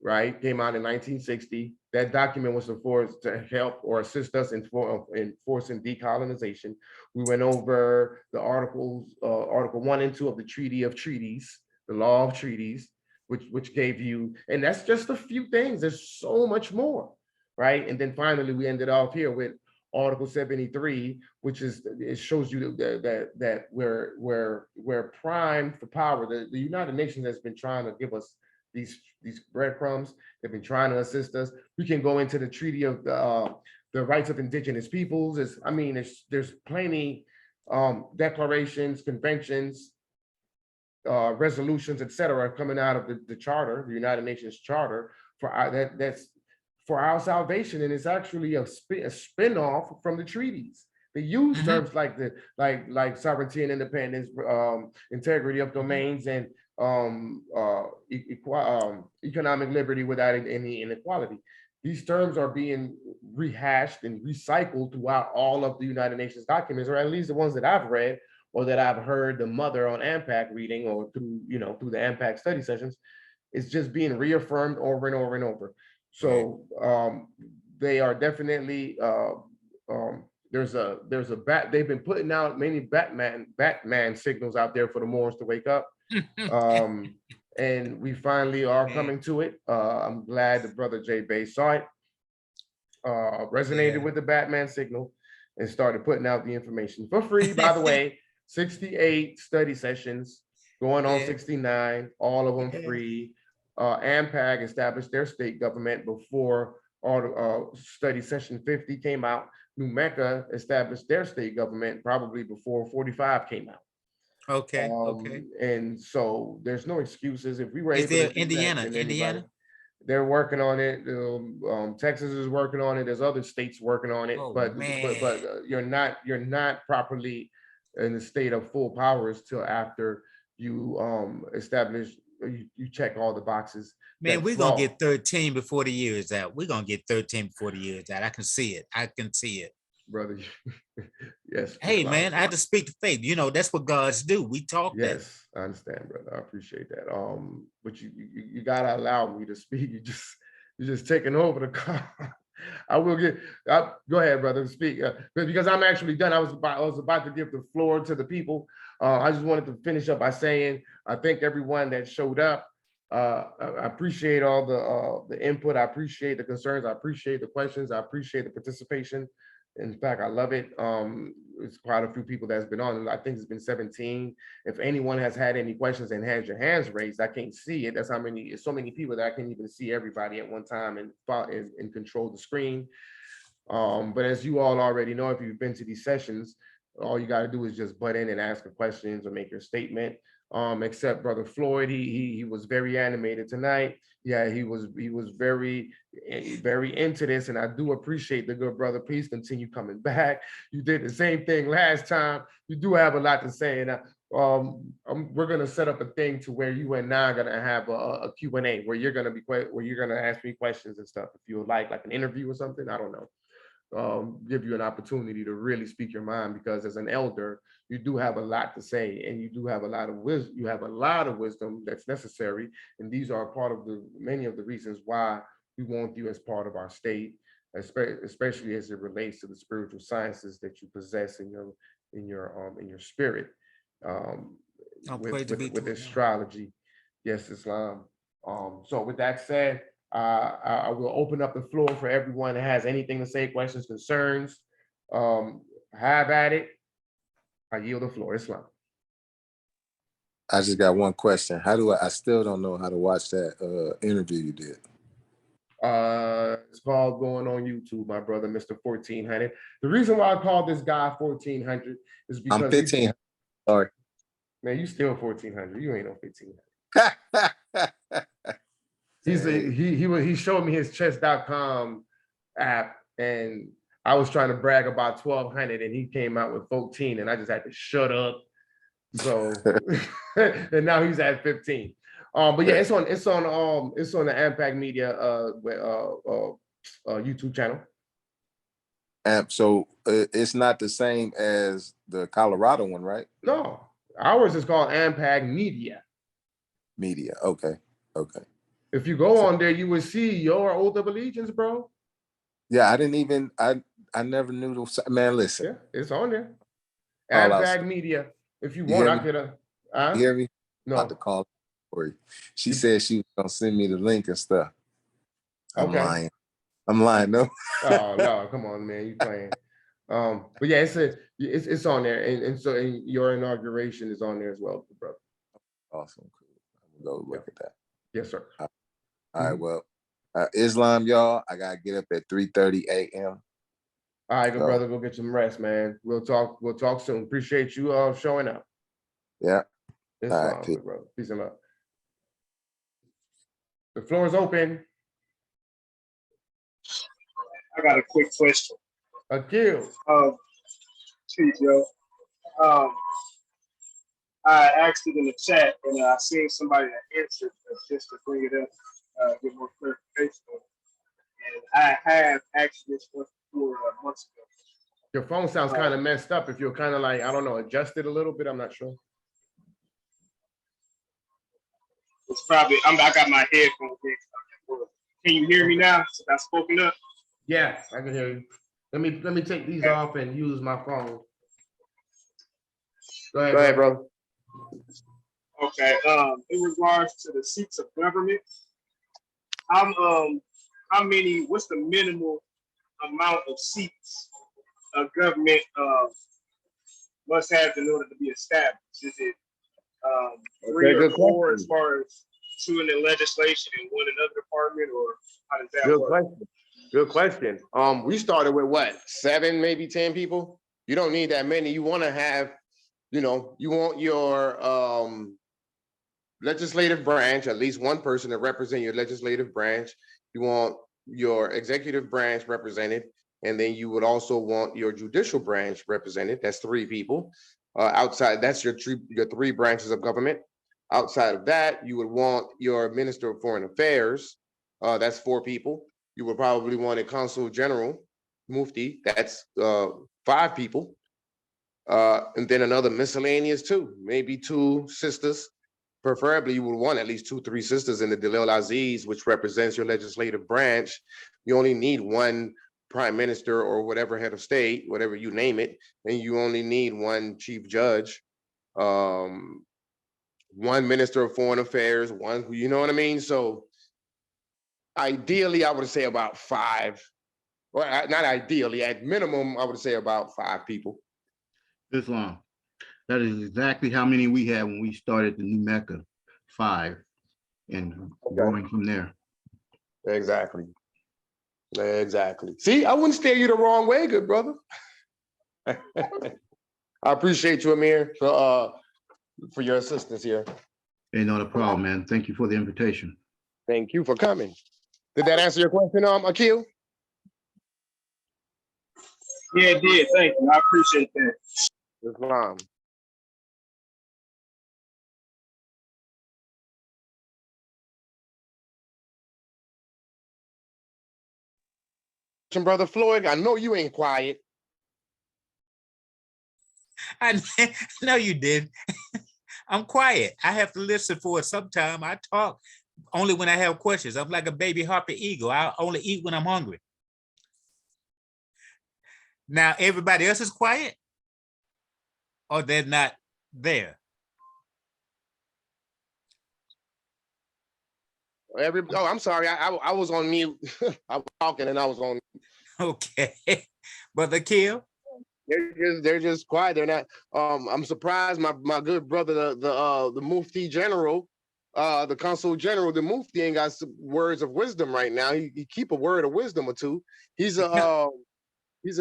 right? Came out in 1960. That document was to help or assist us in enforcing decolonization. We went over the articles, Article 1 and 2 of the Treaty of Treaties, the Law of Treaties, which gave you, and that's just a few things. There's so much more, right? And then finally, we ended off here with Article 73, which it shows you that we're primed for power. The United Nations has been trying to give us these breadcrumbs. They've been trying to assist us. We can go into the Treaty of the Rights of Indigenous Peoples. There's plenty declarations, conventions, resolutions, etc., coming out of the charter, the United Nations Charter, that's for our salvation, and it's actually a spin-off from the treaties. They use terms like sovereignty and independence, integrity of domains, and economic liberty without any inequality. These terms are being rehashed and recycled throughout all of the United Nations documents, or at least the ones that I've read or that I've heard the mother on AMPAG reading, or through the AMPAG study sessions. It's just being reaffirmed over and over and over. So they are definitely they've been putting out many Batman signals out there for the Moors to wake up. And we finally are coming to it. I'm glad the brother Jay Bay saw it, resonated with the Batman signal, and started putting out the information for free. By the way, 68 study sessions going on 69, all of them free. AMPAG established their state government before study session 50 came out. New Mecca established their state government probably before 45 came out. Okay. And so there's no excuses. If we were Is there Indiana? They're working on it. Texas is working on it. There's other states working on it, but you're not properly in the state of full powers till after you establish. You check all the boxes. Man, we're gonna get 13 before the year is out. We're gonna get 13 before the year is out. I can see it, brother. Yes. Hey, man, I had to speak to faith. That's what gods do. We talk. Yes, I understand, brother. I appreciate that. But you gotta allow me to speak. You're just taking over the car. I will go ahead, brother, speak. Because I'm actually done. I was about to give the floor to the people. I just wanted to finish up by saying I thank everyone that showed up. I appreciate all the input. I appreciate the concerns. I appreciate the questions. I appreciate the participation. In fact, I love it. It's quite a few people that's been on. I think it's been 17. If anyone has had any questions and has your hands raised, I can't see it. That's how many. It's so many people that I can't even see everybody at one time and control the screen. But as you all already know, if you've been to these sessions, all you got to do is just butt in and ask questions or make your statement. except Brother Floyd. He was very animated tonight. Yeah, he was very into this, and I do appreciate the good brother. Please continue coming back. You did the same thing last time. You do have a lot to say, and we're gonna set up a thing to where you and I are gonna have a Q&A where you're gonna ask me questions and stuff if you would like an interview or something. I don't know. Give you an opportunity to really speak your mind, because as an elder, you do have a lot to say, and you do have a lot of wisdom. You have a lot of wisdom that's necessary, and these are part of many of the reasons why we want you as part of our state, especially as it relates to the spiritual sciences that you possess in your spirit. With astrology, yes, Islam. So with that said, I will open up the floor for everyone that has anything to say, questions, concerns. Have at it. I yield the floor. Islam. I just got one question. I still don't know how to watch that interview you did. It's called going on YouTube, my brother, Mr. 1400. The reason why I called this guy 1400 is because I'm 15. Sorry. Man, you still 1400. You ain't no 1500. He showed me his chess.com app, and I was trying to brag about 1200, and he came out with 14, and I just had to shut up. So and now he's at 15. But yeah, it's on the AMPAG Media YouTube channel. So it's not the same as the Colorado one, right? No, ours is called AMPAG Media. Media. Okay. If you go on there, you will see your oath of allegiance, bro. Yeah, I never knew those. Man, listen. Yeah, it's on there. AMPAG Media. If you want, I could. You hear me? No. About to call for you. She said she was gonna send me the link and stuff. I'm lying. No. Oh no, come on, man, you playing. But yeah, it's on there, and so your inauguration is on there as well, brother. Awesome, cool. I'm gonna go look at that. Yes, sir. All right, well, Islam, y'all, I gotta get up at 3:30 a.m. All right, good brother, go get some rest, man. We'll talk soon. Appreciate you showing up. Yeah. Islam, all right, good brother. Peace and love. The floor is open. I got a quick question. Akil. Chief, yo. I asked it in the chat, and I seen somebody that answered just to bring it up, get more clarification. And I have asked this question before months ago. Your phone sounds kind of messed up. If you're kind of like, I don't know, adjust it a little bit. I'm not sure. It's probably, I got my headphones in. Can you hear me now? Since I've spoken up? Yeah, I can hear you. Let me take these off and use my phone. Go ahead, bro. Okay. In regards to the seats of government, how many? What's the minimal amount of seats a government must have in order to be established? Is it 3 or 4 as far as 2 in the legislation and 1 in another department, or how does that work? Good question. We started with what, 7, maybe 10 people? You don't need that many. You want to have, you want your legislative branch, at least one person to represent your legislative branch. You want your executive branch represented, and then you would also want your judicial branch represented. That's 3 people. Outside, that's your 3 branches of government. Outside of that, you would want your Minister of Foreign Affairs. That's 4 people. You would probably want a Consul General, Mufti. That's 5 people. And then another miscellaneous 2, maybe 2 sisters. Preferably, you would want at least 2, 3 sisters in the Dalil Aziz, which represents your legislative branch. You only need 1 prime minister or whatever head of state, whatever you name it, and you only need 1 chief judge, 1 minister of foreign affairs, 1, you know what I mean? So ideally, I would say about 5, or not ideally, at minimum, I would say about 5 people. Islam. That is exactly how many we had when we started the new Mecca, 5, and growing from there. Exactly. See, I wouldn't steer you the wrong way, good brother. I appreciate you, Amir, for for your assistance here. Ain't not a problem, man. Thank you for the invitation. Thank you for coming. Did that answer your question, Akil? Yeah, it did. Thank you. I appreciate that. Islam. Brother Floyd, I know you ain't quiet. I no, you didn't. I'm quiet. I have to listen for it sometime. I talk only when I have questions. I'm like a baby harpy eagle. I only eat when I'm hungry. Now, everybody else is quiet or they're not there. Oh, I'm sorry. I was on mute. I was talking and I was on. Okay. Brother Kill? They're just quiet. They're not. I'm surprised. My good brother, the Mufti General, the Consul General, the Mufti ain't got some words of wisdom right now. He keep a word of wisdom or two. He's a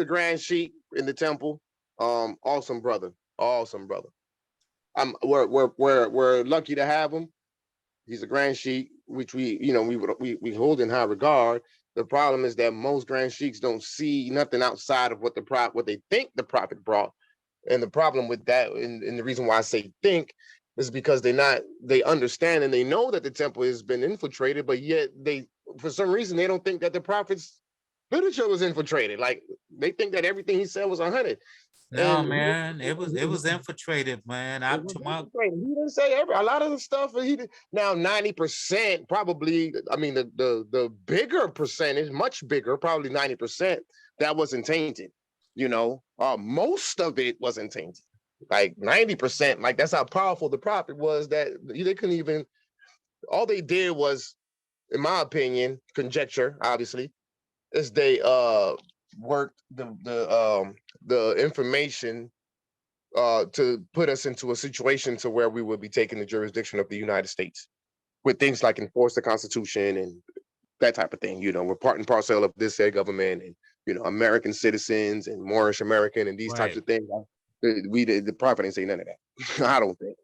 Grand Sheikh in the temple. Awesome brother. Awesome brother. We're lucky to have him. He's a Grand Sheikh, which we hold in high regard. The problem is that most Grand Sheiks don't see nothing outside of what they think the Prophet brought. And the problem with that, and the reason why I say think, is because they understand and they know that the temple has been infiltrated, but yet for some reason, they don't think that the Prophet's literature was infiltrated. Like they think that everything he said was 100. No, man, it was infiltrated, man. He didn't say a lot of the stuff. Now 90% probably. I mean, the bigger percentage, much bigger, probably 90%. That wasn't tainted. Most of it wasn't tainted. Like 90%. Like that's how powerful the Prophet was. That they couldn't even. All they did was, in my opinion, conjecture. Obviously, is they worked the information to put us into a situation to where we would be taking the jurisdiction of the United States with things like enforce the Constitution and that type of thing. We're part and parcel of this said government and, American citizens and Moorish American and these types of things. The Prophet didn't say none of that. I don't think.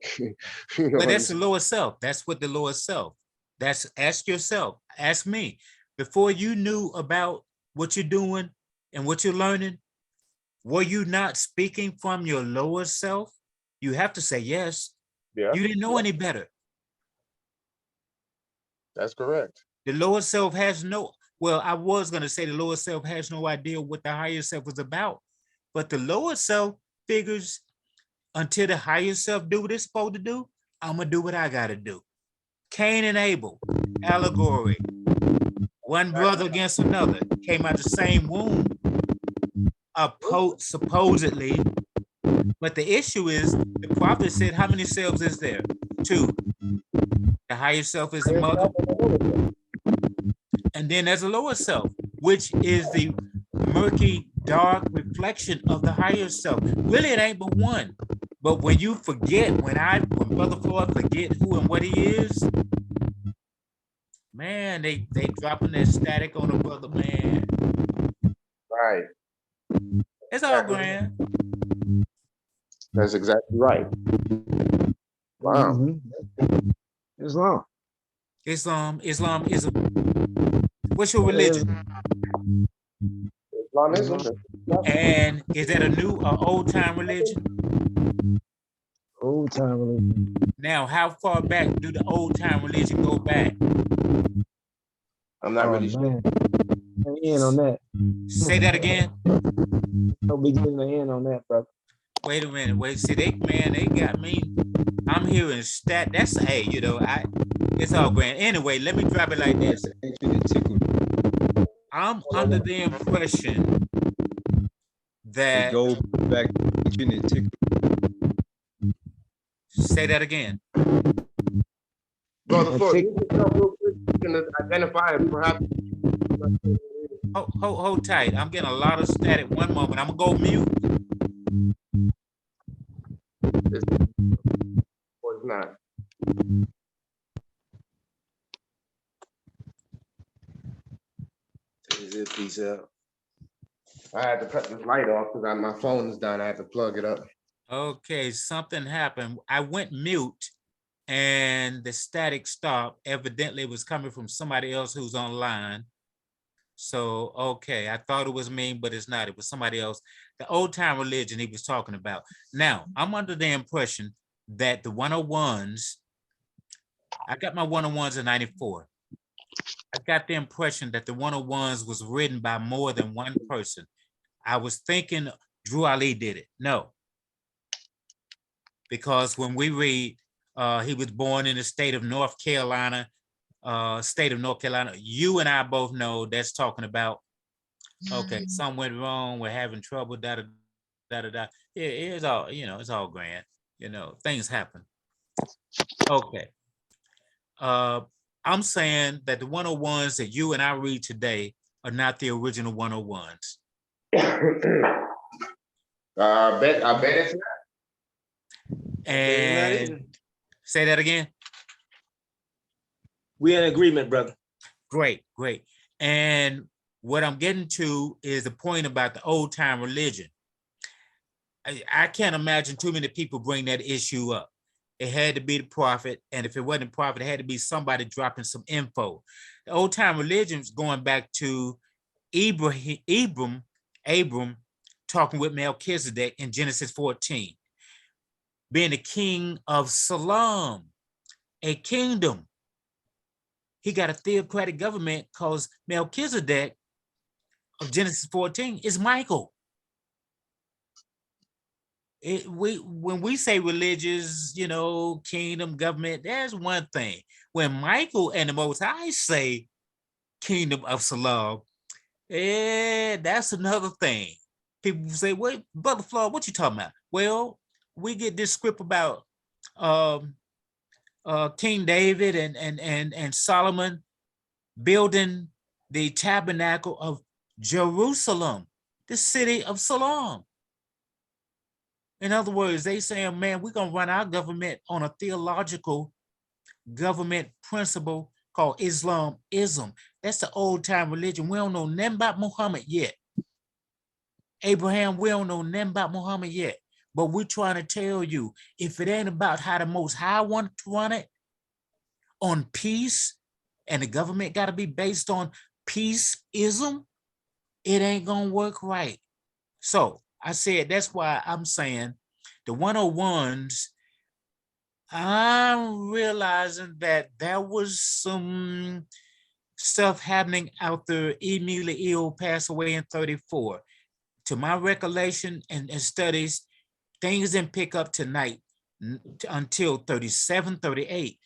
But that's the lower self. That's what the lower self. Ask yourself, ask me. Before you knew about what you're doing and what you're learning, were you not speaking from your lower self? You have to say yes. Yeah. You didn't know any better. That's correct. The lower self has I was going to say the lower self has no idea what the higher self is about. But the lower self figures until the higher self do what it's supposed to do, I'm going to do what I got to do. Cain and Abel, allegory. One brother against another, came out the same womb, supposedly. But the issue is, the Prophet said, how many selves is there? 2. The higher self is the mother. And then there's a lower self, which is the murky, dark reflection of the higher self. Really, it ain't but one. But when you forget, when Brother Floyd forget who and what he is, man, they dropping that static on the brother, man. Right. It's all grand. That's exactly right. Wow. Islam. Islam is what's your religion? Islamism. And is that a new or old time religion? Old time religion. Now, how far back do the old time religion go back? I'm not really sure. In on that. Say that again. No beginning to end on that, brother. Wait a minute. See, they got me. I'm hearing stat. That's it's all grand. Anyway, let me drop it like this. I'm under the impression that go back to say that again. Brother Floyd, you can identify it perhaps. Hold tight. I'm getting a lot of static. One moment. I'm gonna go mute. Or it's not. Is it piece out? I had to cut this light off because my phone is down. I had to plug it up. Okay, something happened. I went mute and the static stopped. Evidently it was coming from somebody else who's online. So, okay, I thought it was me, but it's not. It was somebody else. The old time religion he was talking about. Now, I'm under the impression that the 101s, I got my 101s in 94. I got the impression that the 101s was written by more than one person. I was thinking Drew Ali did it. No. Because when we read, he was born in the state of North Carolina, you and I both know that's talking about, okay, something went wrong, we're having trouble, da da da da da. Yeah, it's all, it's all grand, things happen. Okay. I'm saying that the 101s that you and I read today are not the original 101s. I bet it's not. And say that again. We in agreement, brother. Great, great. And what I'm getting to is the point about the old time religion. I can't imagine too many people bring that issue up. It had to be the prophet, and if it wasn't prophet, it had to be somebody dropping some info. The old time religion is going back to Abram talking with Melchizedek in Genesis 14, being the king of Salem, a kingdom. He got a theocratic government because Melchizedek of Genesis 14 is Michael. When we say religious, kingdom, government, there's one thing. When Michael and the Most High say kingdom of Salem, that's another thing. People say, wait, Brother Flaw, what you talking about? Well, we get this script about King David and Solomon building the tabernacle of Jerusalem, the city of Salem. In other words, they saying, man, we're going to run our government on a theological government principle called Islamism. That's the old time religion. We don't know nothing about Muhammad yet. Abraham, we don't know nothing about Muhammad yet. But we're trying to tell you, if it ain't about how the Most High want to run it, on peace, and the government got to be based on peaceism, it ain't going to work right. So I said, that's why I'm saying the 101s, I'm realizing that there was some stuff happening out there. Immediately ill passed away in 34. To my recollection and studies, things didn't pick up tonight until 37, 38.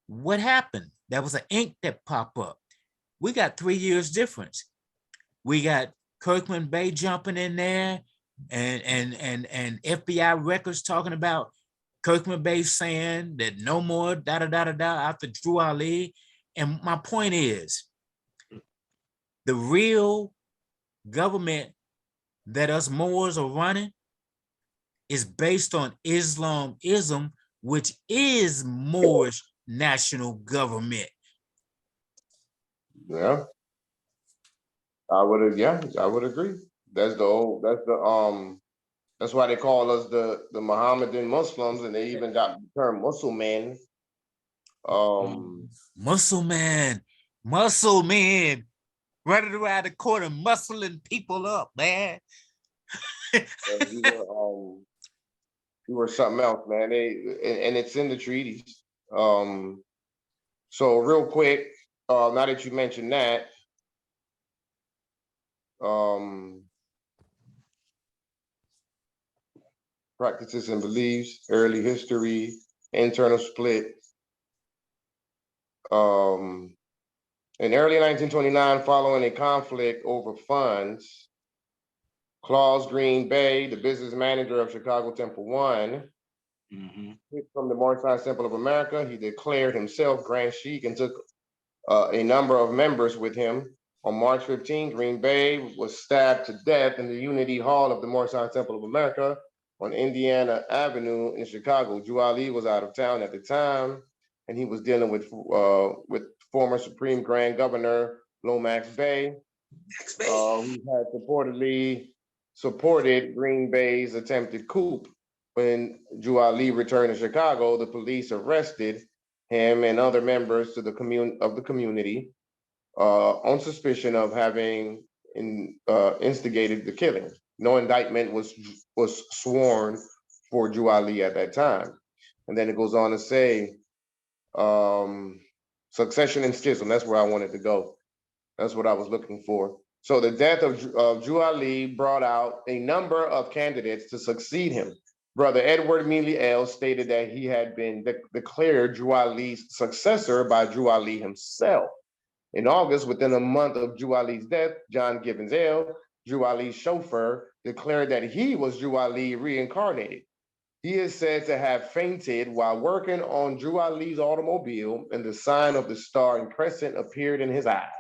What happened? There was an ink that popped up. We got 3 years difference. We got Kirkland Bay jumping in there and FBI records talking about Kirkland Bay saying that no more after Drew Ali. And my point is, the real government that us Moors are running is based on Islamism, which is Moorish national government. Yeah. I would agree. That's why they call us the Mohammedan Muslims, and they even got the term Muslim. Muscle man, running around the corner, muscling people up, man. We were something else, man. And it's in the treaties. So real quick, now that you mentioned that, practices and beliefs, early history, internal split. In early 1929, following a conflict over funds, Claus Green Bay, the business manager of Chicago Temple One, from the Moorish Temple of America, he declared himself Grand Sheik and took a number of members with him. On March 15, Green Bay was stabbed to death in the Unity Hall of the Moorish Temple of America on Indiana Avenue in Chicago. Drew Ali was out of town at the time, and he was dealing with former Supreme Grand Governor Lomax Bay, who had supported Green Bay's attempted coup. when Drew Ali returned to Chicago, the police arrested him and other members to the community on suspicion of having instigated the killing. No indictment was sworn for Drew Ali at that time. And then it goes on to say, succession and schism. That's where I wanted to go. That's what I was looking for. So the death of Drew Ali brought out a number of candidates to succeed him. Brother Edward Mealy L stated that he had been declared Drew Ali's successor by Drew Ali himself. In August, within a month of Drew Ali's death, John Gibbons L, Drew Ali's chauffeur, declared that he was Drew Ali reincarnated. He is said to have fainted while working on Drew Ali's automobile, and the sign of the star and crescent appeared in his eyes.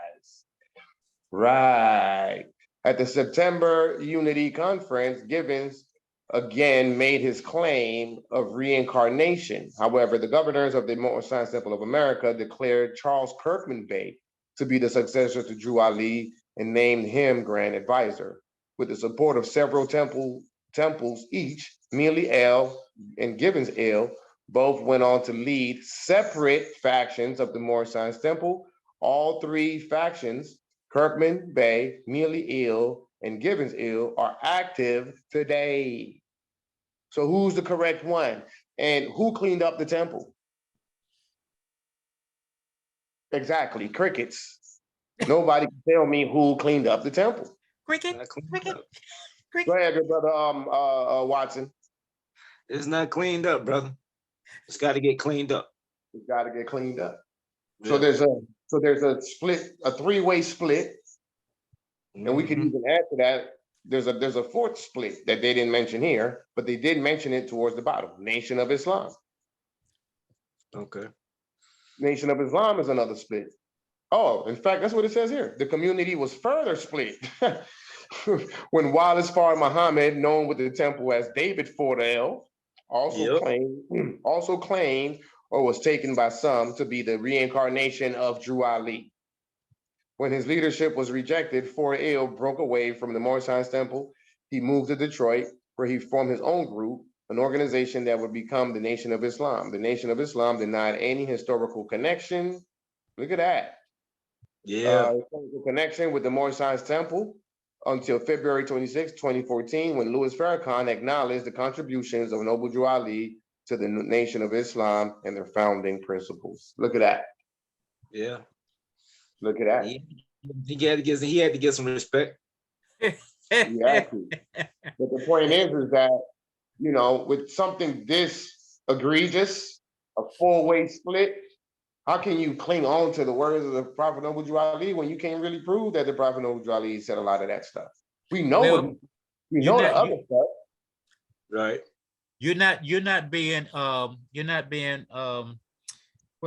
Right. At the September Unity Conference, Gibbons again made his claim of reincarnation. However, the governors of the Moorish Temple of America declared Charles Kirkman Bey to be the successor to Drew Ali and named him Grand Advisor. With the support of several temples each, Mealy L and Gibbons L both went on to lead separate factions of the Moorish Science Temple. All three factions, Kirkman, Bey, Mealy L, and Gibbons L, are active today. So who's the correct one? And who cleaned up the temple? Exactly, crickets. Nobody can tell me who cleaned up the temple. Cricket. Go ahead, good brother Watson. It's not cleaned up, brother. It's got to get cleaned up. It's got to get cleaned up. Yeah. So there's a split, a three-way split, and we could even add to that. There's a fourth split that they didn't mention here, but they did mention it towards the bottom. Nation of Islam. Okay. Nation of Islam is another split. Oh, in fact, that's what it says here. The community was further split when Wallace Farr Muhammad, known with the temple as David Fordell, also claimed or was taken by some to be the reincarnation of Drew Ali. When his leadership was rejected, Fordell broke away from the Moorish Science Temple. He moved to Detroit, where he formed his own group, an organization that would become the Nation of Islam. The Nation of Islam denied any historical connection. Look at that. Yeah. Historical connection with the Moorish Science Temple until February 26, 2014, when Louis Farrakhan acknowledged the contributions of Noble Drew Ali to the Nation of Islam and their founding principles. Look at that. Yeah. Look at that. He had to get some respect. Exactly. But the point is that, you know, with something this egregious, a four-way split, how can you cling on to the words of the Prophet Noble Drew Ali when you can't really prove that the Prophet Noble Drew Ali said a lot of that stuff? We know the other stuff. Right. You're not being what's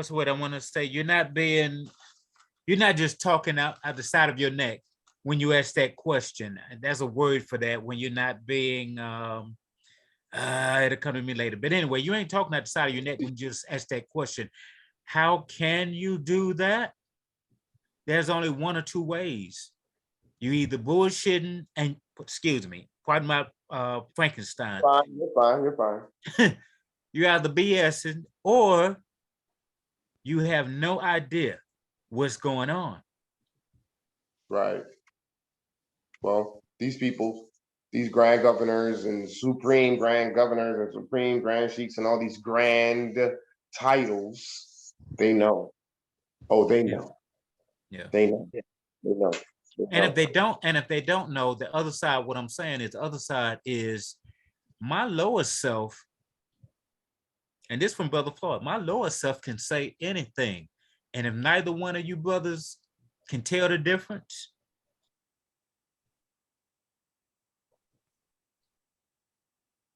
the word I want to say? You're not just talking out the side of your neck when you ask that question. There's a word for that when you're not being it'll come to me later. But anyway, you ain't talking out the side of your neck when you just ask that question. How can you do that? There's only one or two ways. You either bullshitting and, excuse me, pardon my Frankenstein. You're fine. You're either BSing or you have no idea what's going on. Right. Well, these people, these grand governors and supreme grand governors and supreme grand sheiks and all these grand titles, they know. Oh, they know. Yeah. They know. They know. And if they don't know, the other side, what I'm saying is the other side is my lower self, and this from Brother Floyd, my lower self can say anything. And if neither one of you brothers can tell the difference,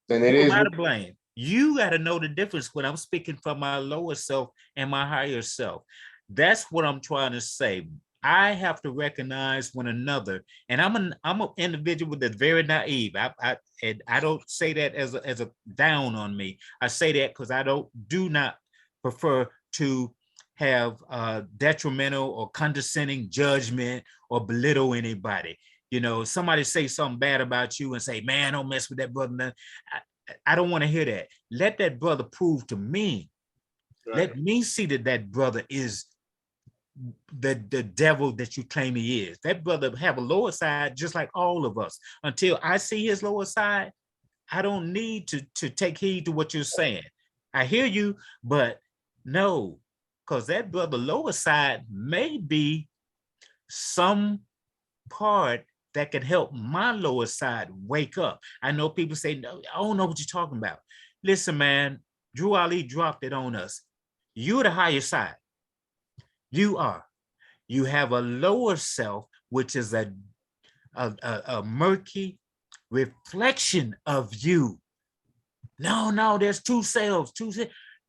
then it is to blame. You got to know the difference when I'm speaking from my lower self and my higher self. That's what I'm trying to say. I have to recognize one another, and I'm an individual that's very naive. I don't say that as a down on me. I say that because I do not prefer to have detrimental or condescending judgment or belittle anybody. You know, somebody say something bad about you and say, man, don't mess with that brother. I don't want to hear that. Let that brother prove to me. Let me see that that brother is the devil that you claim he is. That brother have a lower side just like all of us. Until I see his lower side, I don't need to take heed to what you're saying. I hear you, but no, because that brother lower side may be some part that could help my lower side wake up. I know people say, no, I don't know what you're talking about. Listen, man, Drew Ali dropped it on us. You're the higher side. You are. You have a lower self, which is a murky reflection of you. No, there's two selves.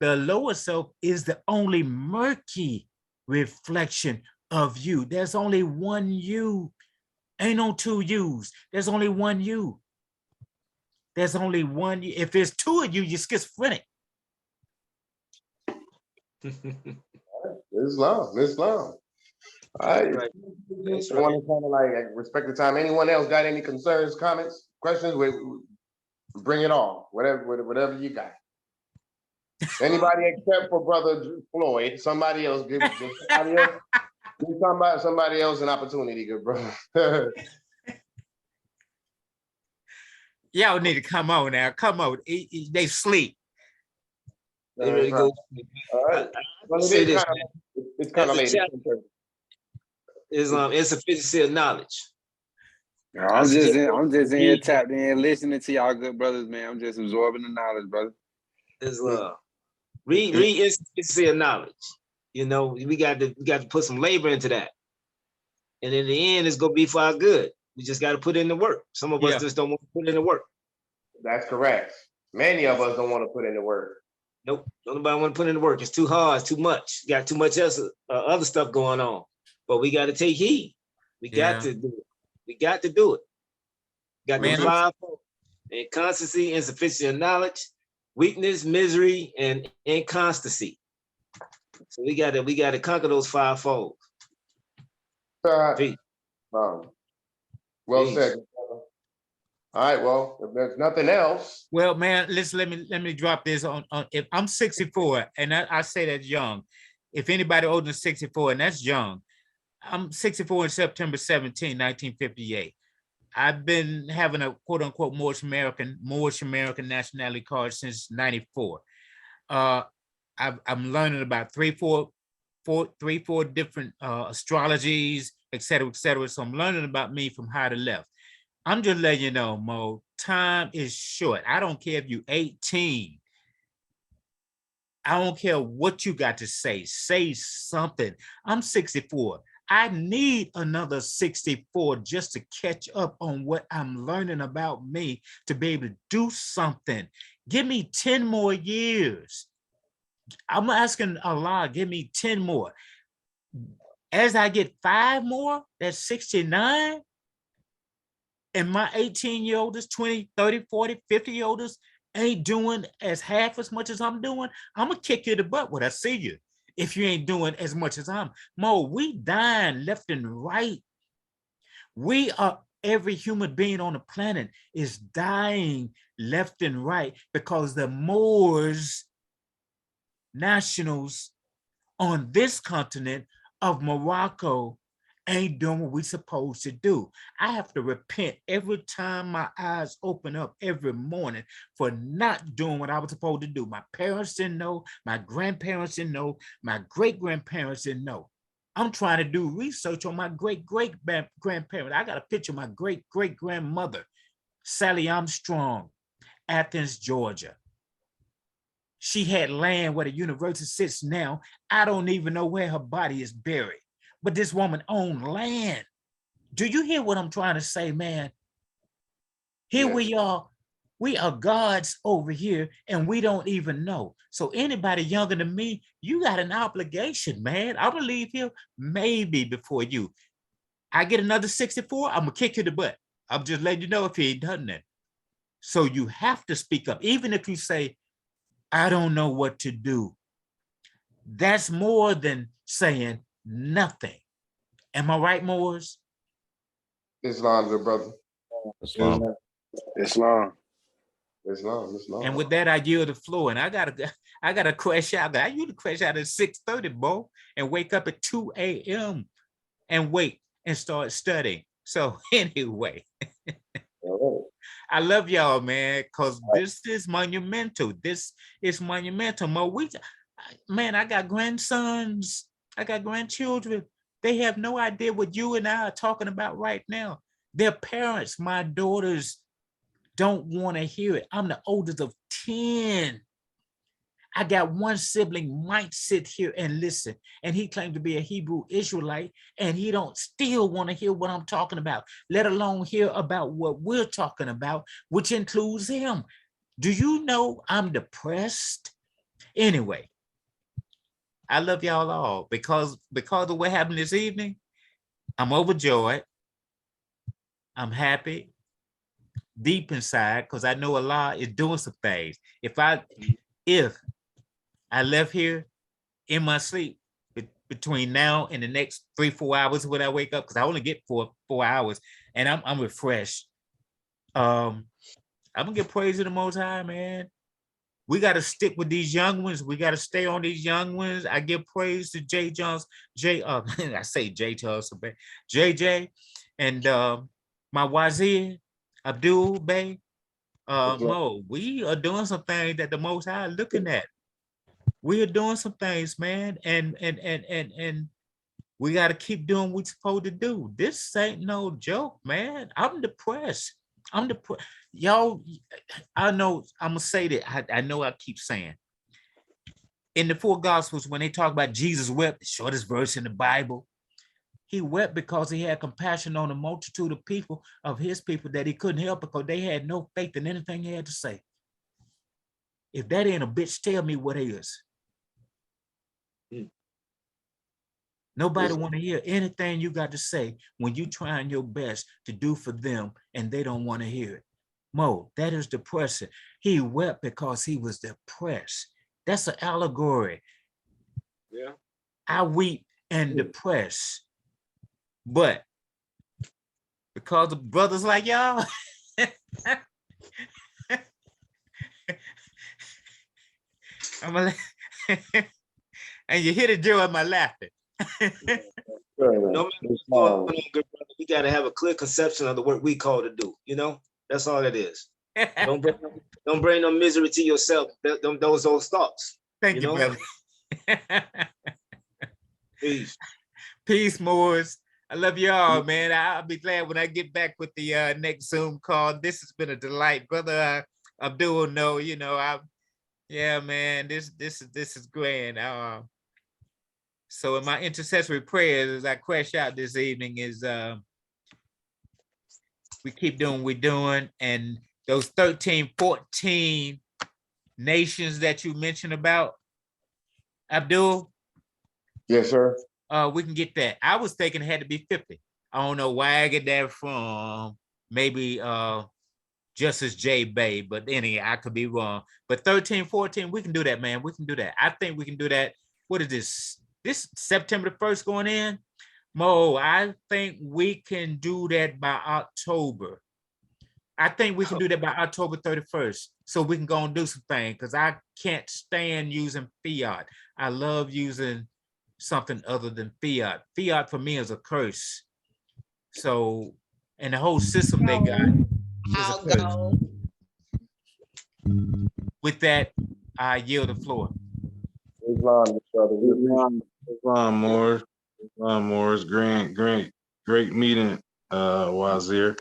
The lower self is the only murky reflection of you. There's only one you. Ain't no two yous. There's only one you. There's only one you. If there's two of you, you're schizophrenic. Islam. All right. Right. I want to kind of like respect the time. Anyone else got any concerns, comments, questions? Bring it on. Whatever you got. Anybody except for Brother Floyd. Somebody else give somebody else an opportunity, good brother. Y'all need to come on now. Come on. They sleep. They ready to go. All right. Well, Say this, it's kind of late. Islam, insufficiency of knowledge. I'm just in here tapped in, listening to y'all good brothers, man. I'm just absorbing the knowledge, brother. Islam. Read insufficiency of knowledge. You know, we got to put some labor into that. And in the end, it's gonna be for our good. We just got to put in the work. Some of us just don't want to put in the work. That's correct. Many of us don't want to put in the work. Nope, don't nobody want to put in the work. It's too hard, it's too much. Got too much else, other stuff going on. But we got to take heed. We got to do it. We got to do it. Got the fivefold: inconstancy, insufficiency of knowledge, weakness, misery, and inconstancy. So we got to conquer those fivefold. Well said. All right. Well, if there's nothing else. Well, man, let me drop this on. If I'm 64, and I say that's young. If anybody older than 64, and that's young, I'm 64 in September 17, 1958. I've been having a quote unquote Moorish American nationality card since '94. I'm learning about three, four different astrologies, et cetera, et cetera. So I'm learning about me from high to left. I'm just letting you know, Mo, time is short. I don't care if you're 18. I don't care what you got to say. Say something. I'm 64. I need another 64 just to catch up on what I'm learning about me to be able to do something. Give me 10 more years. I'm asking Allah, give me 10 more. As I get 5 more, that's 69. And my 18-year-olds, 20, 30, 40, 50-year-olds ain't doing half as much as I'm doing, I'm gonna kick you in the butt when I see you. If you ain't doing as much as I'm. Mo, we dying left and right. We are, every human being on the planet is dying left and right because the Moors, nationals on this continent of Morocco, ain't doing what we supposed to do. I have to repent every time my eyes open up every morning for not doing what I was supposed to do. My parents didn't know, my grandparents didn't know, my great-grandparents didn't know. I'm trying to do research on my great-great-grandparents. I got a picture of my great-great-grandmother, Sally Armstrong, Athens, Georgia. She had land where the university sits now. I don't even know where her body is buried. But this woman owned land. Do you hear what I'm trying to say, man? Here we are gods over here and we don't even know. So anybody younger than me, you got an obligation, man. I'm gonna leave here maybe before you. I get another 64, I'm gonna kick you in the butt. I'm just letting you know if you ain't done that. So you have to speak up. Even if you say, I don't know what to do. That's more than saying nothing. Am I right, Moors? Islam, good brother. Islam. Islam. Islam. And with that, I yield the floor. And I gotta crash out. I usually crash out at 6:30, bro, and wake up at 2 a.m. and wait and start studying. So anyway, I love y'all, man, because this is monumental. This is monumental. Man, I got grandsons, I got grandchildren. They have no idea what you and I are talking about right now. Their parents, my daughters, don't want to hear it. I'm the oldest of 10. I got one sibling might sit here and listen, and he claimed to be a Hebrew Israelite, and he don't still want to hear what I'm talking about, let alone hear about what we're talking about, which includes him. Do you know I'm depressed? Anyway, I love y'all all because of what happened this evening. I'm overjoyed. I'm happy deep inside because I know Allah is doing some things. If I left here in my sleep between now and the next 3-4 hours when I wake up, because I only get 4 hours, and I'm refreshed. I'm gonna give praise to the Most High, man. We got to stick with these young ones. We got to stay on these young ones. I give praise to I say J Charles, JJ, and my Wazir, Abdul Bey, Mo. We are doing some things that the Most High looking at. We are doing some things, man, and we got to keep doing what we're supposed to do. This ain't no joke, man. I'm depressed. Y'all, I know I'm gonna say that. I know I keep saying in the 4 Gospels when they talk about Jesus wept, the shortest verse in the Bible, he wept because he had compassion on a multitude of people, of his people, that he couldn't help because they had no faith in anything he had to say. If that ain't a bitch, tell me what is. Nobody want to hear anything you got to say when you trying your best to do for them and they don't want to hear it. Mo, that is depressing. He wept because he was depressed. That's an allegory. Yeah. I weep and depressed. But because of brothers like y'all, and you hit a joy in my laughter. No matter what's going on, good brother, we got to have a clear conception of the work we call to do. You know, that's all it is. Don't bring no misery to yourself. Those old thoughts. Thank you, brother. Peace. Peace, Moors. I love y'all, man. I'll be glad when I get back with the next Zoom call. This has been a delight, brother. Abdul, no, you know, yeah, man. This is grand. So in my intercessory prayers as I crash out this evening is we keep doing what we're doing, and those 13, 14 nations that you mentioned about, Abdul. Yes, sir. We can get that. I was thinking it had to be 50. I don't know where I get that from. Maybe Justice J. Bay, but anyway, I could be wrong. But 13, 14, we can do that, man. We can do that. I think we can do that. What is this? This September the 1st going in? Mo, I think we can do that by October. I think we can do that by October 31st. So we can go and do some things, because I can't stand using fiat. I love using something other than fiat. Fiat for me is a curse. So, and the whole system they got is a curse. With that, I yield the floor. Islam, brother. Islam, Moors. Great meeting, Wazir.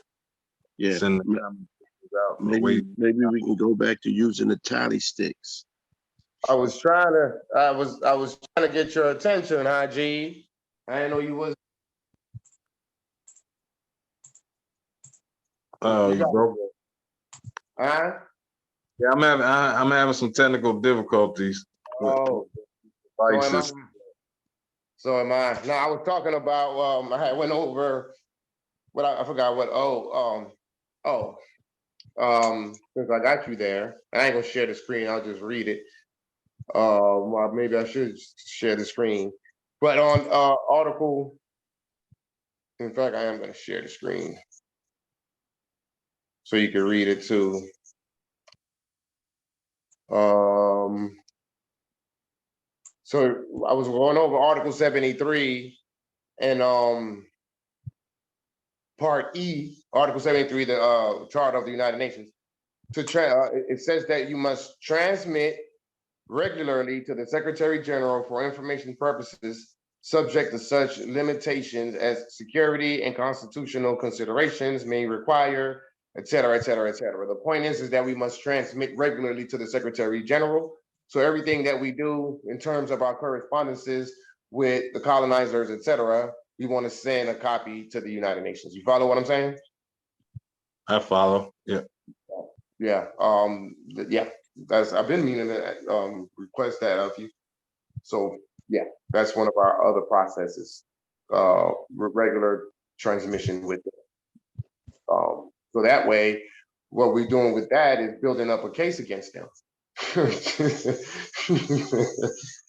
Yeah. Send Maybe we can go back to using the tally sticks. I was trying to get your attention, Haji. I didn't know you was. Oh, you broke it. Huh? Yeah, I'm having some technical difficulties. Oh, devices. So am I. No, I was talking about. I went over. What I forgot what. Since I got you there, I ain't gonna share the screen. I'll just read it. Well, maybe I should share the screen. But on article, in fact, I am gonna share the screen so you can read it too. So I was going over Article 73 and Part E, Article 73, the Charter of the United Nations. It says that you must transmit regularly to the Secretary General for information purposes, subject to such limitations as security and constitutional considerations may require, et cetera, et cetera, et cetera. The point is that we must transmit regularly to the Secretary General. So everything that we do in terms of our correspondences with the colonizers, et cetera, we want to send a copy to the United Nations. You follow what I'm saying? I follow. Yeah. Yeah. Yeah. I've been meaning to request that of you. So yeah, that's one of our other processes. Regular transmission with it. So that way, what we're doing with that is building up a case against them.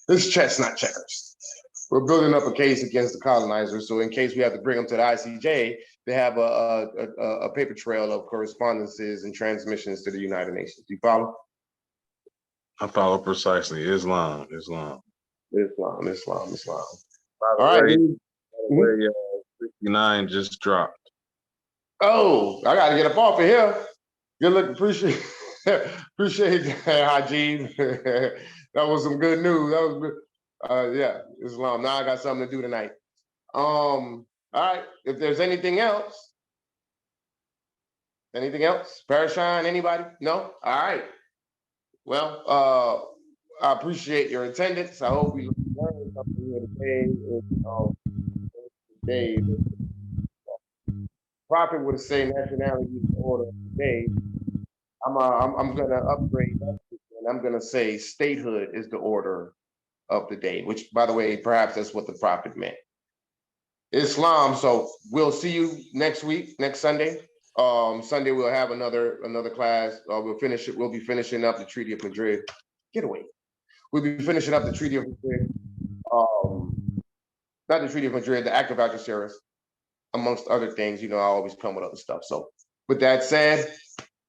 It's chess, not checkers. We're building up a case against the colonizers. So in case we have to bring them to the ICJ, they have a paper trail of correspondences and transmissions to the United Nations. You follow? I follow precisely. Islam. Islam. By All the right. way, Mhm. 69 just dropped. Oh, I gotta get up off of here. Good look, appreciate that, Haji. That was some good news. That was good. Yeah, Islam. Now I got something to do tonight. All right. If there's anything else, Parashine, anybody? No? All right. Well, I appreciate your attendance. I hope we learned something here today. Prophet would say nationality is the order of the day. I'm gonna upgrade that and I'm gonna say statehood is the order of the day, which by the way, perhaps that's what the prophet meant. Islam. So we'll see you next week, next Sunday. Sunday we'll have another class. We'll be finishing up the Treaty of Madrid. Get away. We'll be finishing up the Treaty of Madrid. Not the Treaty of Madrid, the Act of Algeciras, amongst other things. You know, I always come with other stuff. So with that said,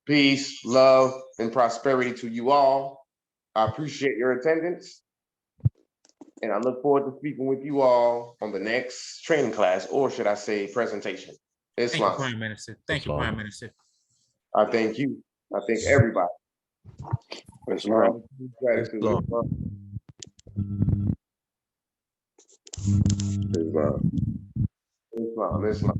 peace, love, and prosperity to you all. I appreciate your attendance. And I look forward to speaking with you all on the next training class, or should I say presentation. Thank you, Islam. Prime Minister. Thank you, Prime Minister. I thank you. I thank everybody. Islam. Gratitude. Islam.